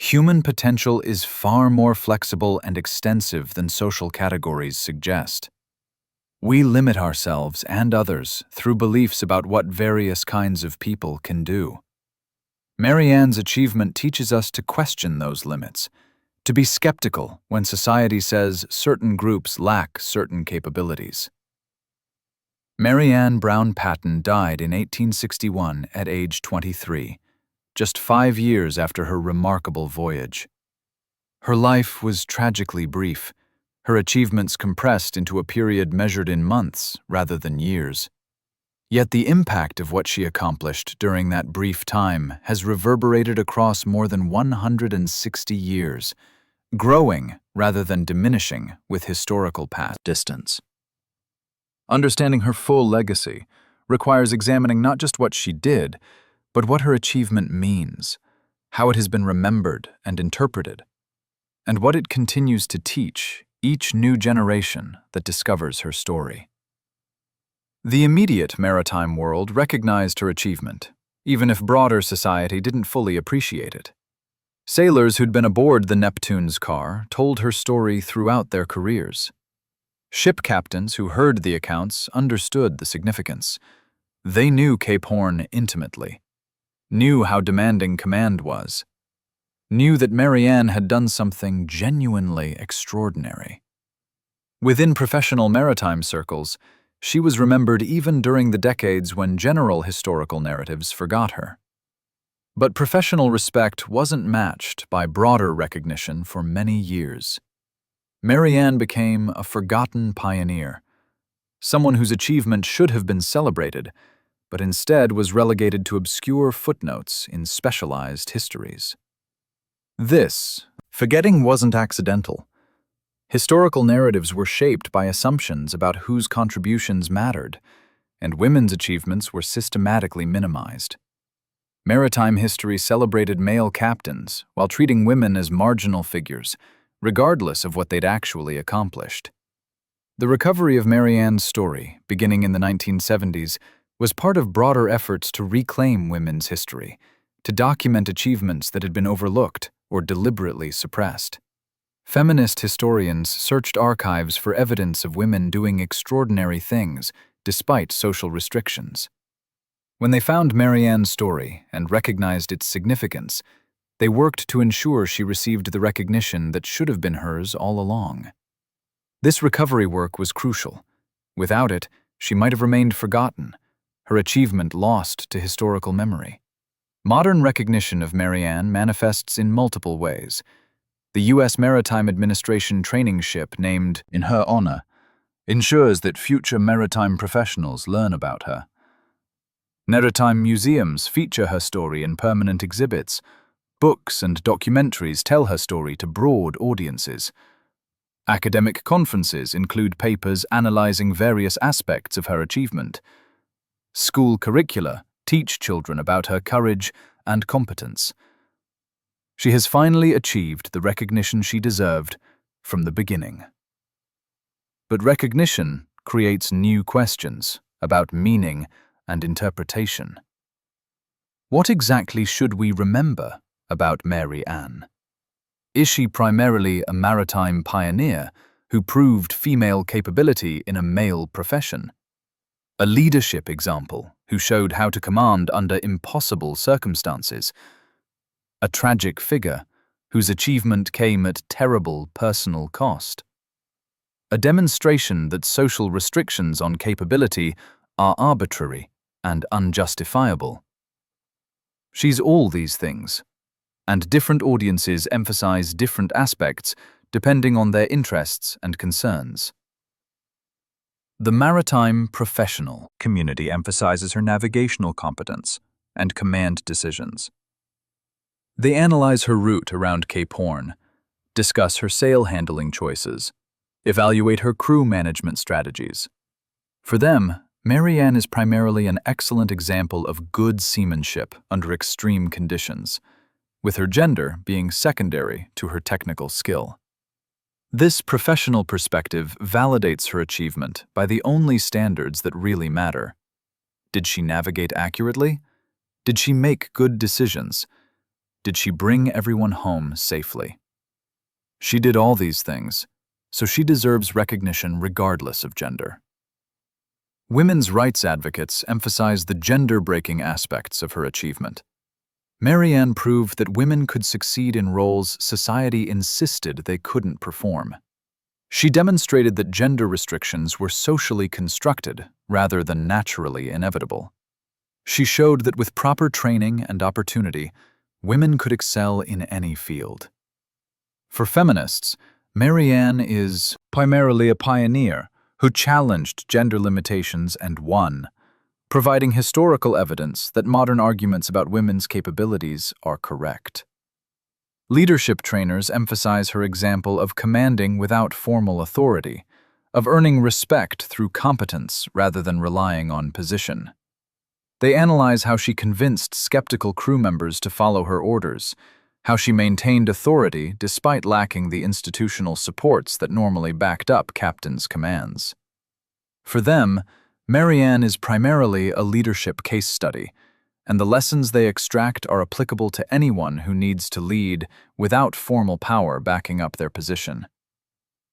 Human potential is far more flexible and extensive than social categories suggest. We limit ourselves and others through beliefs about what various kinds of people can do. Mary Ann's achievement teaches us to question those limits, to be skeptical when society says certain groups lack certain capabilities. Mary Ann Brown Patten died in 1861 at age 23, just 5 years after her remarkable voyage. Her life was tragically brief, her achievements compressed into a period measured in months rather than years. Yet the impact of what she accomplished during that brief time has reverberated across more than 160 years, growing rather than diminishing with historical past distance. Understanding her full legacy requires examining not just what she did, but what her achievement means, how it has been remembered and interpreted, and what it continues to teach each new generation that discovers her story. The immediate maritime world recognized her achievement, even if broader society didn't fully appreciate it. Sailors who'd been aboard the Neptune's car told her story throughout their careers. Ship captains who heard the accounts understood the significance. They knew Cape Horn intimately, knew how demanding command was, knew that Mary Ann had done something genuinely extraordinary. Within professional maritime circles, she was remembered even during the decades when general historical narratives forgot her. But professional respect wasn't matched by broader recognition for many years. Mary Ann became a forgotten pioneer, someone whose achievement should have been celebrated, but instead was relegated to obscure footnotes in specialized histories. This forgetting wasn't accidental. Historical narratives were shaped by assumptions about whose contributions mattered, and women's achievements were systematically minimized. Maritime history celebrated male captains while treating women as marginal figures, regardless of what they'd actually accomplished. The recovery of Mary Ann's story, beginning in the 1970s, was part of broader efforts to reclaim women's history, to document achievements that had been overlooked or deliberately suppressed. Feminist historians searched archives for evidence of women doing extraordinary things despite social restrictions. When they found Mary Ann's story and recognized its significance, they worked to ensure she received the recognition that should have been hers all along. This recovery work was crucial. Without it, she might have remained forgotten, her achievement lost to historical memory. Modern recognition of Mary Ann manifests in multiple ways. The U.S. Maritime Administration training ship named in her honor ensures that future maritime professionals learn about her. Maritime museums feature her story in permanent exhibits. Books and documentaries tell her story to broad audiences. Academic conferences include papers analyzing various aspects of her achievement. School curricula teach children about her courage and competence. She has finally achieved the recognition she deserved from the beginning. But recognition creates new questions about meaning and interpretation. What exactly should we remember about Mary Ann? Is she primarily a maritime pioneer who proved female capability in a male profession? A leadership example who showed how to command under impossible circumstances? A tragic figure whose achievement came at terrible personal cost? A demonstration that social restrictions on capability are arbitrary and unjustifiable? She's all these things, and different audiences emphasize different aspects depending on their interests and concerns. The maritime professional community emphasizes her navigational competence and command decisions. They analyze her route around Cape Horn, discuss her sail handling choices, evaluate her crew management strategies. For them, Mary Ann is primarily an excellent example of good seamanship under extreme conditions, with her gender being secondary to her technical skill. This professional perspective validates her achievement by the only standards that really matter. Did she navigate accurately? Did she make good decisions? Did she bring everyone home safely? She did all these things, so she deserves recognition regardless of gender. Women's rights advocates emphasize the gender-breaking aspects of her achievement. Mary Ann proved that women could succeed in roles society insisted they couldn't perform. She demonstrated that gender restrictions were socially constructed rather than naturally inevitable. She showed that with proper training and opportunity, women could excel in any field. For feminists, Mary Ann is primarily a pioneer who challenged gender limitations and won, providing historical evidence that modern arguments about women's capabilities are correct. Leadership trainers emphasize her example of commanding without formal authority, of earning respect through competence rather than relying on position. They analyze how she convinced skeptical crew members to follow her orders, how she maintained authority despite lacking the institutional supports that normally backed up captains' commands. For them, Mary Ann is primarily a leadership case study, and the lessons they extract are applicable to anyone who needs to lead without formal power backing up their position.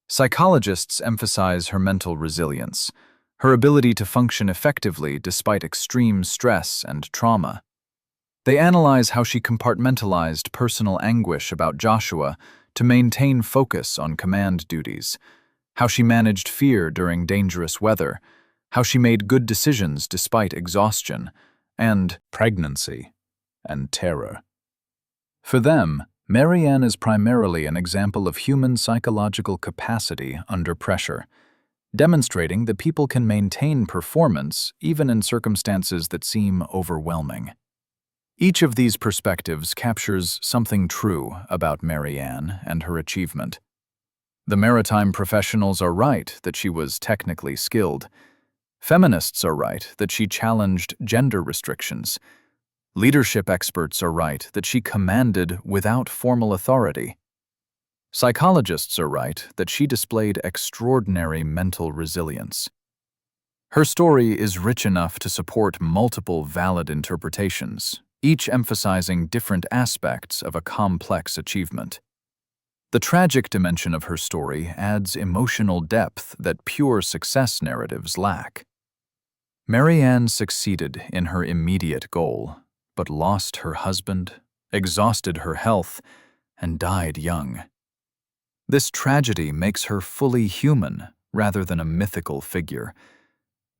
Psychologists emphasize her mental resilience, her ability to function effectively despite extreme stress and trauma. They analyze how she compartmentalized personal anguish about Joshua to maintain focus on command duties, how she managed fear during dangerous weather, how she made good decisions despite exhaustion, and pregnancy and terror. For them, Mary Ann is primarily an example of human psychological capacity under pressure, demonstrating that people can maintain performance even in circumstances that seem overwhelming. Each of these perspectives captures something true about Mary Ann and her achievement. The maritime professionals are right that she was technically skilled. Feminists are right that she challenged gender restrictions. Leadership experts are right that she commanded without formal authority. Psychologists are right that she displayed extraordinary mental resilience. Her story is rich enough to support multiple valid interpretations, each emphasizing different aspects of a complex achievement. The tragic dimension of her story adds emotional depth that pure success narratives lack. Mary Ann succeeded in her immediate goal, but lost her husband, exhausted her health, and died young. This tragedy makes her fully human rather than a mythical figure,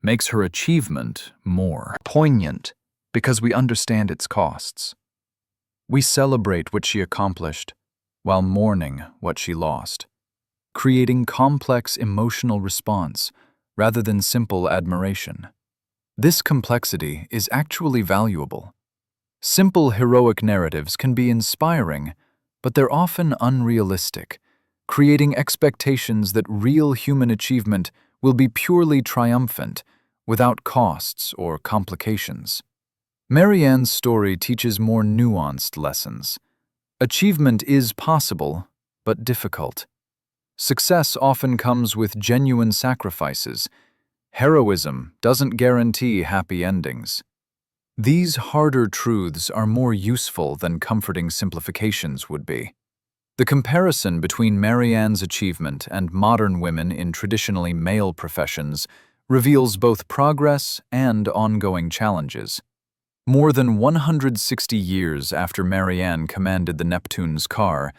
makes her achievement more poignant because we understand its costs. We celebrate what she accomplished while mourning what she lost, creating complex emotional response rather than simple admiration. This complexity is actually valuable. Simple heroic narratives can be inspiring, but they're often unrealistic, creating expectations that real human achievement will be purely triumphant, without costs or complications. Mary Ann's story teaches more nuanced lessons. Achievement is possible, but difficult. Success often comes with genuine sacrifices. Heroism doesn't guarantee happy endings. These harder truths are more useful than comforting simplifications would be. The comparison between Mary Ann's achievement and modern women in traditionally male professions reveals both progress and ongoing challenges. More than 160 years after Mary Ann commanded the Neptune's car,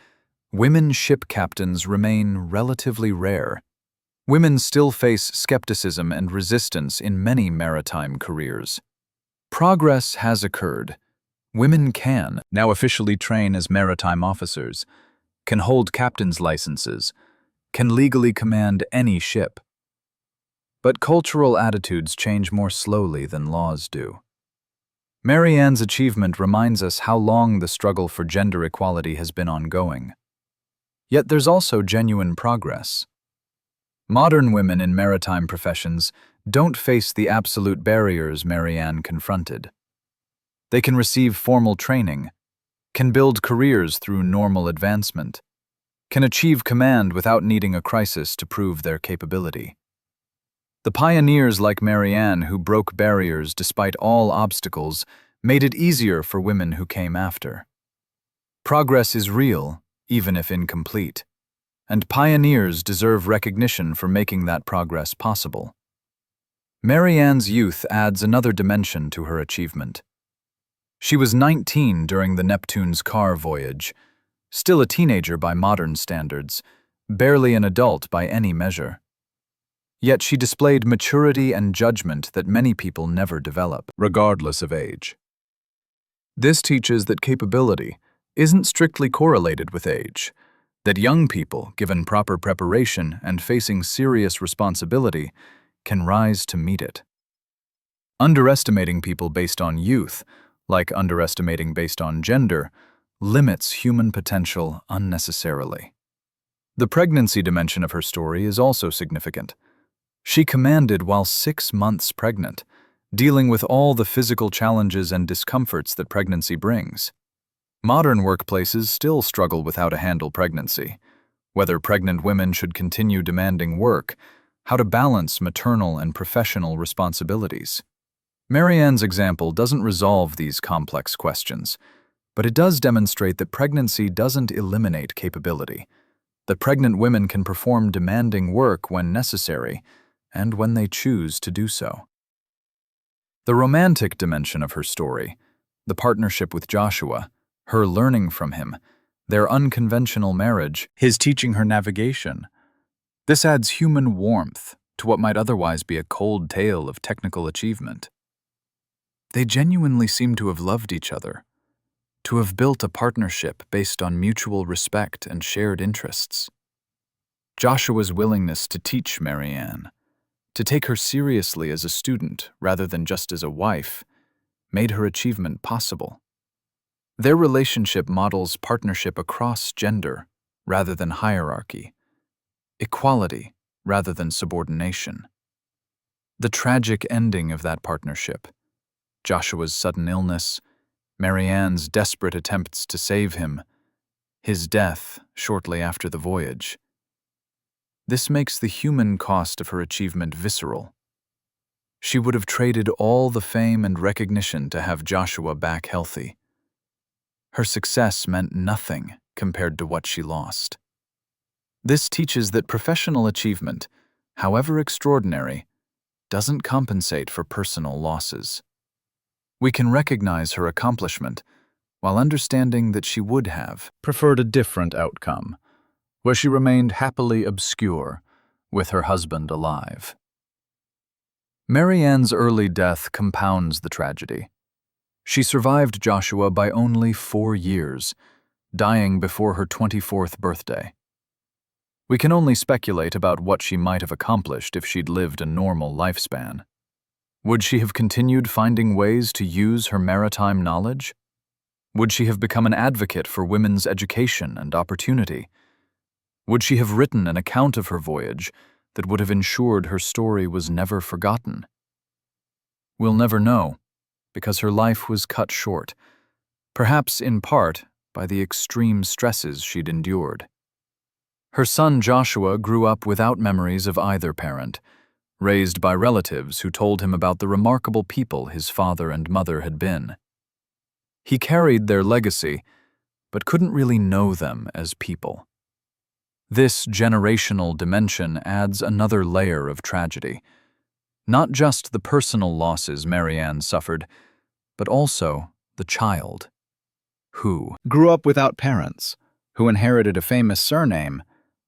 women ship captains remain relatively rare. Women still face skepticism and resistance in many maritime careers. Progress has occurred. Women can now officially train as maritime officers, can hold captain's licenses, can legally command any ship. But cultural attitudes change more slowly than laws do. Mary Ann's achievement reminds us how long the struggle for gender equality has been ongoing. Yet there's also genuine progress. Modern women in maritime professions don't face the absolute barriers Mary Ann confronted. They can receive formal training, can build careers through normal advancement, can achieve command without needing a crisis to prove their capability. The pioneers like Mary Ann who broke barriers despite all obstacles made it easier for women who came after. Progress is real, even if incomplete, and pioneers deserve recognition for making that progress possible. Mary Ann's youth adds another dimension to her achievement. She was 19 during the Neptune's car voyage, still a teenager by modern standards, barely an adult by any measure. Yet she displayed maturity and judgment that many people never develop, regardless of age. This teaches that capability isn't strictly correlated with age, that young people, given proper preparation and facing serious responsibility, can rise to meet it. Underestimating people based on youth, like underestimating based on gender, limits human potential unnecessarily. The pregnancy dimension of her story is also significant. She commanded while 6 months pregnant, dealing with all the physical challenges and discomforts that pregnancy brings. Modern workplaces still struggle with how to handle pregnancy, whether pregnant women should continue demanding work, how to balance maternal and professional responsibilities. Mary Ann's example doesn't resolve these complex questions, but it does demonstrate that pregnancy doesn't eliminate capability, that pregnant women can perform demanding work when necessary and when they choose to do so. The romantic dimension of her story, the partnership with Joshua, her learning from him, their unconventional marriage, his teaching her navigation, this adds human warmth to what might otherwise be a cold tale of technical achievement. They genuinely seem to have loved each other, to have built a partnership based on mutual respect and shared interests. Joshua's willingness to teach Mary Ann, to take her seriously as a student rather than just as a wife, made her achievement possible. Their relationship models partnership across gender rather than hierarchy, equality rather than subordination. The tragic ending of that partnership, Joshua's sudden illness, Mary Ann's desperate attempts to save him, his death shortly after the voyage. This makes the human cost of her achievement visceral. She would have traded all the fame and recognition to have Joshua back healthy. Her success meant nothing compared to what she lost. This teaches that professional achievement, however extraordinary, doesn't compensate for personal losses. We can recognize her accomplishment while understanding that she would have preferred a different outcome, where she remained happily obscure with her husband alive. Mary Ann's early death compounds the tragedy. She survived Joshua by only 4 years, dying before her 24th birthday. We can only speculate about what she might have accomplished if she'd lived a normal lifespan. Would she have continued finding ways to use her maritime knowledge? Would she have become an advocate for women's education and opportunity? Would she have written an account of her voyage that would have ensured her story was never forgotten? We'll never know, because her life was cut short, perhaps in part by the extreme stresses she'd endured. Her son Joshua grew up without memories of either parent, raised by relatives who told him about the remarkable people his father and mother had been. He carried their legacy, but couldn't really know them as people. This generational dimension adds another layer of tragedy. Not just the personal losses Mary Ann suffered, but also the child, who grew up without parents, who inherited a famous surname,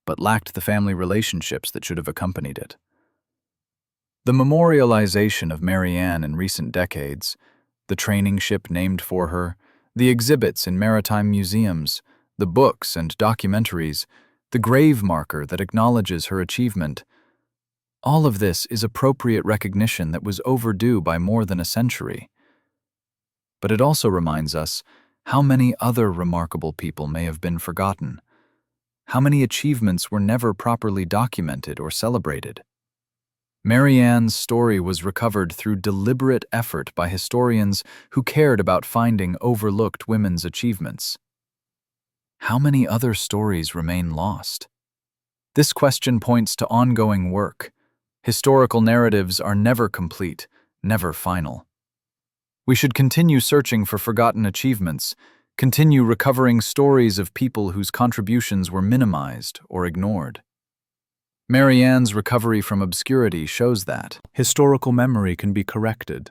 but lacked the family relationships that should have accompanied it. The memorialization of Mary Ann in recent decades, the training ship named for her, The exhibits in maritime museums, the books and documentaries, the grave marker that acknowledges her achievement. All of this is appropriate recognition that was overdue by more than a century. But it also reminds us how many other remarkable people may have been forgotten, how many achievements were never properly documented or celebrated. Mary Ann's story was recovered through deliberate effort by historians who cared about finding overlooked women's achievements. How many other stories remain lost? This question points to ongoing work. Historical narratives are never complete, never final. We should continue searching for forgotten achievements, continue recovering stories of people whose contributions were minimized or ignored. Mary Ann's recovery from obscurity shows that historical memory can be corrected,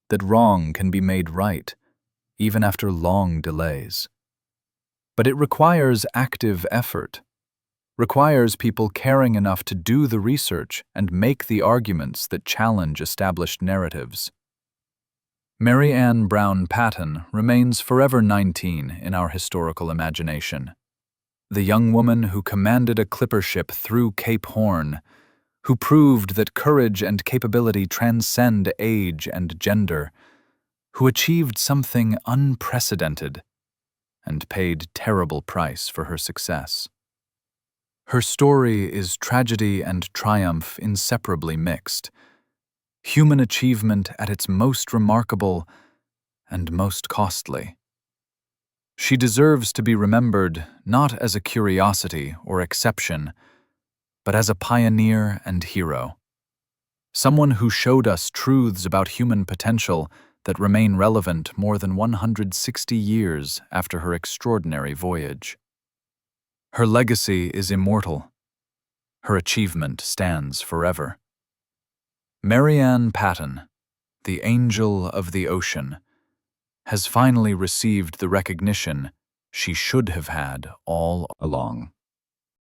that wrong can be made right, even after long delays. But it requires active effort, requires people caring enough to do the research and make the arguments that challenge established narratives. Mary Ann Patten remains forever 19 in our historical imagination. The young woman who commanded a clipper ship through Cape Horn, who proved that courage and capability transcend age and gender, who achieved something unprecedented and paid terrible price for her success. Her story is tragedy and triumph inseparably mixed, human achievement at its most remarkable and most costly. She deserves to be remembered not as a curiosity or exception, but as a pioneer and hero. Someone who showed us truths about human potential that remain relevant more than 160 years after her extraordinary voyage. Her legacy is immortal. Her achievement stands forever. Mary Ann Patten, the angel of the ocean, has finally received the recognition she should have had all along.